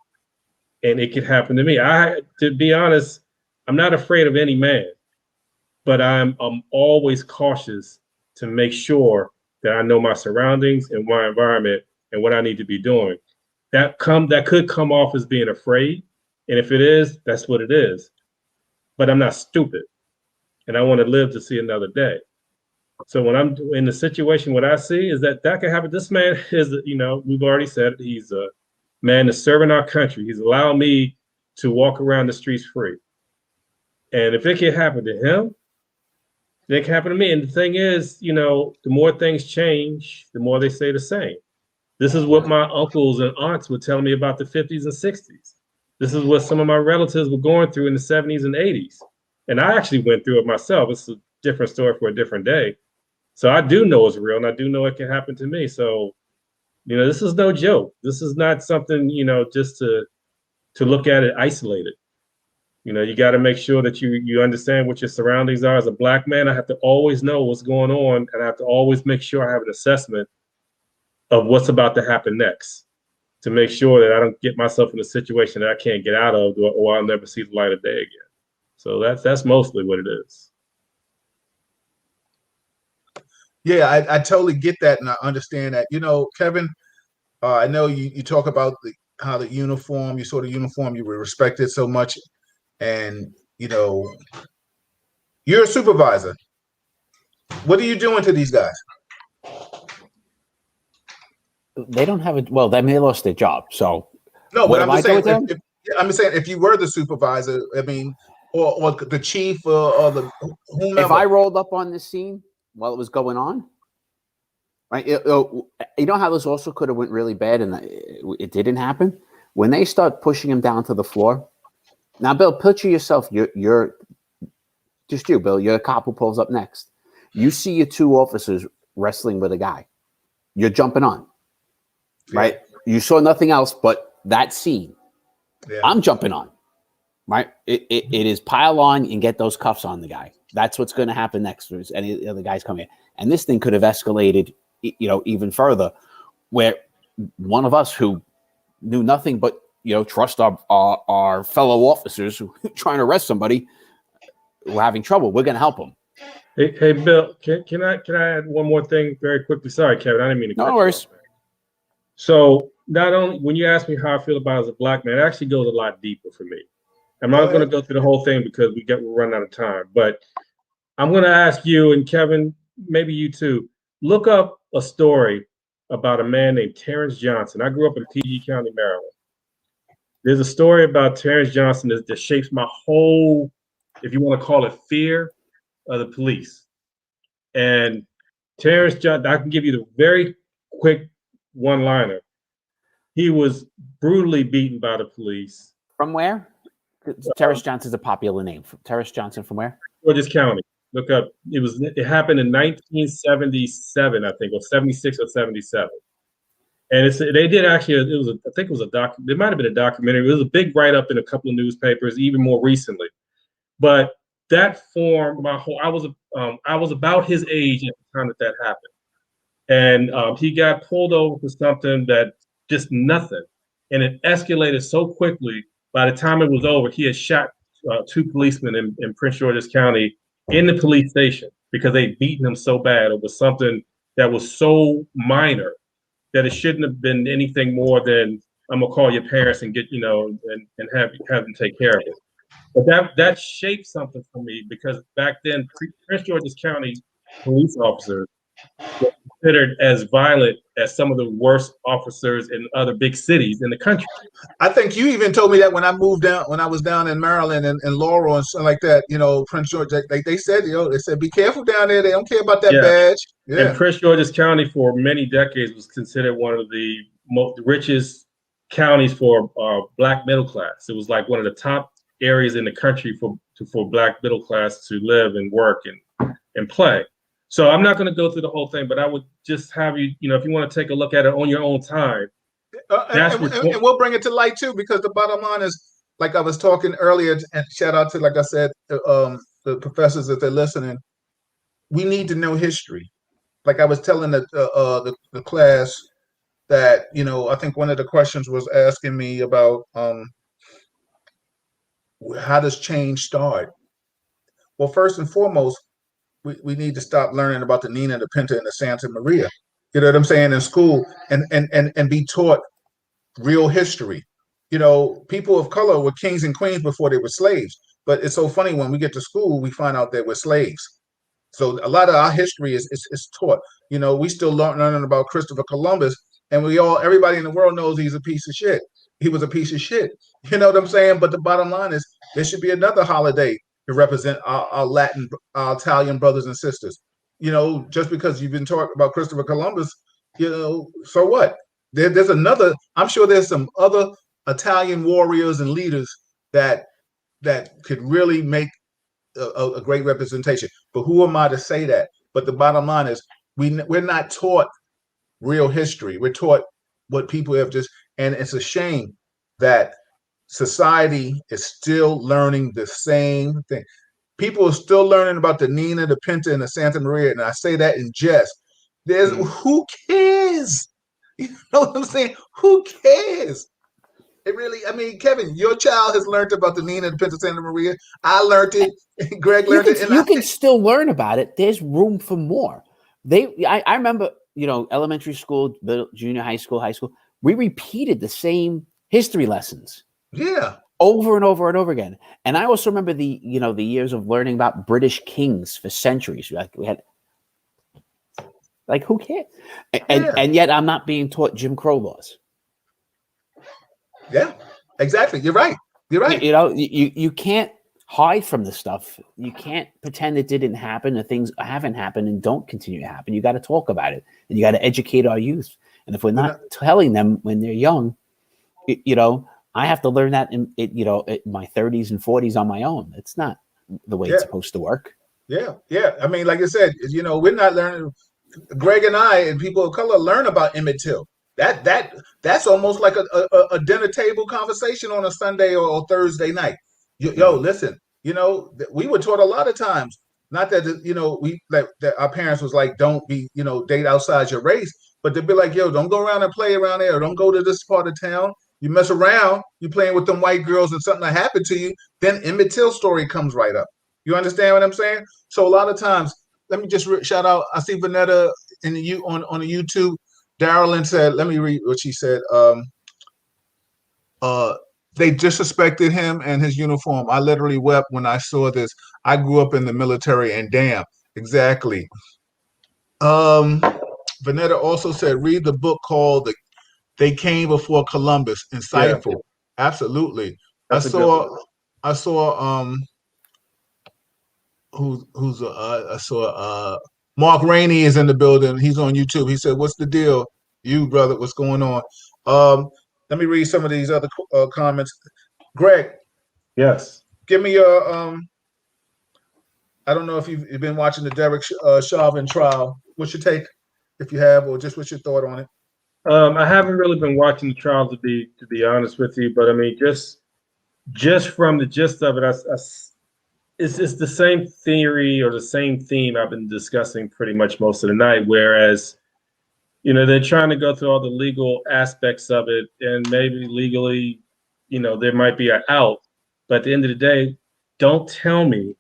And it could happen to me. To be honest, I'm not afraid of any man, but I'm always cautious to make sure that I know my surroundings and my environment and what I need to be doing. That could come off as being afraid, and if it is, that's what it is. But I'm not stupid, and I want to live to see another day. So when I'm in the situation, what I see is that can happen. This man is, we've already said he's a man that's serving our country. He's allowed me to walk around the streets free. And if it can happen to him, it can happen to me. And the thing is, the more things change, the more they stay the same. This is what my uncles and aunts were telling me about the 50s and 60s. This is what some of my relatives were going through in the 70s and 80s. And I actually went through it myself. It's a different story for a different day. So I do know it's real, and I do know it can happen to me. So, this is no joke. This is not something, just to look at it isolated. You got to make sure that you understand what your surroundings are. As a Black man, I have to always know what's going on, and I have to always make sure I have an assessment of what's about to happen next, to make sure that I don't get myself in a situation that I can't get out of, or I'll never see the light of day again. So that's mostly what it is. Yeah, I totally get that, and I understand that. Kevin, I know you talk about how the uniform, you sort of uniform, you respect it so much, and you're a supervisor. What are you doing to these guys? They don't have well, they lost their job. So no, but I'm just saying. I'm just saying, if you were the supervisor, I mean, or the chief, or the whomever. If I rolled up on the scene while it was going on, right? You know how this also could have went really bad, and it didn't happen when they start pushing him down to the floor. Now, Bill, picture yourself. You're just you, Bill. You're a cop who pulls up next. You see your two officers wrestling with a guy. You're jumping on, right? You saw nothing else but that scene. Yeah. I'm jumping on, right? It is pile on and get those cuffs on the guy. That's what's going to happen next. There's any other guys coming in. And this thing could have escalated, even further, where one of us who knew nothing but, trust our fellow officers who are trying to arrest somebody, who are having trouble. We're going to help them. Hey, Bill, can I add one more thing very quickly? Sorry, Kevin, I didn't mean to. No worries. So not only when you ask me how I feel about it as a Black man, it actually goes a lot deeper for me. I'm not going to go through the whole thing because we're running out of time, but I'm going to ask you, and Kevin, maybe you too, look up a story about a man named Terrence Johnson. I grew up in PG County, Maryland. There's a story about Terrence Johnson that shapes my whole, if you want to call it, fear of the police. And Terrence Johnson, I can give you the very quick one-liner. He was brutally beaten by the police. From where? Terrence Johnson's a popular name. Terrence Johnson from where? Georges County. Look up. It happened in 1977, I think, or 76 or 77. And they did actually. I think it was a doc. It might have been a documentary. It was a big write-up in a couple of newspapers, even more recently. But that formed my whole. I was about his age at the time that happened, and he got pulled over for something that just nothing, and it escalated so quickly. By the time it was over, he had shot two policemen in Prince George's County in the police station because they'd beaten him so bad. It was something that was so minor that it shouldn't have been anything more than I'm gonna call your parents and get and have them take care of it. But that shaped something for me because back then Prince George's County police officers were considered as violent as some of the worst officers in other big cities in the country. I think you even told me that when I was down in Maryland and Laurel and something like that, Prince George, they said, they said, be careful down there. They don't care about that badge. Yeah. And Prince George's County for many decades was considered one of the most richest counties for Black middle class. It was like one of the top areas in the country for Black middle class to live and work and play. So I'm not going to go through the whole thing, but I would just have you, if you want to take a look at it on your own time. And we'll bring it to light too, because the bottom line is, like I was talking earlier, and shout out to, like I said, the professors that they're listening. We need to know history. like I was telling the class that, you know, I think one of the questions was asking me about how does change start? Well, first and foremost, we need to stop learning about the Nina, the Pinta, and the Santa Maria. You know what I'm saying, in school, and be taught real history. You know, people of color were kings and queens before they were slaves. But it's so funny when we get to school, we find out that we're slaves. So a lot of our history is taught. You know, we still learning about Christopher Columbus, and everybody in the world knows he's a piece of shit. He was a piece of shit. You know what I'm saying? But the bottom line is there should be another holiday to represent our Latin, our Italian brothers and sisters. You know, just because you've been talking about Christopher Columbus, you know, so what? There's another. I'm sure there's some other Italian warriors and leaders that could really make a great representation. But who am I to say that? But the bottom line is we're not taught real history. We're taught what people have just, and it's a shame that society is still learning the same thing. People are still learning about the Nina, the Pinta, and the Santa Maria, and I say that in jest. Who cares? You know what I'm saying? Who cares? It really, I mean, Kevin, your child has learned about the Nina, the Pinta, Santa Maria. I learned it. Greg learned it. And you can still learn about it. There's room for more. I remember, you know, elementary school, junior high school, we repeated the same history lessons. Yeah. Over and over and over again. And I also remember the years of learning about British kings for centuries. We had, like, who cares? And yet I'm not being taught Jim Crow laws. Yeah, exactly. You're right. You're right. You know, you can't hide from this stuff. You can't pretend it didn't happen, or things haven't happened and don't continue to happen. You got to talk about it, and you got to educate our youth. And if we're not telling them when they're young, you know, I have to learn that in my 30s and 40s on my own. It's not the way it's supposed to work. Yeah. I mean, like I said, you know, we're not learning. Greg and I and people of color learn about Emmett Till. That's almost like a dinner table conversation on a Sunday or Thursday night. Listen, you know, we were taught a lot of times, not that, you know, that our parents was like, don't be, you know, date outside your race, but they'd be like, yo, don't go around and play around there, or don't go to this part of town. You mess around, you playing with them white girls, and something that happened to you, then Emmett Till's story comes right up. You understand what I'm saying? So a lot of times, let me just shout out. I see Vanetta on the YouTube. Darylyn said, let me read what she said. They disrespected him and his uniform. I literally wept when I saw this. I grew up in the military, and damn, exactly. Vanetta also said, read the book called They Came Before Columbus. Insightful. Yeah. Absolutely. I saw Mark Rainey is in the building. He's on YouTube. He said, what's the deal? You, brother, what's going on? Let me read some of these other comments. Greg. Yes. Give me your, I don't know if you've been watching the Derrick Chauvin trial. What's your take, if you have, or just what's your thought on it? I haven't really been watching the trial, to be honest with you, but I mean, just from the gist of it, it's the same theory or the same theme I've been discussing pretty much most of the night, whereas, you know, they're trying to go through all the legal aspects of it, and maybe legally, you know, there might be an out, but at the end of the day, don't tell me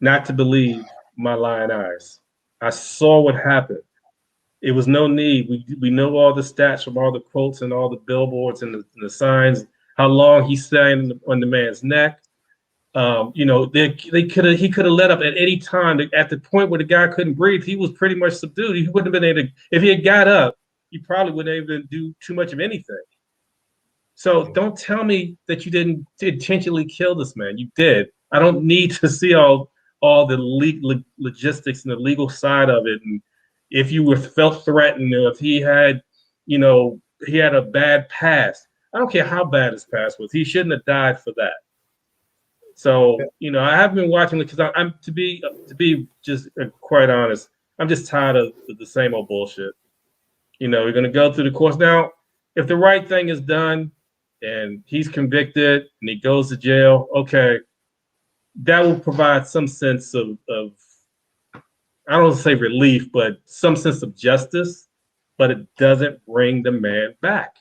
not to believe my lying eyes. I saw what happened. It was no need. We know all the stats from all the quotes and all the billboards and the signs, how long he's staying on the man's neck. You know, he could have let up at any time. At the point where the guy couldn't breathe, he was pretty much subdued. He wouldn't have been able to, if he had got up, he probably wouldn't have been able to do too much of anything. So don't tell me that you didn't intentionally kill this man. You did. I don't need to see all the logistics and the legal side of it. And if you felt threatened, or if he had, you know, he had a bad past. I don't care how bad his past was. He shouldn't have died for that. So, you know, I haven't been watching it because I'm to be just quite honest, I'm just tired of the same old bullshit. You know, we're going to go through the course. Now, if the right thing is done and he's convicted and he goes to jail, okay, that will provide some sense of I don't say relief, but some sense of justice, but it doesn't bring the man back.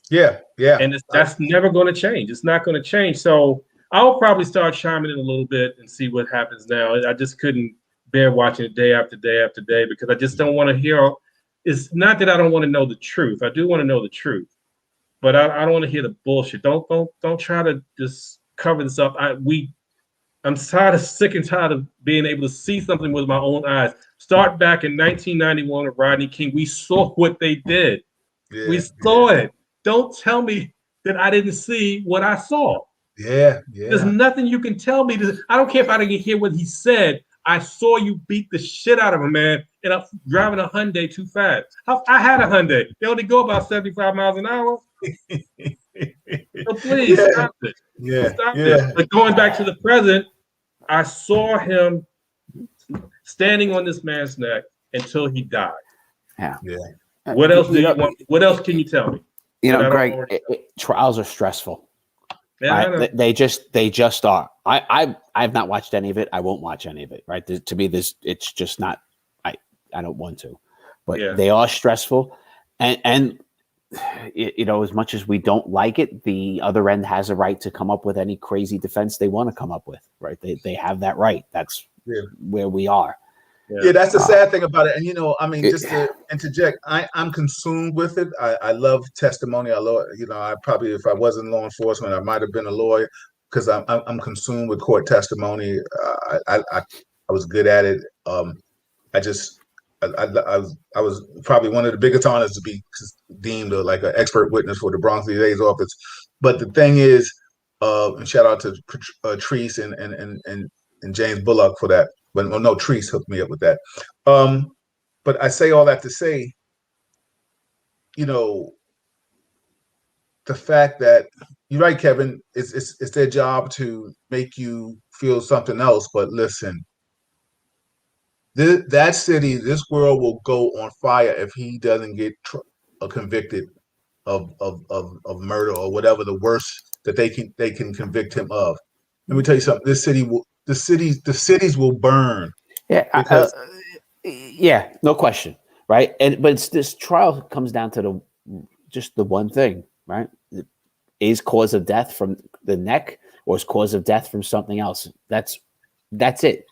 Yeah. And that's never going to change. It's not going to change. So I'll probably start chiming in a little bit and see what happens now. I just couldn't bear watching it day after day after day because I just don't want to hear. It's not that I don't want to know the truth. I do want to know the truth, but I don't want to hear the bullshit. Don't try to just cover this up. I'm sick and tired of being able to see something with my own eyes. Start back in 1991 with Rodney King. We saw what they did. Yeah, we saw it. Don't tell me that I didn't see what I saw. Yeah. There's nothing you can tell me. I don't care if I didn't hear what he said. I saw you beat the shit out of a man, and I'm driving a Hyundai too fast. I had a Hyundai. They only go about 75 miles an hour. So please stop it. Stop it. But going back to the present, I saw him standing on this man's neck until he died. Yeah. What else do you want? What else can you tell me? You know, Greg, trials are stressful. Yeah, right? They just are. I've not watched any of it. I won't watch any of it. Right? To me, it's just not. I don't want to, but they are stressful, and you know, as much as we don't like it, the other end has a right to come up with any crazy defense they want to come up with. Right? They have that right. That's where we are. Yeah, that's the sad thing about it. And, you know, I mean, just to interject, I'm consumed with it. I love testimony. I probably, if I wasn't law enforcement, I might have been a lawyer because I'm consumed with court testimony. I was good at it. I was probably one of the biggest honors to be deemed like an expert witness for the Bronx DA's office. But the thing is, and shout out to Treese and James Bullock for that. But no, Treese hooked me up with that. But I say all that to say, you know, the fact that you're right, Kevin, it's their job to make you feel something else. But listen, that city, this world will go on fire if he doesn't get convicted of murder or whatever the worst that they can convict him of. Let me tell you something. The cities will burn. Yeah, no question, right? But this trial comes down to the one thing, right? Is cause of death from the neck, or is cause of death from something else? That's it.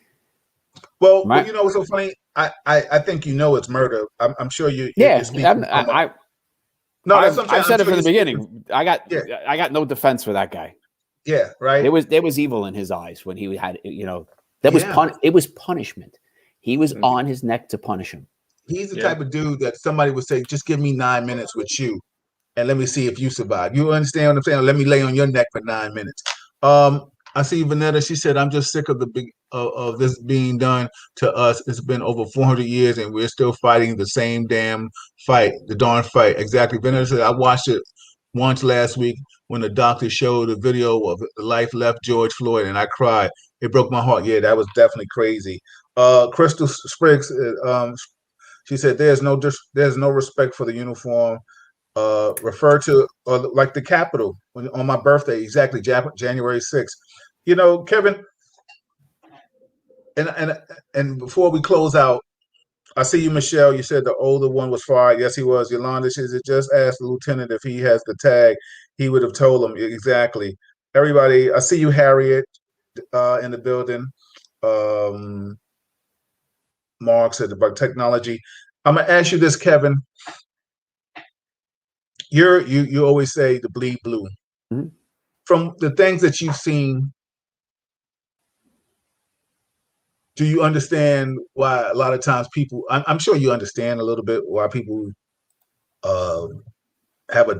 Well, right? You know what's so funny? I think you know it's murder. I'm sure you. Yeah, I've said it from the beginning. I got no defense for that guy. Yeah, right. There was evil in his eyes when he had, you know, that was it was punishment. He was on his neck to punish him. He's the type of dude that somebody would say, just give me 9 minutes with you and let me see if you survive. You understand what I'm saying? Let me lay on your neck for 9 minutes. I see Vanetta, she said, I'm just sick of of this being done to us. It's been over 400 years and we're still fighting the same damn fight, the darn fight. Exactly. Vanetta said, I watched it once last week when the doctor showed a video of the life left George Floyd, and I cried. It broke my heart. Yeah, that was definitely crazy. Crystal Spriggs, she said, "There's no respect for the uniform. Refer to like the Capitol on my birthday, exactly January 6th. You know, Kevin, and before we close out, I see you, Michelle. You said the older one was fired. Yes, he was. Yolanda, she said, just ask the lieutenant if he has the tag. He would have told him. Exactly. Everybody, I see you, Harriet, in the building. Mark said about technology. I'm gonna ask you this, Kevin. You always say the bleed blue. Mm-hmm. From the things that you've seen, do you understand why a lot of times people? I'm sure you understand a little bit why people have a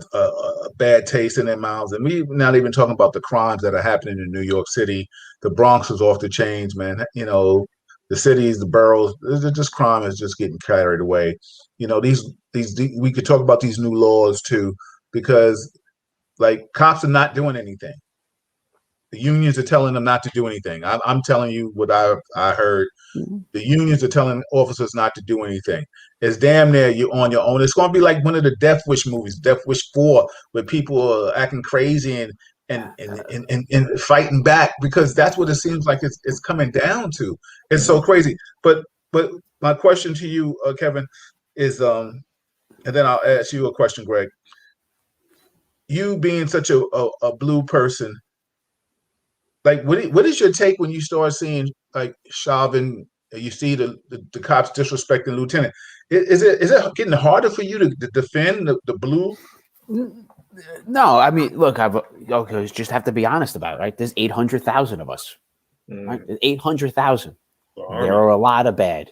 bad taste in their mouths, and we're not even talking about the crimes that are happening in New York City. The Bronx is off the chains, man. You know, the cities, the boroughs, just crime is just getting carried away. You know, these we could talk about these new laws too, because like cops are not doing anything. The unions are telling them not to do anything. I'm telling you what I heard. The unions are telling officers not to do anything. It's damn near you're on your own. It's going to be like one of the Death Wish movies, Death Wish 4, where people are acting crazy and fighting back, because that's what it seems like it's coming down to. It's so crazy. But But my question to you, Kevin, is and then I'll ask you a question, Greg. You being such a blue person, like what is your take when you start seeing like Chauvin? You see the cops disrespecting Lieutenant. Is it getting harder for you to defend the blue? No, I mean, look, just have to be honest about it, right? There's 800,000 of us, right? 800,000. There are a lot of bad.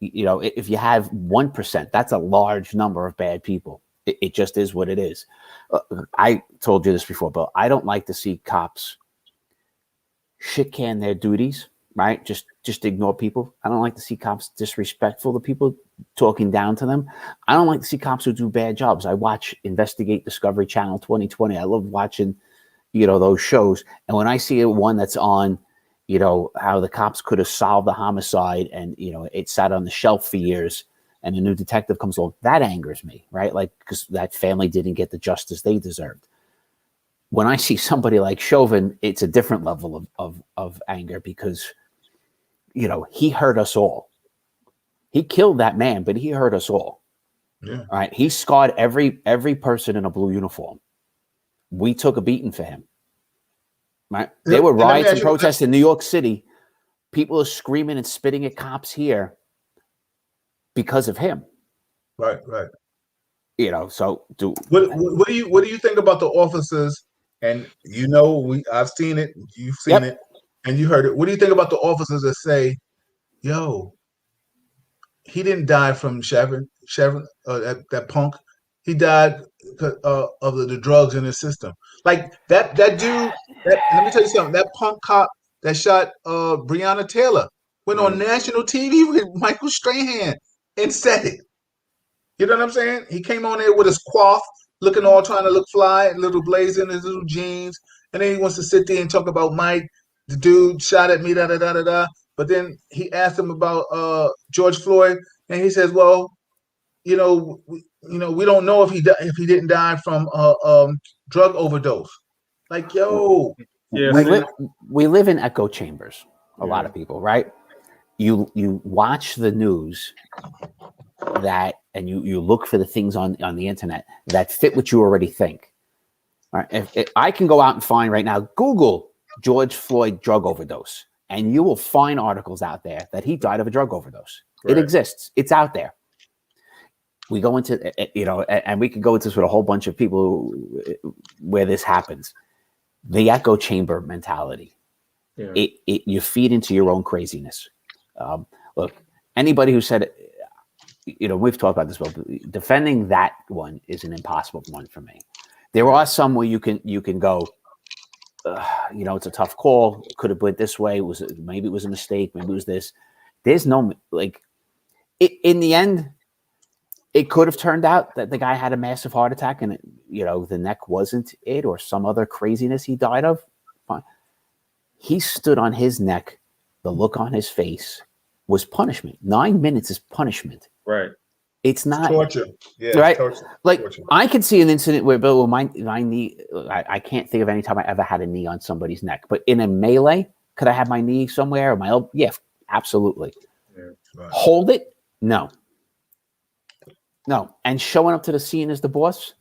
You know, if you have 1%, that's a large number of bad people. It just is what it is. I told you this before, Bill. I don't like to see cops shit can their duties, right? Just ignore people. I don't like to see cops disrespectful to people, talking down to them. I don't like to see cops who do bad jobs. I watch Investigate Discovery Channel 2020. I love watching, those shows. And when I see one that's on, how the cops could have solved the homicide and, it sat on the shelf for years and a new detective comes along, that angers me, right? Like, because that family didn't get the justice they deserved. When I see somebody like Chauvin, it's a different level of anger because, he hurt us all. He killed that man, but he hurt us all. Yeah. All right. He scarred every person in a blue uniform. We took a beating for him. Right. There were riots and protests in New York City. People are screaming and spitting at cops here because of him. Right. So what do you think about the officers? And I've seen it, you've seen it, and you heard it. What do you think about the officers that say, "Yo, he didn't die from Chauvin, that punk. He died of the drugs in his system." Like that dude. Let me tell you something. That punk cop that shot Breonna Taylor went on national TV with Michael Strahan and said it. You know what I'm saying? He came on there with his coif, looking all trying to look fly, little blazing his little jeans, and then he wants to sit there and talk about Mike, the dude shot at me, da da da da da. But then he asked him about George Floyd, and he says, "Well, we don't know if he didn't die from drug overdose." Like, yo, we live in echo chambers. A lot of people, right? You watch the news and you look for the things on the internet that fit what you already think. All right? If I can go out and find right now, Google George Floyd drug overdose, and you will find articles out there that he died of a drug overdose. Right. It exists. It's out there. We go into, and we could go into this with a whole bunch of people where this happens. The echo chamber mentality. Yeah. You feed into your own craziness. Look, anybody who said, we've talked about this, but defending that one is an impossible one for me. There are some where you can go, it's a tough call. Could have went this way. Maybe it was a mistake. Maybe it was this. There's no, in the end, it could have turned out that the guy had a massive heart attack and, the neck wasn't it or some other craziness he died of. Fine. He stood on his neck. The look on his face was punishment. 9 minutes is punishment. Right. It's not torture. Yeah. Right. Torture. Like torture. I could see an incident where Bill, my knee, I can't think of any time I ever had a knee on somebody's neck, but in a melee, could I have my knee somewhere or my elbow? Yeah, absolutely. Yeah. Right. Hold it? No. And showing up to the scene as the boss,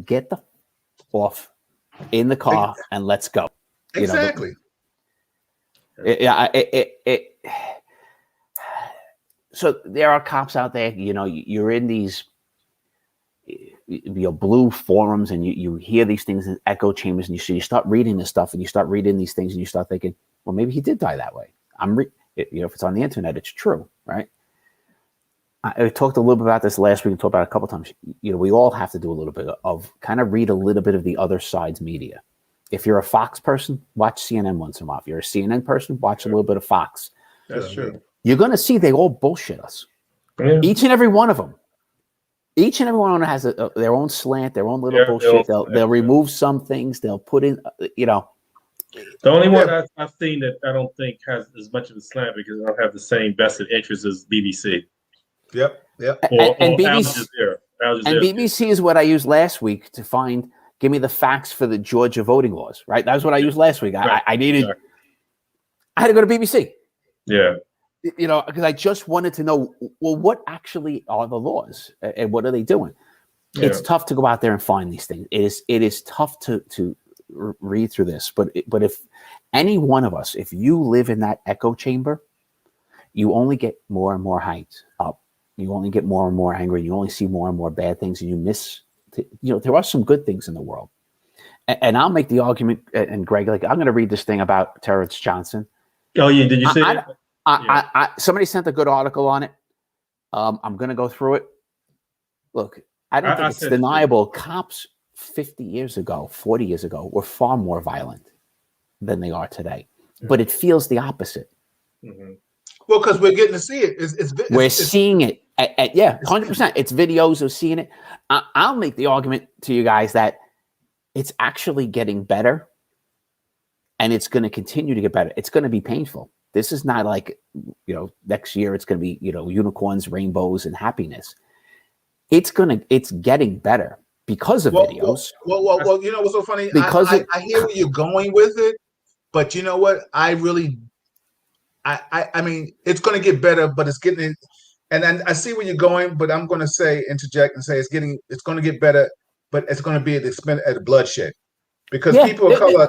get the off in the car and let's go. Exactly. So there are cops out there, you're in these blue forums and you hear these things in echo chambers and you start reading this stuff and you start reading these things and you start thinking, well, maybe he did die that way. If it's on the internet, it's true, right? I talked a little bit about this last week and talked about it a couple of times. We all have to do a little bit of kind of read a little bit of the other side's media. If you're a Fox person, watch CNN once in a while. If you're a CNN person, watch a little bit of Fox. That's true. You're going to see they all bullshit us. Yeah. Each and every one of them. Each and every one of them has their own slant, their own little bullshit. They'll remove some things. They'll put in, The only one I've seen that I don't think has as much of a slant because they don't have the same vested interest as BBC. Yep. And BBC is what I used last week to find. Give me the facts for the Georgia voting laws. Right, that was what I used last week. I needed. I had to go to BBC. Yeah. you know, because I just wanted to know, well, what actually are the laws and what are they doing? Yeah. It's tough to go out there and find these things. It is tough to read through this, but if any one of us, if you live in that echo chamber, you only get more and more hyped up. You only get more and more angry. You only see more and more bad things, and you miss. You know, there are some good things in the world, and I'll make the argument. And Greg, like, I'm going to read this thing about Terrence Johnson. Oh, yeah, did you see it? Somebody sent a good article on it. I'm going to go through it. Look, I don't think it's deniable. Cops 50 years ago, 40 years ago, were far more violent than they are today. Mm-hmm. But it feels the opposite. Mm-hmm. Well, because we're getting to see it. We're seeing it. Yeah, 100%. It's videos of seeing it. I'll make the argument to you guys that it's actually getting better, and it's going to continue to get better. It's going to be painful. This is not like, you know, next year it's going to be, you know, unicorns, rainbows, and happiness. It's getting better because of videos. Well, you know what's so funny? Because I hear where you're going with it, but you know what? I mean, it's going to get better, but it's getting, and I see where you're going, but I'm going to interject and say it's going to get better, but it's going to be at the expense of bloodshed, because people of color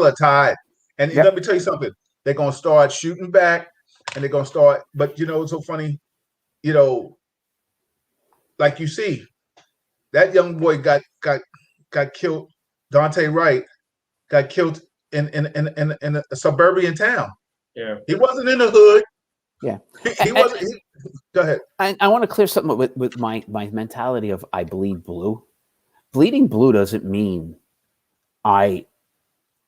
are tired. And let me tell you something, they're going to start shooting back, and they're going to start, but you know, it's so funny, you know, like you see, that young boy got killed, Daunte Wright got killed in a suburban town. Yeah, he wasn't in the hood. Yeah, he wasn't. Go ahead. I want to clear something with my mentality of I bleed blue. Bleeding blue doesn't mean I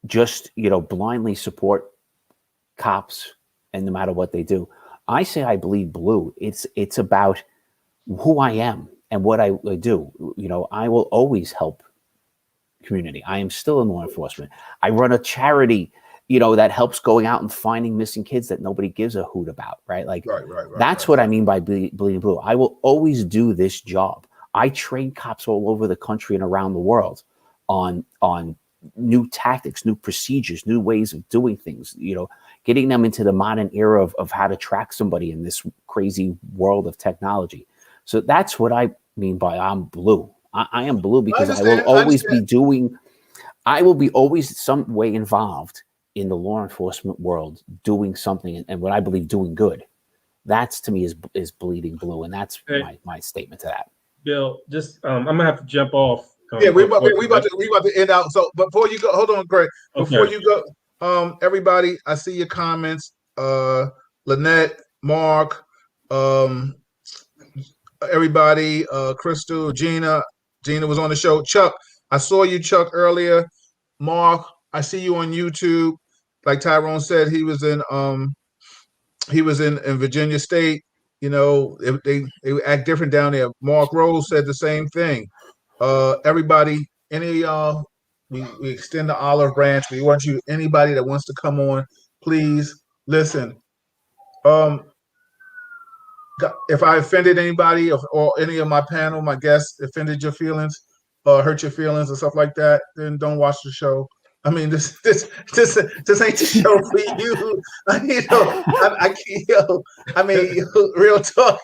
just, you know, blindly support cops and no matter what they do. I say I bleed blue. It's about who I am and what I do. You know, I will always help community. I am still in law enforcement. I run a charity, you know, that helps going out and finding missing kids that nobody gives a hoot about, right? Like, that's what I mean by bleeding blue. I will always do this job. I train cops all over the country and around the world on new tactics, new procedures, new ways of doing things, you know, getting them into the modern era of how to track somebody in this crazy world of technology. So that's what I mean by I'm blue. I am blue because I will always be always some way involved in the law enforcement world, doing something and what I believe doing good. That's to me is bleeding blue, and that's my statement to that. Bill, just I'm gonna have to jump off. We about to end out. So before you go, hold on, Greg. Before you go, everybody, I see your comments. Lynette, Mark, everybody, Crystal, Gina was on the show. Chuck, I saw you, Chuck, earlier. Mark, I see you on YouTube. Like Tyrone said, he was in Virginia State. You know, they act different down there. Mark Rose said the same thing. Everybody, any of y'all, we extend the olive branch. We want you, anybody that wants to come on, please listen. If I offended anybody or any of my panel, my guests offended your feelings, hurt your feelings or stuff like that, then don't watch the show. I mean, this ain't the show for you. I mean, real talk.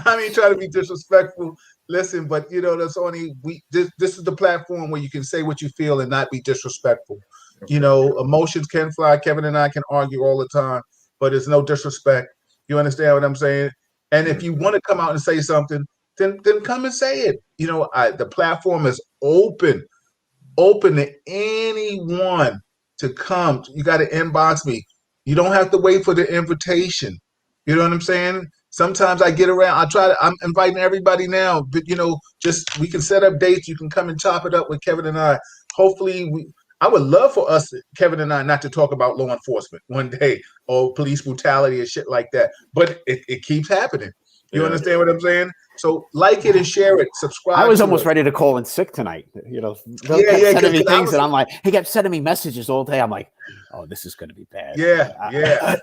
I mean, try to be disrespectful. Listen, but you know, that's only this is the platform where you can say what you feel and not be disrespectful. Okay. You know, emotions can fly. Kevin and I can argue all the time, but it's no disrespect. You understand what I'm saying? And if you want to come out and say something, then come and say it. You know, the platform is open to anyone to come. You got to inbox me. You don't have to wait for the invitation. You know what I'm saying? Sometimes I get around. I'm inviting everybody now, but you know, just we can set up dates. You can come and chop it up with Kevin and I. Hopefully, I would love for us, Kevin and I, not to talk about law enforcement one day or police brutality and shit like that. But it keeps happening. You understand what I'm saying? So like it and share it. Subscribe. I was almost ready to call in sick tonight. You know, they kept sending me things, and I'm like, he kept sending me messages all day. I'm like, oh, this is going to be bad. Yeah.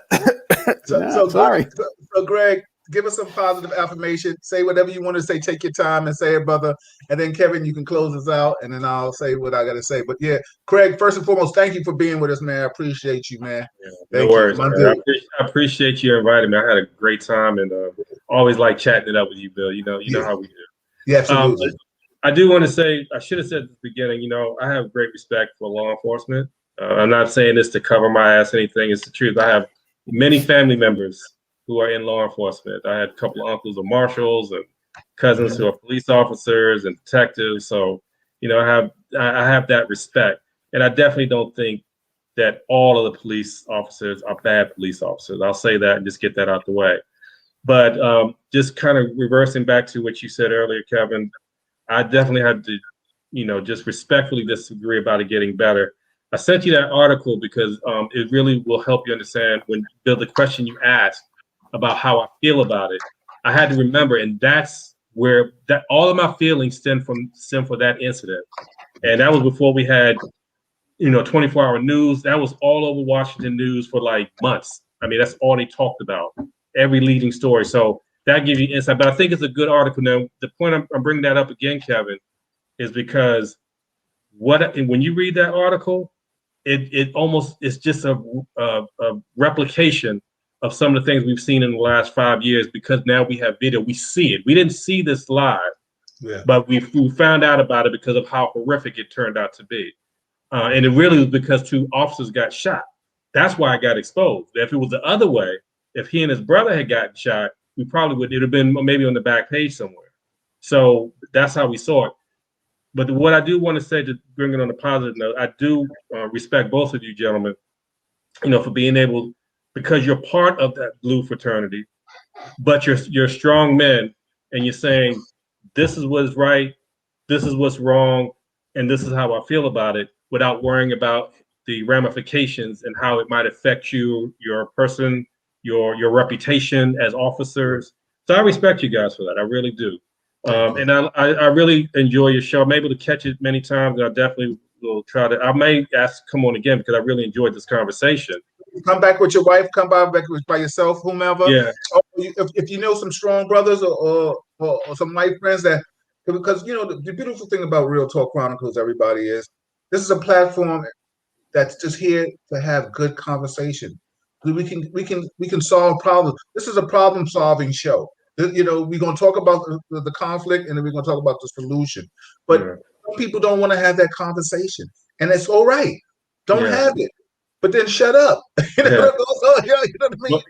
So Greg, give us some positive affirmation. Say whatever you want to say. Take your time and say it, brother. And then Kevin, you can close us out, and then I'll say what I got to say. But yeah, Craig, first and foremost, thank you for being with us, man. I appreciate you, man. Yeah, no worries, man. I appreciate you inviting me. I had a great time, and always like chatting it up with you, Bill. You know how we do. Yeah, absolutely. I do want to say, I should have said at the beginning, I have great respect for law enforcement. I'm not saying this to cover my ass or anything. It's the truth. I have many family members who are in law enforcement. I had a couple of uncles or marshals and cousins who are police officers and detectives. So, I have that respect. And I definitely don't think that all of the police officers are bad police officers. I'll say that and just get that out the way. But just kind of reversing back to what you said earlier, Kevin, I definitely had to, just respectfully disagree about it getting better. I sent you that article because it really will help you understand when Bill, the question you asked about how I feel about it. I had to remember, and that's where that all of my feelings stem from that incident. And that was before we had, 24-hour news. That was all over Washington news for like months. I mean, that's all they talked about, every leading story. So that gives you insight. But I think it's a good article. Now, the point I'm bringing that up again, Kevin, is because when you read that article, it almost is just a replication of some of the things we've seen in the last 5 years, because now we have video. We see it. We didn't see this live, but we found out about it because of how horrific it turned out to be. And it really was because 2 officers got shot. That's why it got exposed. If it was the other way, if he and his brother had gotten shot, we probably would. It would have been maybe on the back page somewhere. So that's how we saw it. But what I do want to say, to bring it on a positive note, I do respect both of you gentlemen, for being able, because you're part of that blue fraternity, but you're strong men, and you're saying, this is what's right, this is what's wrong, and this is how I feel about it, without worrying about the ramifications and how it might affect you, your person, your reputation as officers. So I respect you guys for that. I really do. And I really enjoy your show. I'm able to catch it many times, and I definitely will try to. I may ask to come on again because I really enjoyed this conversation. Come back with your wife. Come back by yourself, whomever. Yeah. If you know some strong brothers or some white friends because the beautiful thing about Real Talk Chronicles, everybody, is this is a platform that's just here to have good conversation. We can solve problems. This is a problem-solving show. We're going to talk about the conflict, and then we're going to talk about the solution. But some people don't want to have that conversation, and it's all right. Don't have it, but then shut up. You know what I mean?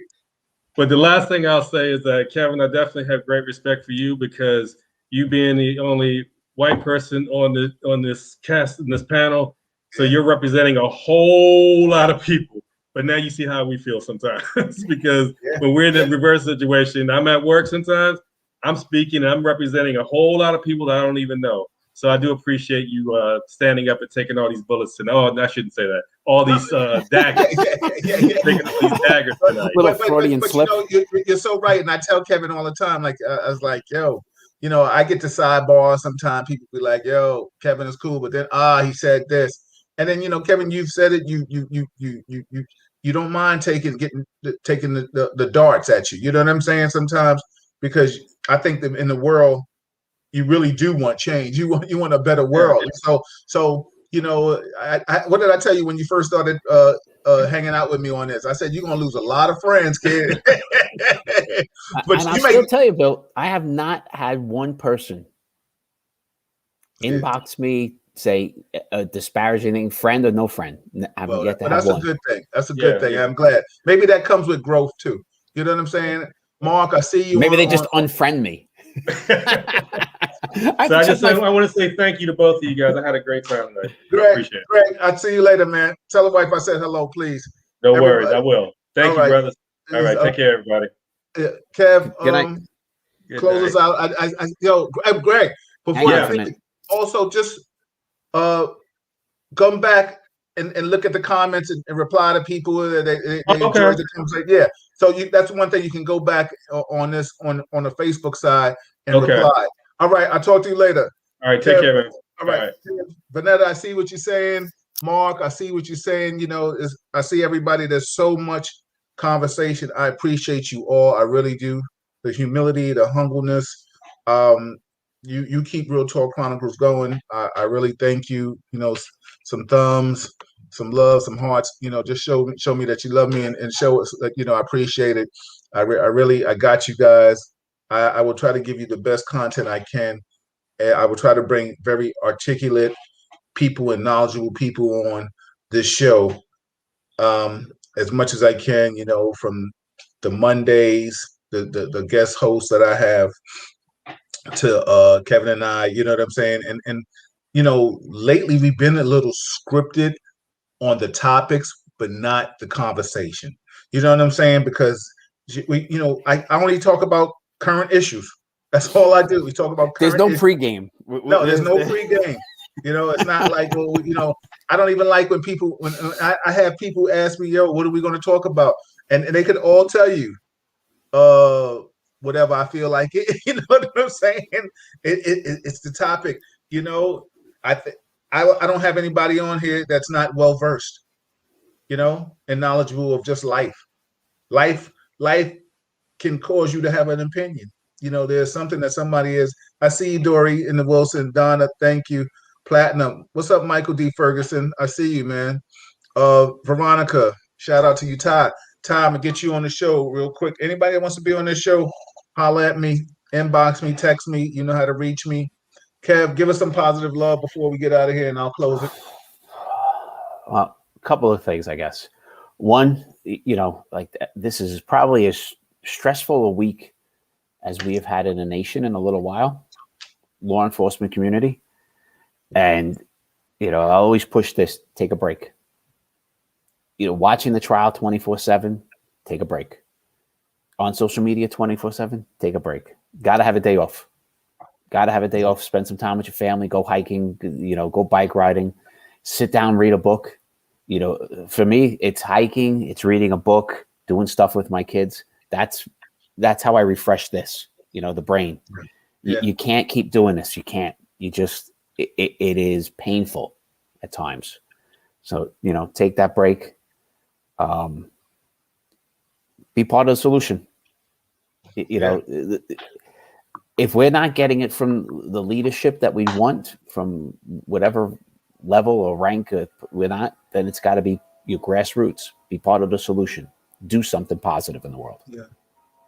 But the last thing I'll say is that, Kevin, I definitely have great respect for you, because you being the only white person on this cast, in this panel, so you're representing a whole lot of people. But now you see how we feel sometimes, because when we're in the reverse situation, I'm at work sometimes, I'm speaking, and I'm representing a whole lot of people that I don't even know. So I do appreciate you standing up and taking all these bullets tonight. Oh, I shouldn't say that. All these daggers. Taking all these daggers tonight. But you're so right. And I tell Kevin all the time, like, I was like, yo, I get to sidebar sometimes. People be like, yo, Kevin is cool. But then, he said this. And then, Kevin, you've said it. You don't mind taking the darts at you. You know what I'm saying? Sometimes, because I think that in the world, you really do want change. You want a better world. So what did I tell you when you first started hanging out with me on this? I said you're gonna lose a lot of friends, kid. But I'll still tell you, Bill, I have not had one person inbox me, say a disparaging thing, friend or no friend. I've yet to have one. A good thing. That's a good thing. I'm glad. Maybe that comes with growth too. You know what I'm saying? Mark, I see you. Maybe they just unfriend me. I want to say thank you to both of you guys. I had a great time tonight. Greg, I'll see you later, man. Tell the wife I said hello, please. No worries, I will. Thank you, brothers. All right, take care, everybody. Kev, good night. Close us out. Greg, before I think, also just come back and look at the comments and reply to people that they enjoy the conversation. Yeah. So that's one thing you can go back on this on the Facebook side and reply. All right, I'll talk to you later. All right, take care, man. All right. Vanetta, I see what you're saying. Mark, I see what you're saying. I see everybody. There's so much conversation. I appreciate you all. I really do. the humility, the humbleness. You keep Real Talk Chronicles going. I really thank you. Some thumbs, some love, some hearts. Just show me that you love me and show us that I appreciate it. I got you guys. I will try to give you the best content I can. And I will try to bring very articulate people and knowledgeable people on this show as much as I can. From the Mondays, the guest hosts that I have to Kevin and I. You know what I'm saying? And lately we've been a little scripted on the topics, but not the conversation. You know what I'm saying? Because I only talk about current issues. That's all I do. We talk about current There's no issues. pregame. No, there's no pregame. It's not like, I don't even like when I have people ask me, what are we going to talk about? And they could all tell you, whatever I feel like it. You know what I'm saying? It's the topic. I don't have anybody on here that's not well versed, and knowledgeable of just life. Life can cause you to have an opinion. There's something that somebody is. I see you, Dory, in the Wilson. Donna, thank you. Platinum. What's up, Michael D. Ferguson? I see you, man. Veronica, shout out to you. Todd, I'm gonna get you on the show real quick. Anybody that wants to be on this show, holla at me, inbox me, text me. You know how to reach me. Kev, give us some positive love before we get out of here, and I'll close it. A couple of things, I guess. One, this is probably as stressful a week as we have had in a nation in a little while, law enforcement community. And, I always push this, take a break. Watching the trial 24/7, take a break. On social media 24/7, take a break. Got to have a day off. Spend some time with your family, go hiking, go bike riding, sit down, read a book. For me, it's hiking, it's reading a book, doing stuff with my kids. That's how I refresh this, the brain. Yeah. You can't keep doing this. You can't. You just, it is painful at times. So, take that break. Be part of the solution. If we're not getting it from the leadership that we want, from whatever level or rank we're not, then it's got to be your grassroots. Be part of the solution. Do something positive in the world. Yeah.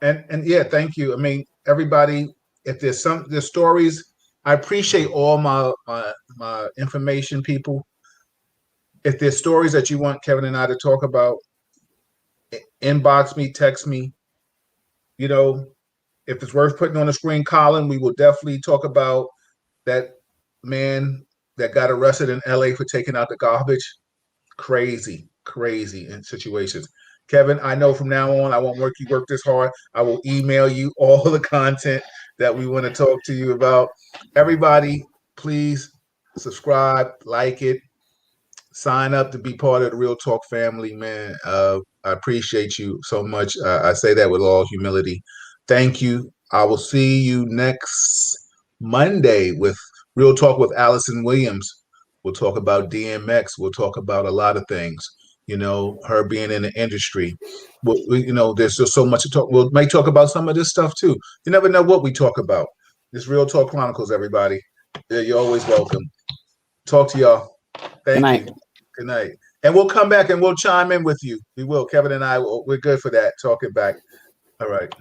And yeah, thank you. I mean, everybody, if there's stories, I appreciate all my information people. If there's stories that you want Kevin and I to talk about, inbox me, text me. If it's worth putting on the screen, Colin, we will definitely talk about that man that got arrested in LA for taking out the garbage. Crazy in situations. Kevin, I know from now on I won't work this hard. I will email you all the content that we want to talk to you about. Everybody, please subscribe, like it, sign up to be part of the Real Talk family, man. I appreciate you so much. I say that with all humility. Thank you. I will see you next Monday with Real Talk with Allison Williams. We'll talk about DMX. We'll talk about a lot of things. Her being in the industry. There's just so much to talk. We may talk about some of this stuff too. You never know what we talk about. This Real Talk Chronicles, everybody. You're always welcome. Talk to y'all. Thank you. Good night. And we'll come back and we'll chime in with you. We will. Kevin and I, we're good for that. Talking back. All right.